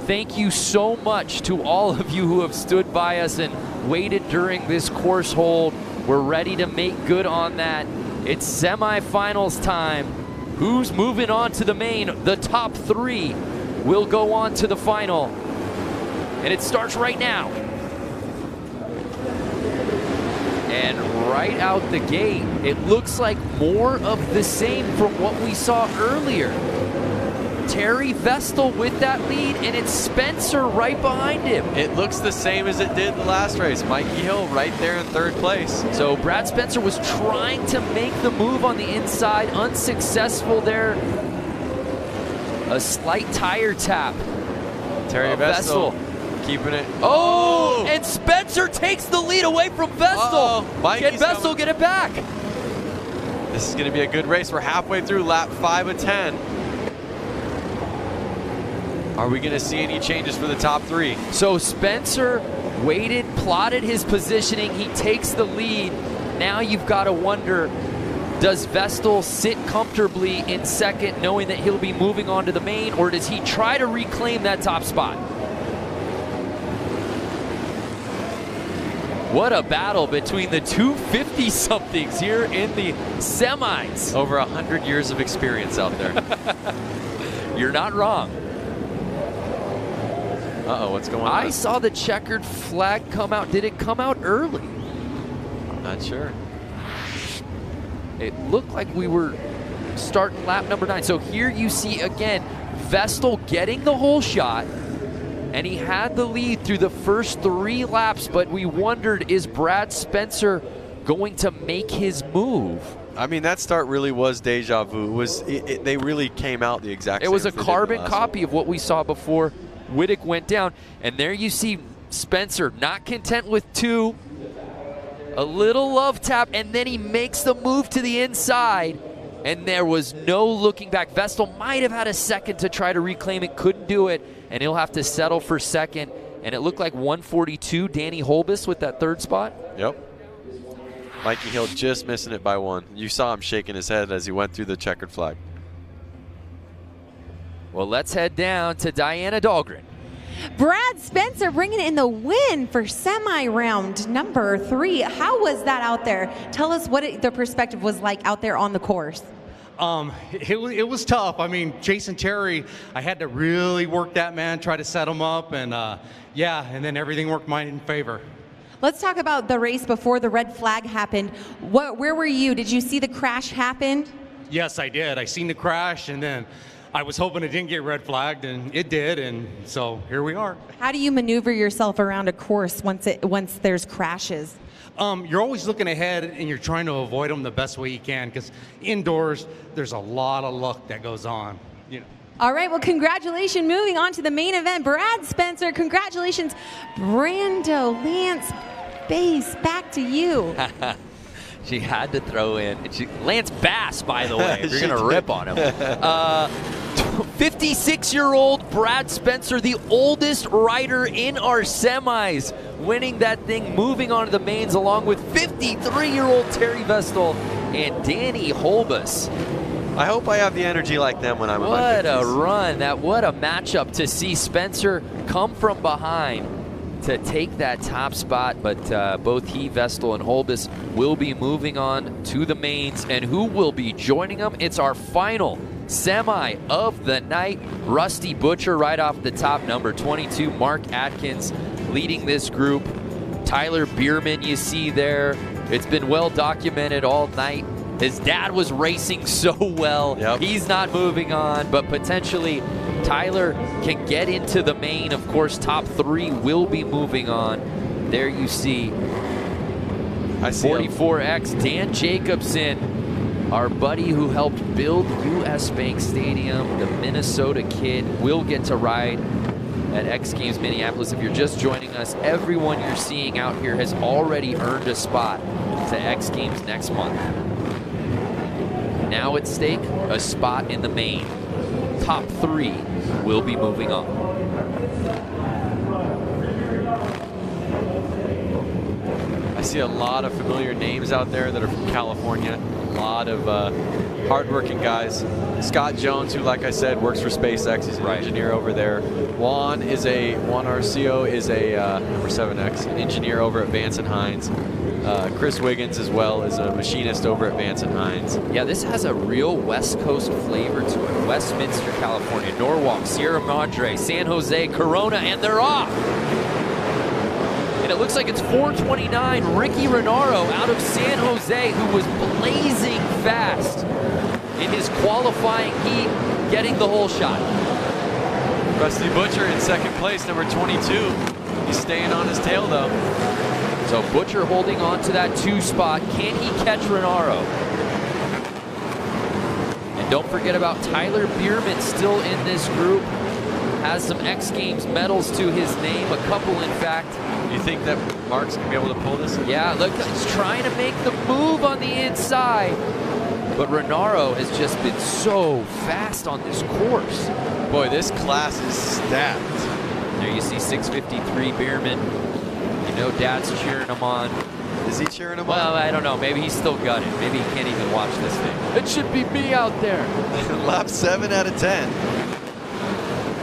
Thank you so much to all of you who have stood by us and waited during this course hold. We're ready to make good on that. It's semifinals time. Who's moving on to the main? The top three will go on to the final. And it starts right now. And right out the gate, it looks like more of the same from what we saw earlier. Terry Vestal with that lead, and it's Spencer right behind him. It looks the same as it did the last race. Mikey Hill right there in third place. So Brad Spencer was trying to make the move on the inside, unsuccessful there. A slight tire tap. Terry Vestal keeping it. Oh, and Spencer takes the lead away from Vestal. Can Vestal get it back? This is going to be a good race. We're halfway through lap 5 of 10. Are we going to see any changes for the top 3? So Spencer waited, plotted his positioning. He takes the lead. Now you've got to wonder, does Vestal sit comfortably in second knowing that he'll be moving on to the main, or does he try to reclaim that top spot? What a battle between the two 50-somethings here in the semis. Over 100 years of experience out there. You're not wrong. Uh-oh, what's going on? I saw the checkered flag come out. Did it come out early? I'm not sure. It looked like we were starting lap number 9. So here you see again, Vestal getting the whole shot, and he had the lead through the first 3 laps, but we wondered, is Brad Spencer going to make his move? I mean, that start really was deja vu. They really came out the exact same. It was a carbon copy of what we saw before Wittick went down. And there you see Spencer not content with 2. A little love tap, and then he makes the move to the inside, and there was no looking back. Vestal might have had a second to try to reclaim it, couldn't do it, and he'll have to settle for second. And it looked like 142, Danny Holbus with that 3rd spot. Yep. Mikey Hill just missing it by 1. You saw him shaking his head as he went through the checkered flag. Well, let's head down to Diana Dahlgren. Brad Spencer bringing in the win for semi-round number 3. How was that out there? Tell us what the perspective was like out there on the course. It was tough. I mean, Jason Terry, I had to really work that man, try to set him up, and yeah, and then everything worked mine in favor. Let's talk about the race before the red flag happened. Where were you? Did you see the crash happen? Yes, I did. I seen the crash, and then I was hoping it didn't get red flagged, and it did, and so here we are. How do you maneuver yourself around a course once there's crashes? You're always looking ahead, and you're trying to avoid them the best way you can, because indoors, there's a lot of luck that goes on. You know. All right, well, congratulations. Moving on to the main event, Brad Spencer, congratulations. Brando, Lance, Bass, back to you. She had to throw in. Lance Bass, by the way, if you're going to rip on him. 56-year-old Brad Spencer, the oldest rider in our semis, winning that thing, moving on to the mains, along with 53-year-old Terry Vestal and Danny Holbus. I hope I have the energy like them when I'm in my 50s. What a run. What a matchup to see Spencer come from behind to take that top spot, but both he, Vestal, and Holbus will be moving on to the mains. And who will be joining them? It's our final semi of the night. Rusty Butcher right off the top, number 22, Mark Atkins leading this group. Tyler Bierman you see there. It's been well documented all night. His dad was racing so well. Yep. He's not moving on, but potentially Tyler can get into the main. Of course, top 3 will be moving on. There you see, 44X, Dan Jacobson, our buddy who helped build US Bank Stadium, the Minnesota kid, will get to ride at X Games Minneapolis. If you're just joining us, everyone you're seeing out here has already earned a spot to X Games next month. Now at stake, a spot in the main. Top 3 will be moving on. I see a lot of familiar names out there that are from California. A lot of hardworking guys. Scott Jones, who, like I said, works for SpaceX. He's an engineer over there. Juan Arcio is a number 7X, an engineer over at Vance & Hines. Chris Wiggins as well is a machinist over at Vance & Hines. Yeah, this has a real West Coast flavor to it. Westminster, California, Norwalk, Sierra Madre, San Jose, Corona, and they're off. And it looks like it's 4:29. Ricky Renaro out of San Jose, who was blazing fast in his qualifying heat, getting the whole shot. Rusty Butcher in second place, number 22. He's staying on his tail, though. So Butcher holding on to that 2 spot. Can he catch Renaro? And don't forget about Tyler Bierman, still in this group. Has some X Games medals to his name, a couple in fact. You think that Mark's going to be able to pull this? Yeah, look, he's trying to make the move on the inside. But Renaro has just been so fast on this course. Boy, this class is stacked. There you see 653 Bierman. You know Dad's cheering him on. Is he cheering him on? Well, I don't know. Maybe he's still gutted. Maybe he can't even watch this thing. It should be me out there. Lap 7 out of 10.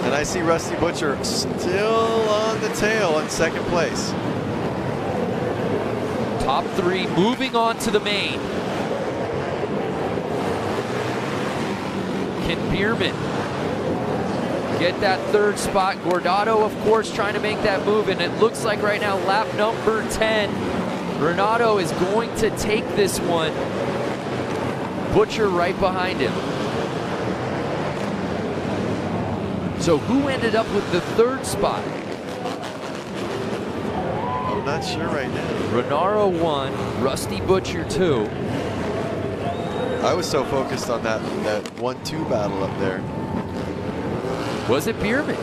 And I see Rusty Butcher still on the tail in second place. Top 3 moving on to the main. Can Bierman get that 3rd spot? Gordado, of course, trying to make that move, and it looks like right now lap number 10, Renato is going to take this one. Butcher right behind him. So who ended up with the 3rd spot? I'm not sure right now. Renaro 1, Rusty Butcher 2. I was so focused on that 1-2 battle up there. Was it Bierman?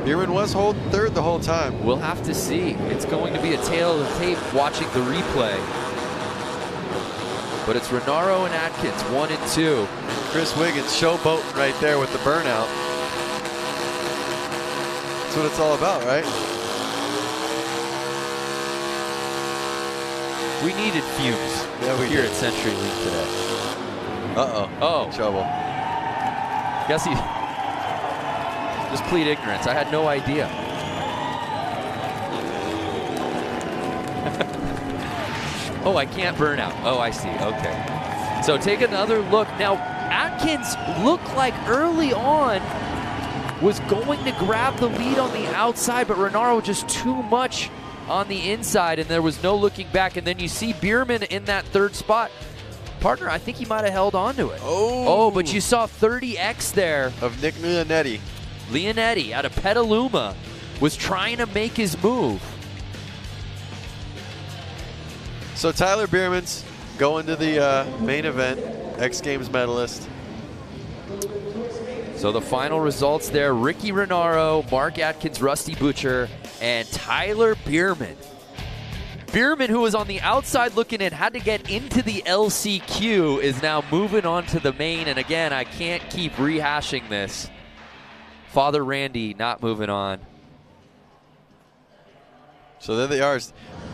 Bierman was holding 3rd the whole time. We'll have to see. It's going to be a tale of the tape watching the replay. But it's Renaro and Atkins, 1 and 2. Chris Wiggins showboating right there with the burnout. That's what it's all about, right? We needed fumes here at CenturyLink today. Uh-oh. Oh. Trouble. Guess he just plead ignorance. I had no idea. Oh, I can't burn out. Oh, I see. Okay. So take another look. Now, Atkins looked like early on was going to grab the lead on the outside, but Renaro just too much on the inside, and there was no looking back. And then you see Bierman in that 3rd spot. Partner, I think he might have held on to it. Oh, but you saw 30X there. Of Nick Leonetti. Leonetti out of Petaluma was trying to make his move. So Tyler Bierman's going to the main event, X Games medalist. So the final results there, Ricky Renaro, Mark Atkins, Rusty Butcher, and Tyler Bierman. Bierman, who was on the outside looking in, had to get into the LCQ, is now moving on to the main. And again, I can't keep rehashing this. Father Randy not moving on. So there they are.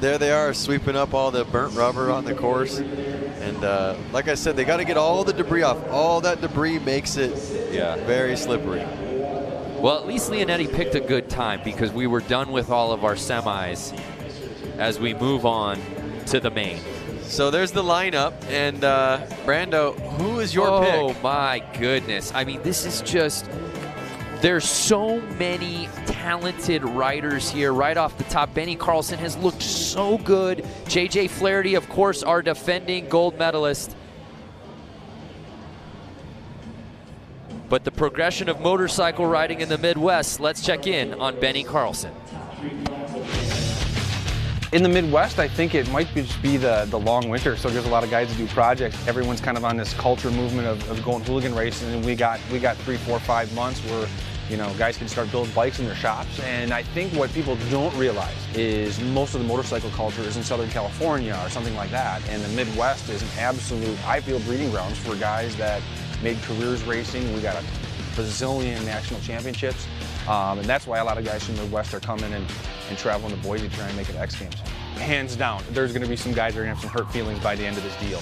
There they are, sweeping up all the burnt rubber on the course. And like I said, they got to get all the debris off. All that debris makes it very slippery. Well, at least Leonetti picked a good time because we were done with all of our semis as we move on to the main. So there's the lineup. And Brando, who is your pick? Oh, my goodness. I mean, this is just... There's so many talented riders here right off the top. Benny Carlson has looked so good. JJ Flaherty, of course, our defending gold medalist. But the progression of motorcycle riding in the Midwest, let's check in on Benny Carlson. In the Midwest, I think it might just be the long winter, so there's a lot of guys that do projects. Everyone's kind of on this culture movement of going hooligan racing, and we got 3, 4, 5 months where guys can start building bikes in their shops. And I think what people don't realize is most of the motorcycle culture is in Southern California or something like that. And the Midwest is an absolute, I feel, breeding grounds for guys that made careers racing. We got a bazillion national championships. And that's why a lot of guys from the Midwest are coming and traveling to Boise to try and make it X Games. Hands down, there's going to be some guys that are going to have some hurt feelings by the end of this deal.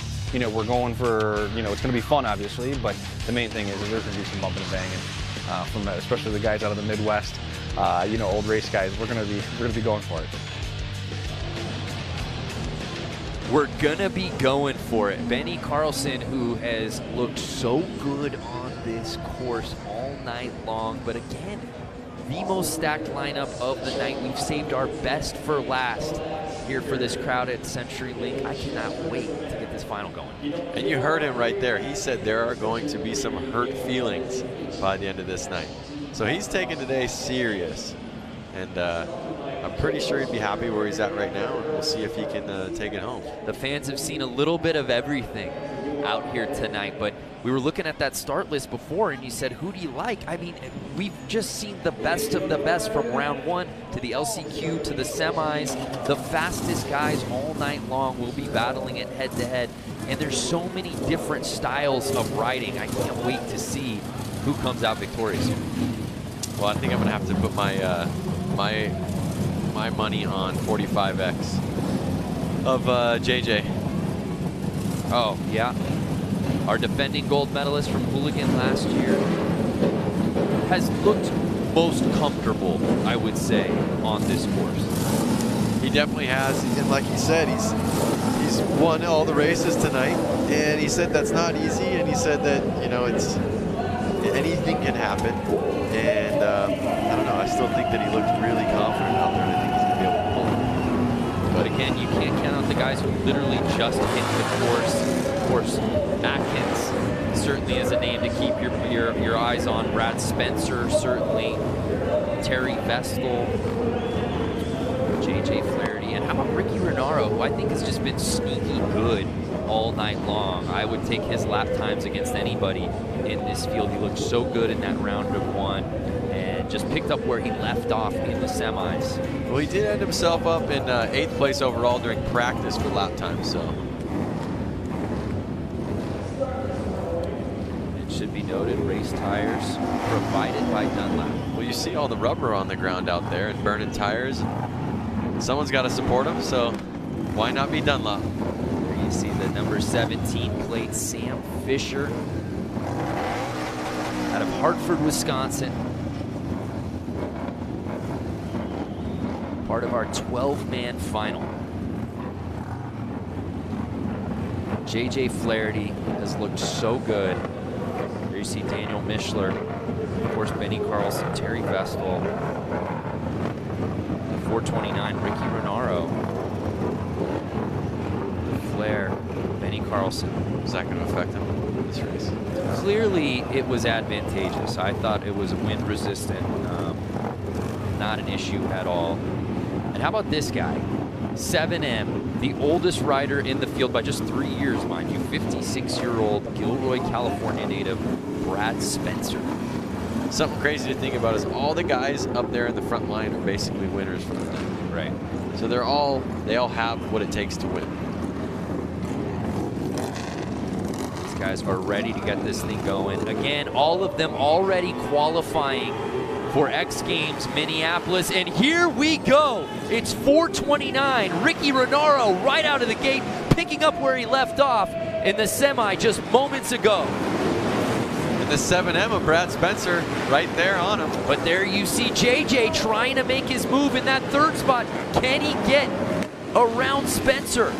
We're going for, it's going to be fun, obviously, but the main thing is there's going to be some bumping and banging. From especially the guys out of the Midwest, old race guys. We're gonna be going for it. We're gonna be going for it. Benny Carlson, who has looked so good on this course all night long, but again, the most stacked lineup of the night. We've saved our best for last here for this crowd at CenturyLink. I cannot wait to get this final going. And you heard him right there. He said there are going to be some hurt feelings by the end of this night. So he's taking today serious. And I'm pretty sure he'd be happy where he's at right now. And we'll see if he can take it home. The fans have seen a little bit of everything out here tonight. But we were looking at that start list before, and you said, who do you like? I mean, we've just seen the best of the best from round 1 to the LCQ to the semis. The fastest guys all night long will be battling it head-to-head. And there's so many different styles of riding. I can't wait to see who comes out victorious. Well, I think I'm going to have to put my my money on 45X of JJ. Oh, yeah. Our defending gold medalist from Hooligan last year has looked most comfortable, I would say, on this course. He definitely has, and like he said, he's won all the races tonight, and he said that's not easy, and he said that, you know, it's anything can happen, and I don't know, I still think that he looked really confident out there, and I think he's going to be able to pull it. But again, you can't count out the guys who literally just hit the course. Of course, Atkins certainly is a name to keep your eyes on. Brad Spencer, certainly. Terry Vestal. JJ Flaherty. And how about Ricky Renaro, who I think has just been sneaky good all night long. I would take his lap times against anybody in this field. He looked so good in that round of 1 and just picked up where he left off in the semis. Well, he did end himself up in 8th place overall during practice for lap time, so. It should be noted, race tires provided by Dunlap. Well, you see all the rubber on the ground out there and burning tires. Someone's got to support them, so why not be Dunlop? There you see the number 17 plate, Sam Fisher, out of Hartford, Wisconsin. Part of our 12-man final. JJ Flaherty has looked so good. There you see Daniel Mishler, of course Benny Carlson, Terry Vestal, 429 Ricky Renaro, Flair, Benny Carlson. Is that going to affect him in this race? Clearly it was advantageous. I thought it was wind resistant, not an issue at all. And how about this guy? 7M, the oldest rider in the field by just 3 years, mind you. 56-year-old Gilroy, California native, Brad Spencer. Something crazy to think about is all the guys up there in the front line are basically winners from the night. Right. So they all have what it takes to win. These guys are ready to get this thing going. Again, all of them already qualifying for X Games Minneapolis, and here we go. It's 429. Ricky Renaro right out of the gate, picking up where he left off in the semi just moments ago. And the 7M of Brad Spencer right there on him. But there you see JJ trying to make his move in that 3rd spot. Can he get around Spencer?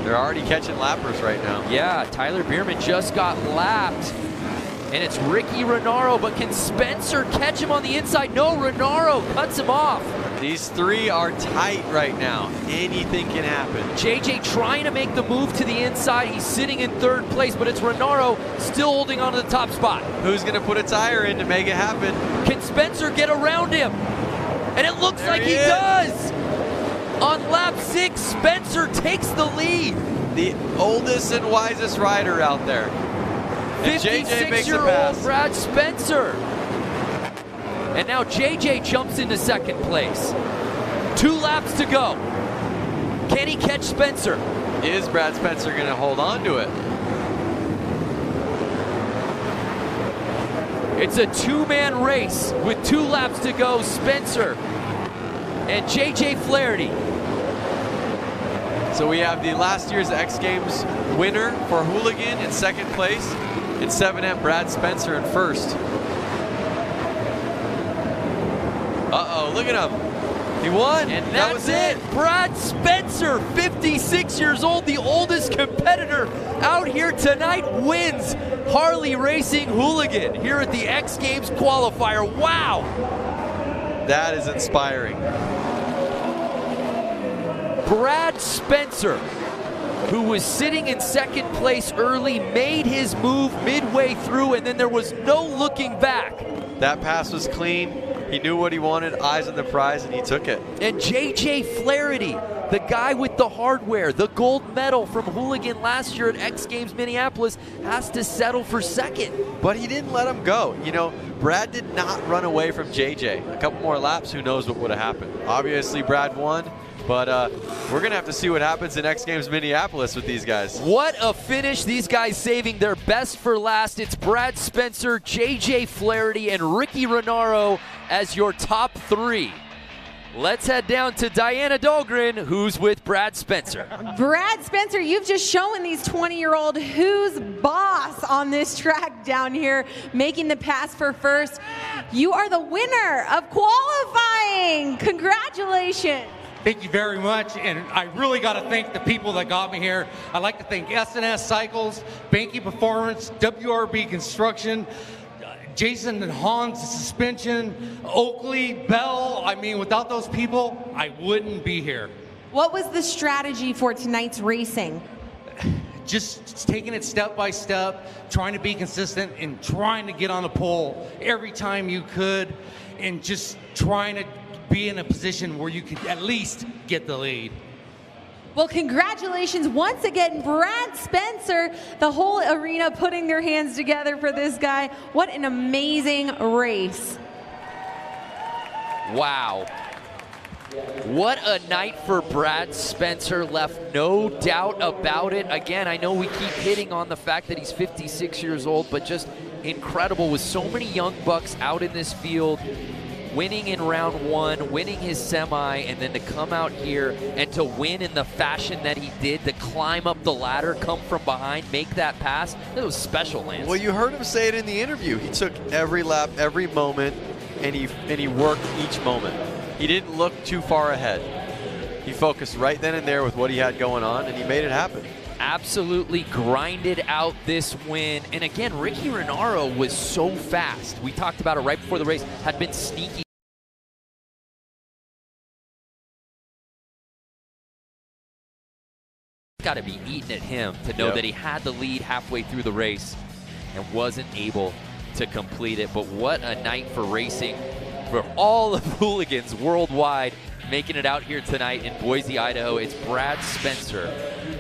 They're already catching lappers right now. Yeah, Tyler Bierman just got lapped. And it's Ricky Renaro, but can Spencer catch him on the inside? No, Renaro cuts him off. These 3 are tight right now. Anything can happen. JJ trying to make the move to the inside. He's sitting in 3rd place, but it's Renaro still holding on to the top spot. Who's going to put a tire in to make it happen? Can Spencer get around him? And it looks like he does. On lap 6, Spencer takes the lead. The oldest and wisest rider out there. 56-year-old Brad Spencer. And now JJ jumps into 2nd place. 2 laps to go. Can he catch Spencer? Is Brad Spencer going to hold on to it? It's a 2-man race with 2 laps to go. Spencer and JJ Flaherty. So we have the last year's X Games winner for Hooligan in 2nd place. And 7M Brad Spencer in 1st. Uh-oh, look at him. He won. And that was it. Brad Spencer, 56 years old, the oldest competitor out here tonight, wins Harley Racing Hooligan here at the X Games Qualifier. Wow. That is inspiring. Brad Spencer, who was sitting in 2nd place early, made his move midway through, and then there was no looking back. That pass was clean. He knew what he wanted, eyes on the prize, and he took it. And JJ Flaherty, the guy with the hardware, the gold medal from Hooligan last year at X Games Minneapolis, has to settle for second. But he didn't let him go. You know, Brad did not run away from JJ. A couple more laps, who knows what would have happened. Obviously, Brad won, but we're going to have to see what happens in X Games Minneapolis with these guys. What a finish. These guys saving their best for last. It's Brad Spencer, JJ Flaherty, and Ricky Renaro as your top three. Let's head down to Diana Dahlgren, who's with Brad Spencer. Brad Spencer, you've just shown these 20-year-old who's boss on this track down here, making the pass for first. You are the winner of qualifying. Congratulations. Thank you very much, and I really got to thank the people that got me here. I'd like to thank S&S Cycles, Banky Performance, WRB Construction, Jason and Hans Suspension, Oakley, Bell. I mean, without those people, I wouldn't be here. What was the strategy for tonight's racing? Just taking it step by step, trying to be consistent and trying to get on the pole every time you could, and just trying to be in a position where you could at least get the lead. Well, congratulations once again, Brad Spencer, the whole arena putting their hands together for this guy. What an amazing race. Wow. What a night for Brad Spencer, left no doubt about it. Again, I know we keep hitting on the fact that he's 56 years old, but just incredible with so many young bucks out in this field, winning in round one, winning his semi, and then to come out here and to win in the fashion that he did, to climb up the ladder, come from behind, make that pass. It was special, Lance. Well, you heard him say it in the interview. He took every lap, every moment, and he worked each moment. He didn't look too far ahead. He focused right then and there with what he had going on, and he made it happen. Absolutely grinded out this win. And again, Ricky Renaro was so fast. We talked about it right before the race, had been sneaky. Got to be eating at him to know that he had the lead halfway through the race and wasn't able to complete it. But what a night for racing for all of hooligans worldwide, making it out here tonight in Boise, Idaho. It's Brad Spencer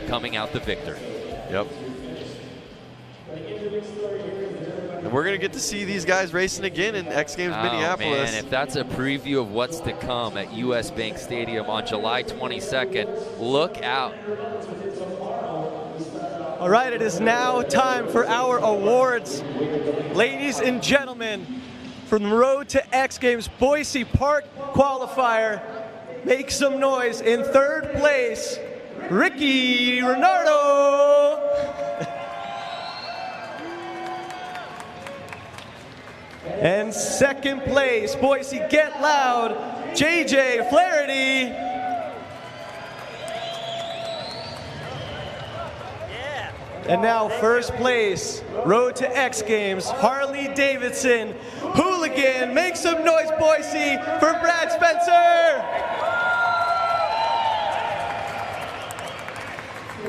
coming out the victor. Yep. And we're going to get to see these guys racing again in X Games Minneapolis. Man, if that's a preview of what's to come at US Bank Stadium on July 22nd, look out. All right, it is now time for our awards. Ladies and gentlemen, from the Road to X Games Boise Park Qualifier, make some noise. In third place, Ricky Renaro. And second place, Boise Get Loud, JJ Flaherty. And now first place, Road to X Games, Harley-Davidson Hooligan. Make some noise, Boise, for Brad Spencer.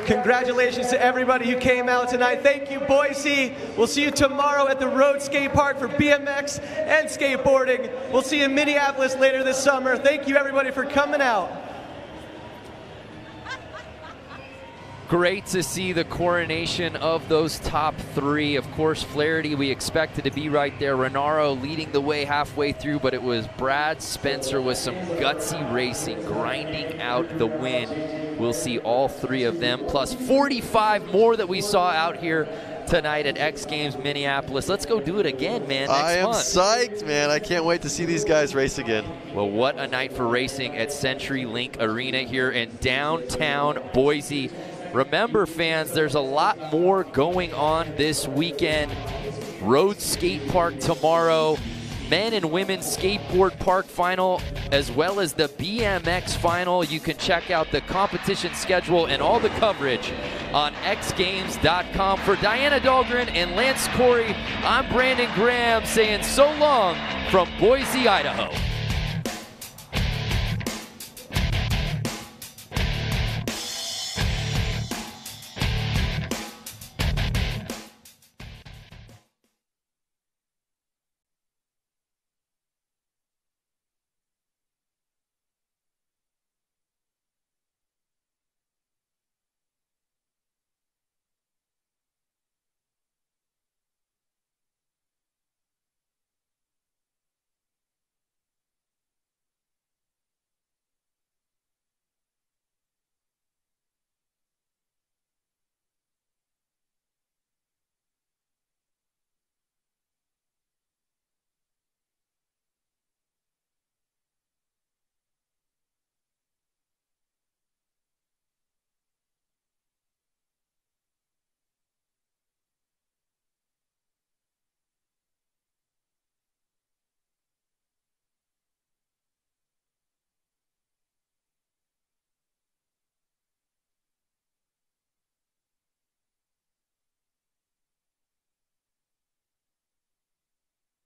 Congratulations to everybody who came out tonight. Thank you, Boise. We'll see you tomorrow at the Road Skate Park for BMX and skateboarding. We'll see you in Minneapolis later this summer. Thank you, everybody, for coming out. Great to see the coronation of those top three. Of course, Flaherty, we expected to be right there. Renaro leading the way halfway through, but it was Brad Spencer with some gutsy racing, grinding out the win. We'll see all three of them, plus 45 more that we saw out here tonight at X Games Minneapolis. Let's go do it again, man, next I am month. psyched, man. I can't wait to see these guys race again. Well, what a night for racing at CenturyLink Arena here in downtown Boise. Remember, fans, there's a lot more going on this weekend. Road Skate Park tomorrow, men and women's skateboard park final, as well as the BMX final. You can check out the competition schedule and all the coverage on xgames.com. For Diana Dahlgren and Lance Corey, I'm Brandon Graham saying so long from Boise, Idaho.